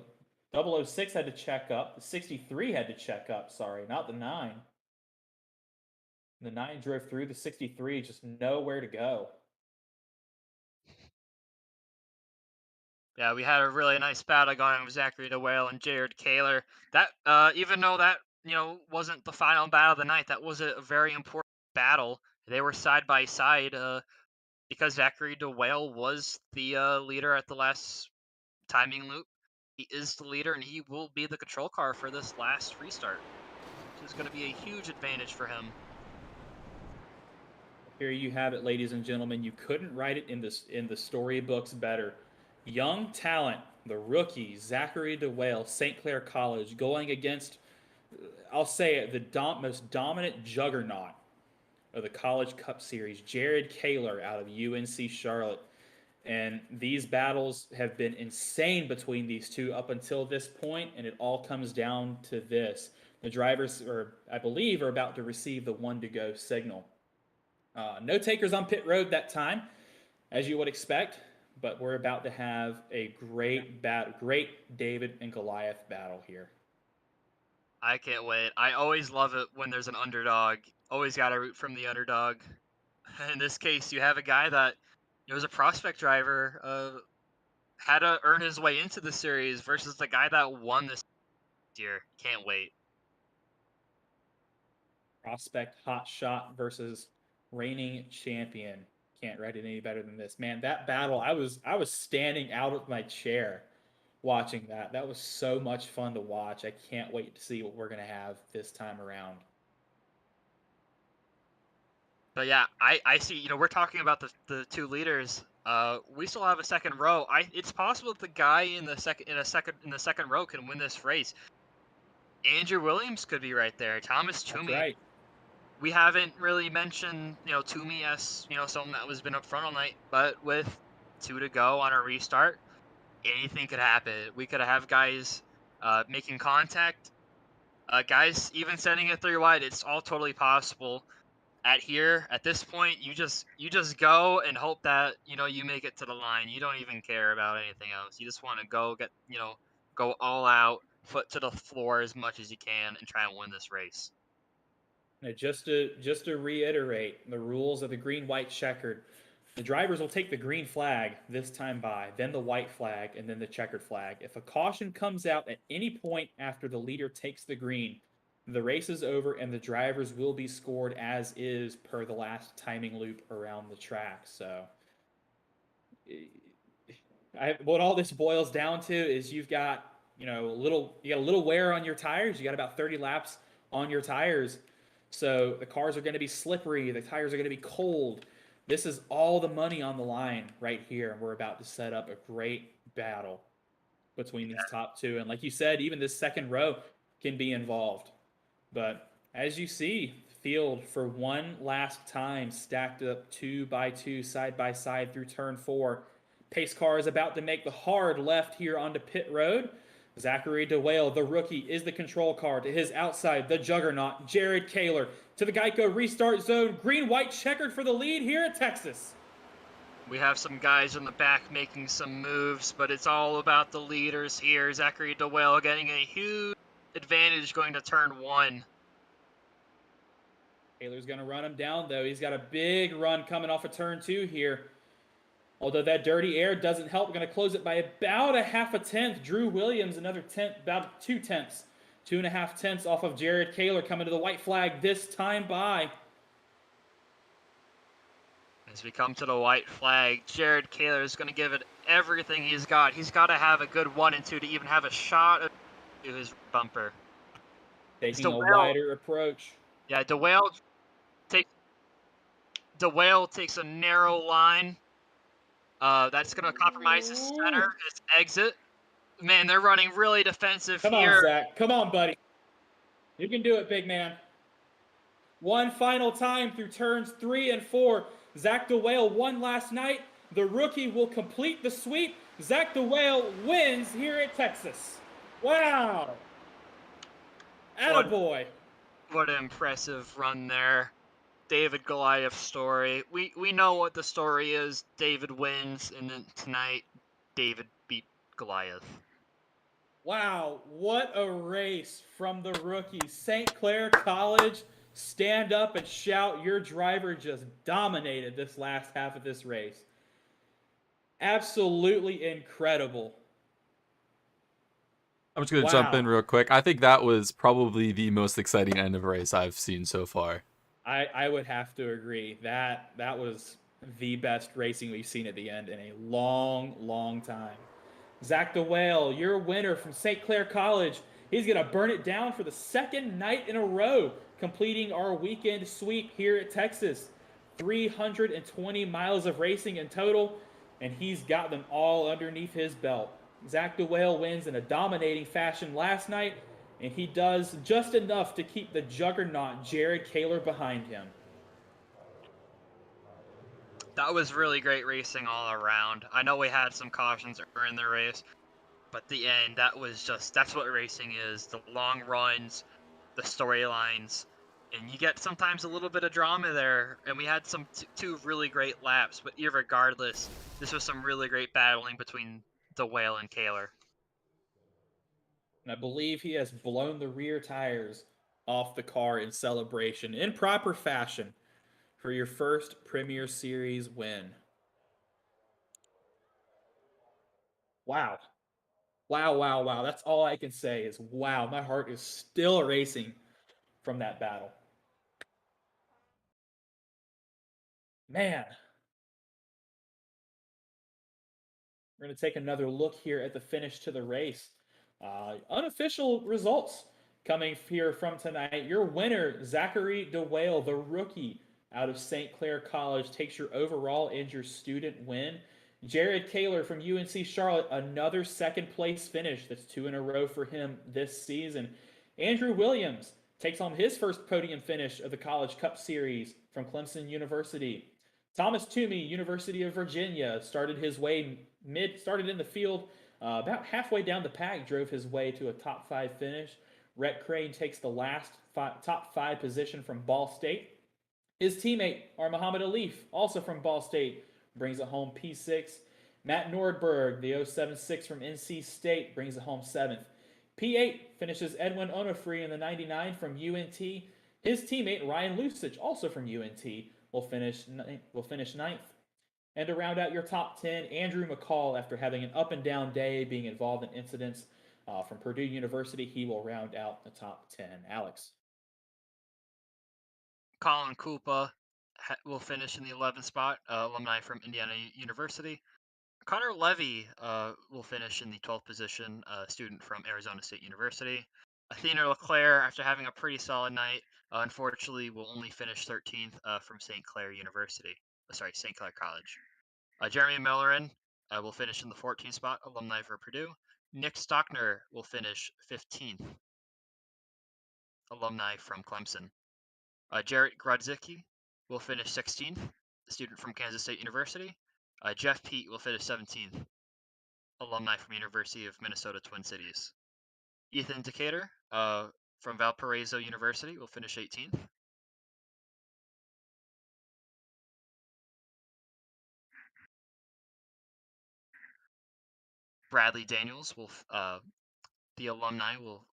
B: 006 had to check up. The 63 had to check up. Sorry, not the 9. The 9 drove through. The 63 just nowhere to go.
C: Yeah, we had a really nice battle going with Zachary DeWale and Jared Kaler. That even though that wasn't the final battle of the night, that was a very important battle. They were side by side because Zachary DeWale was the leader at the last timing loop. He is the leader, and he will be the control car for this last restart, which is going to be a huge advantage for him.
B: Here you have it, ladies and gentlemen. You couldn't write it in the storybooks better. Young talent, the rookie, Zachary DeWale, St. Clair College, going against, I'll say it, the most dominant juggernaut of the College Cup Series, Jared Kaler out of UNC Charlotte. And these battles have been insane between these two up until this point, and it all comes down to this. The drivers, I believe, are about to receive the 1 to go signal. No takers on pit road that time, as you would expect. But we're about to have a great David and Goliath battle here.
C: I can't wait. I always love it when there's an underdog. Always got to root from the underdog. In this case, you have a guy that was a prospect driver, had to earn his way into the series versus the guy that won this year. Can't wait.
B: Prospect hot shot versus reigning champion. Can't write it any better than this. Man, that battle, I was standing out of my chair watching that. That was so much fun to watch. I can't wait to see what we're gonna have this time around.
C: But yeah, I see. We're talking about the two leaders. We still have a second row. It's possible that the guy in the second row can win this race. Andrew Williams could be right there. Thomas
B: That's
C: Toomey.
B: right.
C: We haven't really mentioned Toomey as someone that was been up front all night, but with 2 to go on a restart, anything could happen. We could have guys making contact, guys even sending it 3 wide. It's all totally possible. At this point, you just go and hope that you make it to the line. You don't even care about anything else. You just want to go get go all out, foot to the floor as much as you can, and try and win this race.
B: Now, just to reiterate the rules of the green-white checkered, the drivers will take the green flag this time by, then the white flag, and then the checkered flag. If a caution comes out at any point after the leader takes the green, the race is over and the drivers will be scored as is per the last timing loop around the track. So, what all this boils down to is you've got a little wear on your tires. You got about 30 laps on your tires, so the cars are going to be slippery. The tires are going to be cold. This is all the money on the line right here, and we're about to set up a great battle between these top two. And like you said, even this second row can be involved. But as you see, field for one last time stacked up 2 by 2 side by side through turn 4. Pace car is about to make the hard left here onto pit road. Zachary DeWale, the rookie, is the control car. To his outside, the juggernaut, Jared Kaler. To the Geico restart zone, green-white checkered for the lead here at Texas.
C: We have some guys in the back making some moves, but it's all about the leaders here. Zachary DeWale getting a huge advantage going to turn 1.
B: Taylor's going to run him down, though. He's got a big run coming off of turn 2 here. Although that dirty air doesn't help, we're going to close it by about a half a tenth. Drew Williams, another tenth, about 2 tenths. 2.5 tenths off of Jared Kaler coming to the white flag this time by.
C: As we come to the white flag, Jared Kaler is going to give it everything he's got. He's got to have a good 1 and 2 to even have a shot to his bumper.
B: Taking a wider approach.
C: Yeah, DeWale takes a narrow line. That's going to compromise his center, his exit. Man, they're running really defensive here.
B: Come on, Zach. Come on, buddy. You can do it, big man. One final time through turns 3 and 4. Zach DeWale won last night. The rookie will complete the sweep. Zach DeWale wins here at Texas. Wow. Attaboy.
C: What an impressive run there. David Goliath story. We know what the story is. David wins, and then tonight, David beat Goliath.
B: Wow, what a race from the rookie. St. Clair College, stand up and shout. Your driver just dominated this last half of this race. Absolutely incredible.
A: I'm just going to jump in real quick. I think that was probably the most exciting end of a race I've seen so far.
B: I would have to agree. That was the best racing we've seen at the end in a long, long time. Zach DeWale, your winner from St. Clair College. He's going to burn it down for the second night in a row, completing our weekend sweep here at Texas. 320 miles of racing in total, and he's got them all underneath his belt. Zach DeWale wins in a dominating fashion last night, and he does just enough to keep the juggernaut Jared Kaler behind him.
C: That was really great racing all around. I know we had some cautions in the race, but the end, that's what racing is. The long runs, the storylines, and you get sometimes a little bit of drama there. And we had some two really great laps, but irregardless, this was some really great battling between DeWale and Kaler.
B: And I believe he has blown the rear tires off the car in celebration in proper fashion for your first Premier Series win. Wow. Wow, wow, wow. That's all I can say is wow. My heart is still racing from that battle. Man, we're going to take another look here at the finish to the race. Unofficial results coming here from tonight. Your winner, Zachary DeWale, the rookie out of St. Clair College, takes your overall and your student win. Jared Kaler from UNC Charlotte, another second place finish. That's 2 in a row for him this season. Andrew Williams takes home his first podium finish of the College Cup Series from Clemson University. Thomas Toomey, University of Virginia, started in the field about halfway down the pack, drove his way to a top 5 finish. Rhett Crane takes the last top 5 position from Ball State. His teammate, Muhammad Alif, also from Ball State, brings it home P6. Matt Nordberg, the 076 from NC State, brings it home 7th. P8 finishes Edwin Onofree in the 99 from UNT. His teammate, Ryan Lusich, also from UNT, will finish ninth. And to round out your top 10, Andrew McCall, after having an up and down day, being involved in incidents from Purdue University, he will round out the top 10. Alex.
C: Colin Koopa will finish in the 11th spot, alumni from Indiana University. Connor Levy will finish in the 12th position, student from Arizona State University. Athena Leclerc, after having a pretty solid night, unfortunately will only finish 13th from St. Clair University. St. Clair College. Jeremy Millerin will finish in the 14th spot, alumni for Purdue. Nick Stockner will finish 15th, alumni from Clemson. Jarrett Grodzicki will finish 16th, student from Kansas State University. Jeff Pete will finish 17th, alumni from University of Minnesota Twin Cities. Ethan Decatur from Valparaiso University will finish 18th. Bradley Daniels the alumni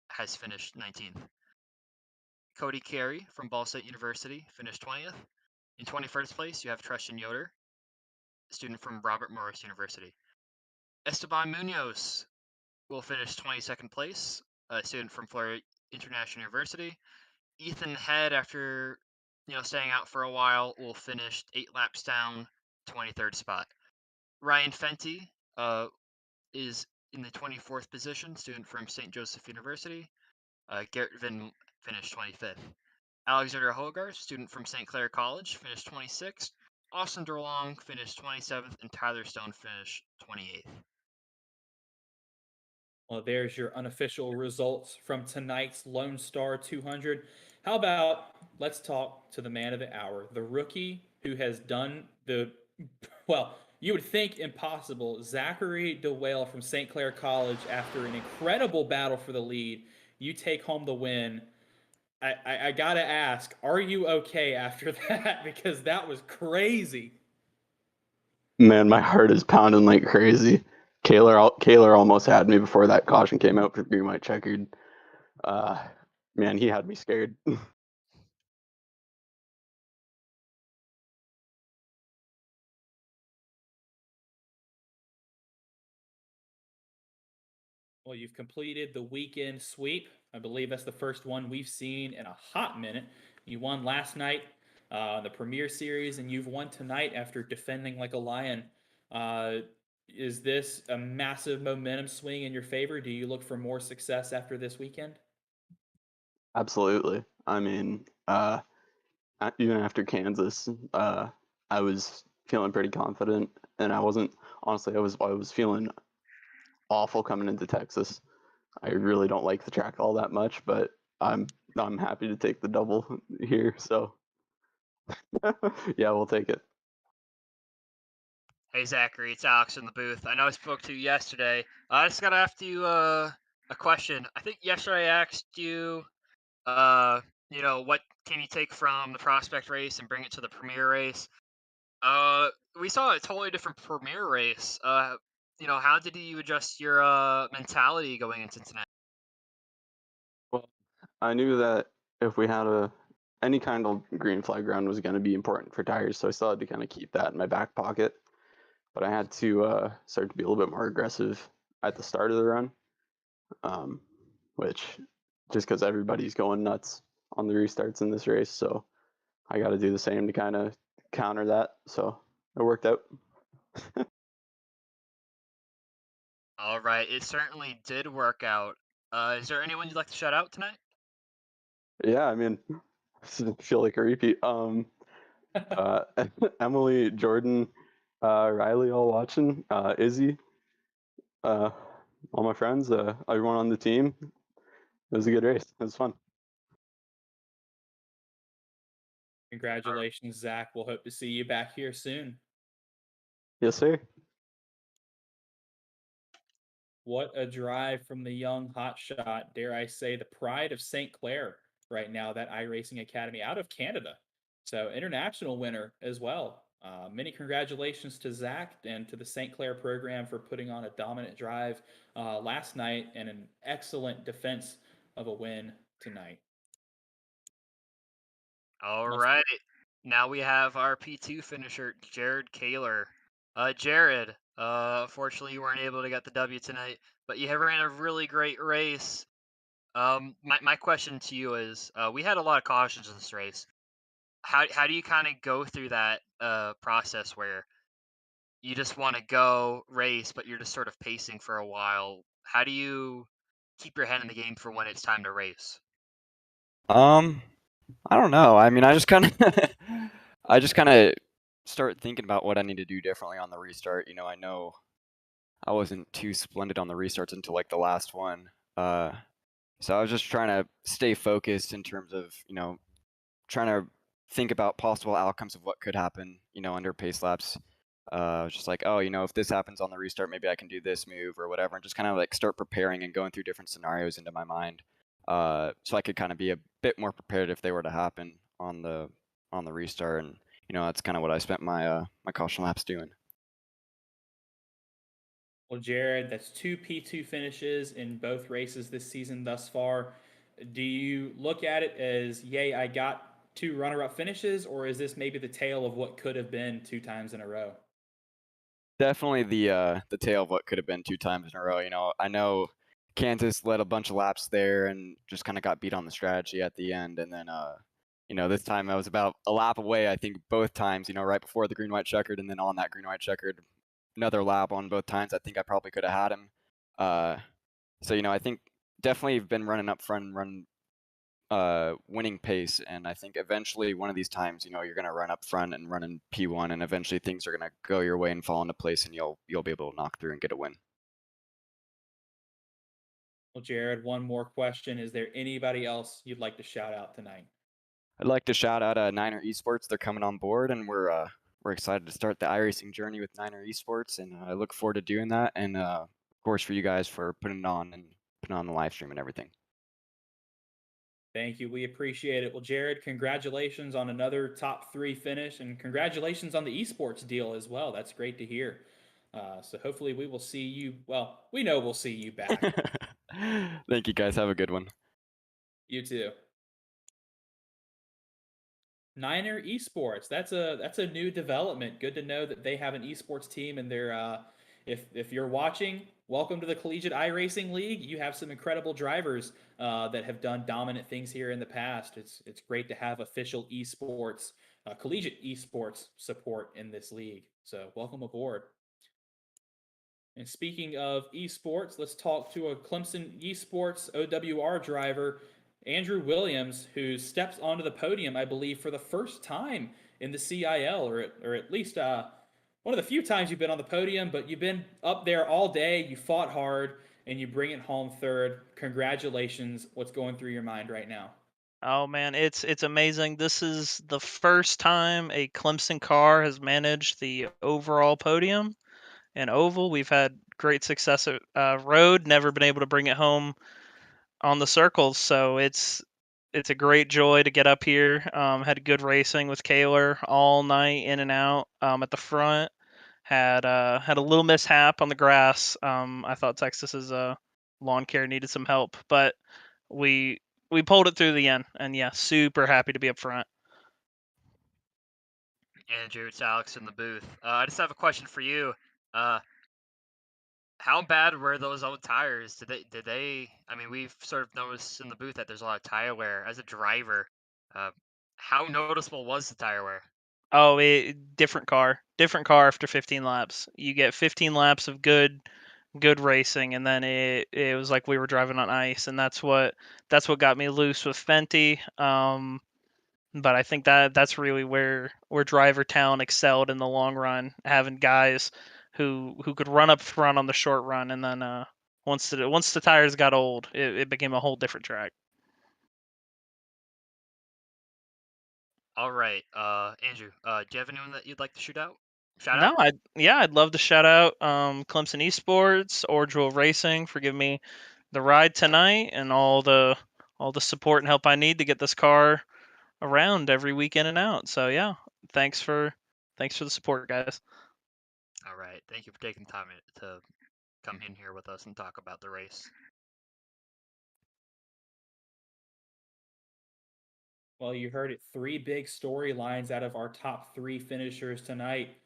C: has finished 19th. Cody Carey from Ball State University finished 20th. In 21st place, you have Tristan Yoder, student from Robert Morris University. Esteban Munoz will finish 22nd place, a student from Florida International University. Ethan Head, after staying out for a while, will finish 8 laps down, 23rd spot. Ryan Fenty is in the 24th position, student from St. Joseph University. Garrett Vin finished 25th. Alexander Hogarth, student from St. Clair College, finished 26th. Austin DeLong finished 27th, and Tyler Stone finished 28th.
B: Well, there's your unofficial results from tonight's Lone Star 200. How about let's talk to the man of the hour, the rookie who has done well, you would think impossible. Zachary DeWale from St. Clair College, after an incredible battle for the lead, you take home the win. I gotta ask, are you okay after that? Because that was crazy.
D: Man, my heart is pounding like crazy. Kaler almost had me before that caution came out for green white checkered. Man, he had me scared.
B: Well, you've completed the weekend sweep. I believe that's the first one we've seen in a hot minute. You won last night, the Premier Series, and you've won tonight after defending like a lion. Is this a massive momentum swing in your favor? Do you look for more success after this weekend?
D: Absolutely. I mean, even after Kansas, I was feeling pretty confident, and I wasn't honestly. I was feeling awful coming into Texas. I really don't like the track all that much, but I'm happy to take the double here. So yeah, we'll take it.
C: Hey Zachary, it's Alex in the booth. I know I spoke to you yesterday. I just gotta ask you a question. I think yesterday I asked you, what can you take from the prospect race and bring it to the premier race? We saw a totally different premier race. How did you adjust your mentality going into tonight?
D: I knew that if we had any kind of green flag run was going to be important for tires, so I still had to kind of keep that in my back pocket. But I had to start to be a little bit more aggressive at the start of the run, which just because everybody's going nuts on the restarts in this race, so I got to do the same to kind of counter that. So it worked out.
C: All right, it certainly did work out. Is there anyone you'd like to shout out tonight?
D: Yeah, I mean, I feel like a repeat. Emily, Jordan, Riley, all watching. Izzy, all my friends, everyone on the team. It was a good race. It was fun.
B: Congratulations, Zach. We'll hope to see you back here soon.
D: Yes, sir.
B: What a drive from the young hotshot, dare I say, the pride of St. Clair right now, that iRacing Academy out of Canada. So, international winner as well. Many congratulations to Zach and to the St. Clair program for putting on a dominant drive last night and an excellent defense of a win tonight.
C: All
B: Let's-
C: right, now we have our P2 finisher, Jared Kaler. Jared, unfortunately you weren't able to get the W tonight, but you have ran a really great race. My question to you is, we had a lot of cautions in this race. How do you kind of go through that process where you just want to go race, but you're just sort of pacing for a while? How do you keep your head in the game for when it's time to race?
E: I don't know. I mean, I just kind of I just kind of start thinking about what I need to do differently on the restart. I know I wasn't too splendid on the restarts until like the last one. So I was just trying to stay focused in terms of, trying to think about possible outcomes of what could happen, under pace laps. Just like, oh, if this happens on the restart, maybe I can do this move or whatever, and just kind of like start preparing and going through different scenarios into my mind, so I could kind of be a bit more prepared if they were to happen on the restart. And that's kind of what I spent my my caution laps doing.
B: Well, Jared, that's two P2 finishes in both races this season thus far. Do you look at it as, yay, I got two runner-up finishes, or is this maybe the tale of what could have been 2 times in a row?
E: Definitely the tale of what could have been 2 times in a row. I know Kansas led a bunch of laps there and just kind of got beat on the strategy at the end, and then this time I was about a lap away, I think, both times. Right before the green white checkered, and then on that green white checkered, another lap on both times. I think I probably could have had him. So I think definitely been running up front, winning pace, and I think eventually one of these times, you're gonna run up front and run in P1, and eventually things are gonna go your way and fall into place, and you'll be able to knock through and get a win.
B: Well, Jared, one more question. Is there anybody else you'd like to shout out tonight?
E: I'd like to shout out Niner Esports. They're coming on board, and we're excited to start the iRacing journey with Niner Esports, and I look forward to doing that. And of course, for you guys for putting it on and putting on the live stream and everything.
B: Thank you. We appreciate it. Well, Jared, congratulations on another top 3 finish, and congratulations on the esports deal as well. That's great to hear. So hopefully we will see you. Well, we know we'll see you back.
E: Thank you, guys. Have a good one.
B: You too. Niner Esports. That's a new development. Good to know that they have an esports team, and they're if you're watching, welcome to the Collegiate iRacing League. You have some incredible drivers that have done dominant things here in the past. It's great to have official esports, collegiate esports support in this league. So welcome aboard. And speaking of esports, let's talk to a Clemson esports OWR driver, Andrew Williams, who steps onto the podium, I believe, for the first time in the CIL, or at least one of the few times you've been on the podium, but you've been up there all day, you fought hard, and you bring it home third. Congratulations. What's going through your mind right now?
F: Oh man, it's amazing. This is the first time a Clemson car has managed the overall podium and oval. We've had great success at road, never been able to bring it home on the circles. So it's a great joy to get up here. Had good racing with Kaler all night, in and out at the front. Had a little mishap on the grass. I thought Texas's lawn care needed some help, but we we pulled it through the end, and yeah, super happy to be up front.
C: Andrew, it's Alex in the booth. I just have a question for you. How bad were those old tires? Did they? I mean, we've sort of noticed in the booth that there's a lot of tire wear. As a driver, how noticeable was the tire wear?
F: Oh, different car after 15 laps. You get 15 laps of good racing, and then it was like we were driving on ice, and that's what got me loose with Fenty. But I think that's really where driver talent excelled in the long run, having guys who could run up front on the short run, and then once the tires got old, it became a whole different track.
C: All right, Andrew, do you have anyone that you'd like to shout out?
F: No, I'd love to shout out Clemson Esports or Jewel Racing for giving me the ride tonight and all the support and help I need to get this car around every week in and out. So yeah, thanks for the support, guys.
C: All right, thank you for taking time to come in here with us and talk about the race.
B: Well, you heard it. 3 big storylines out of our top 3 finishers tonight.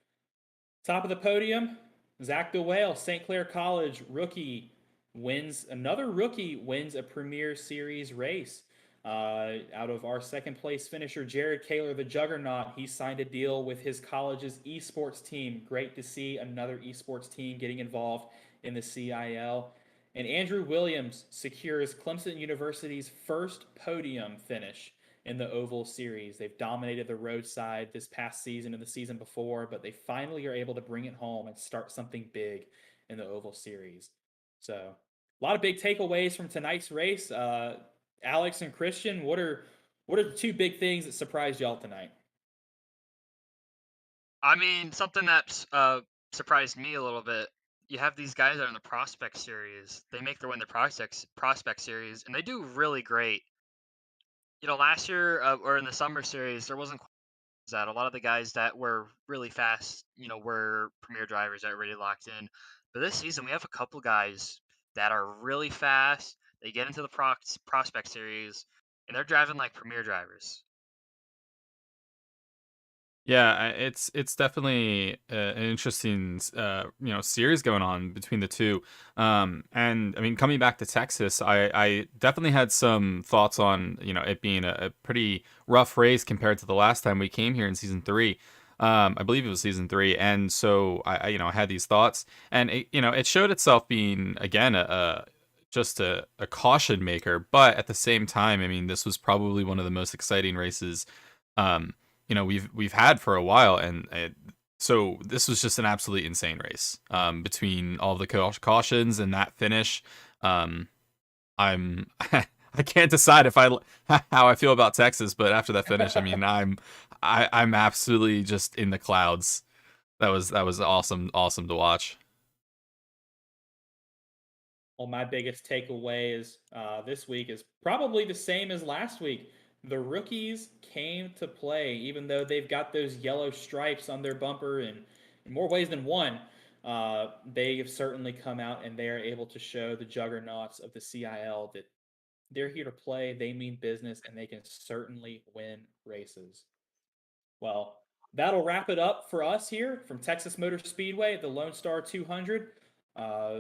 B: Top of the podium, Zach DeWale, St. Clair College rookie, wins a Premier Series race. Out of our second place finisher, Jared Kaler, the Juggernaut, he signed a deal with his college's esports team. Great to see another esports team getting involved in the CiL. And Andrew Williams secures Clemson University's first podium finish in the Oval Series. They've dominated the roadside this past season and the season before, but they finally are able to bring it home and start something big in the Oval Series. So, a lot of big takeaways from tonight's race. Alex and Christian, what are the 2 big things that surprised y'all tonight?
C: I mean, something that surprised me a little bit. You have these guys that are in the Prospect Series. They make their way in the Prospect Series, and they do really great. You know, last year or in the Summer Series, there wasn't quite that. A lot of the guys that were really fast, you know, were premier drivers that were really locked in. But this season, we have a couple guys that are really fast. They get into the Prospect Series, and they're driving like premier drivers.
A: Yeah, it's definitely an interesting series going on between the two. And I mean, coming back to Texas, I definitely had some thoughts on it being a pretty rough race compared to the last time we came here in season 3. I believe it was season 3, and so I had these thoughts, and it showed itself being again just a caution maker, but at the same time, I mean, this was probably one of the most exciting races we've had for a while, and so this was just an absolutely insane race. Between all the cautions and that finish, I'm I can't decide how I feel about Texas, but after that finish, I mean, I'm absolutely just in the clouds. That was awesome to watch.
B: Well, my biggest takeaway is this week is probably the same as last week. The rookies came to play, even though they've got those yellow stripes on their bumper in more ways than one. They have certainly come out and they are able to show the juggernauts of the CiL that they're here to play, they mean business, and they can certainly win races. Well, that'll wrap it up for us here from Texas Motor Speedway at the Lone Star 200.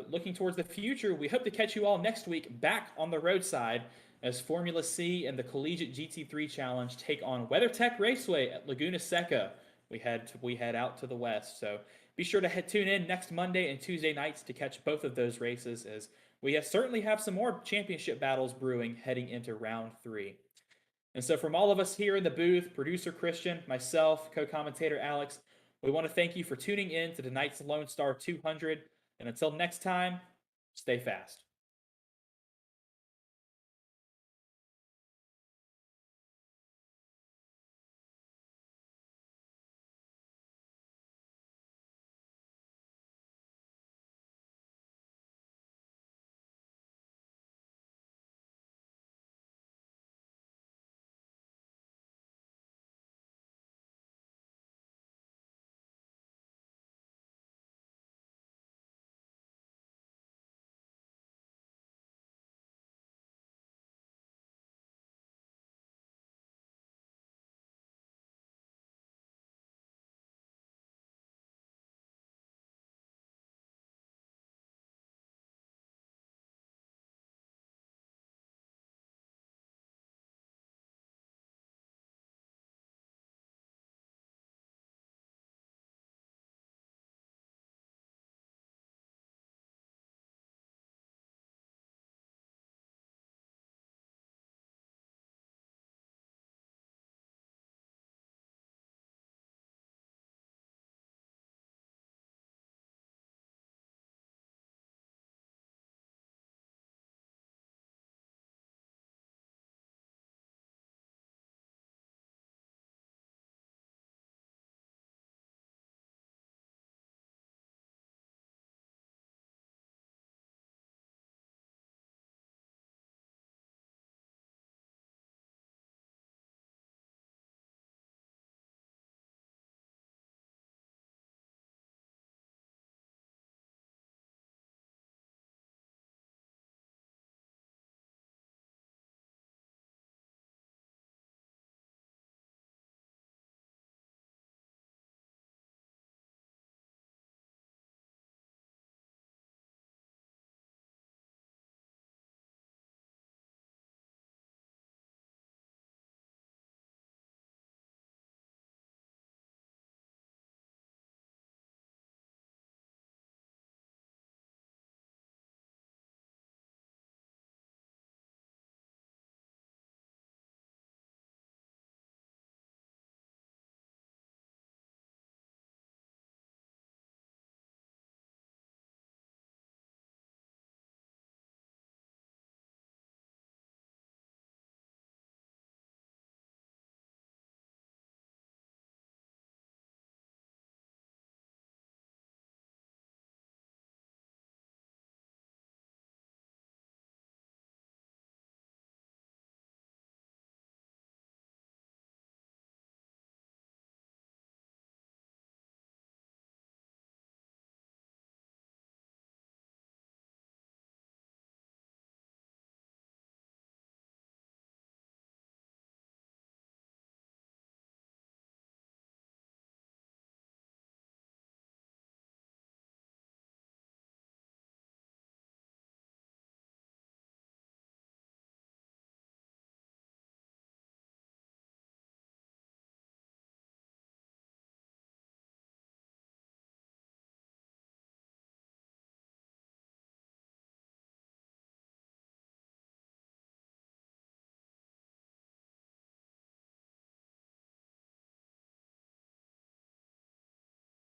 B: Looking towards the future, we hope to catch you all next week back on the roadside as Formula C and the Collegiate GT3 Challenge take on WeatherTech Raceway at Laguna Seca. We head out to the west, so be sure to tune in next Monday and Tuesday nights to catch both of those races, as we certainly have some more championship battles brewing heading into round 3. And so from all of us here in the booth, producer Christian, myself, co-commentator Alex, we want to thank you for tuning in to tonight's Lone Star 200. And until next time, stay fast.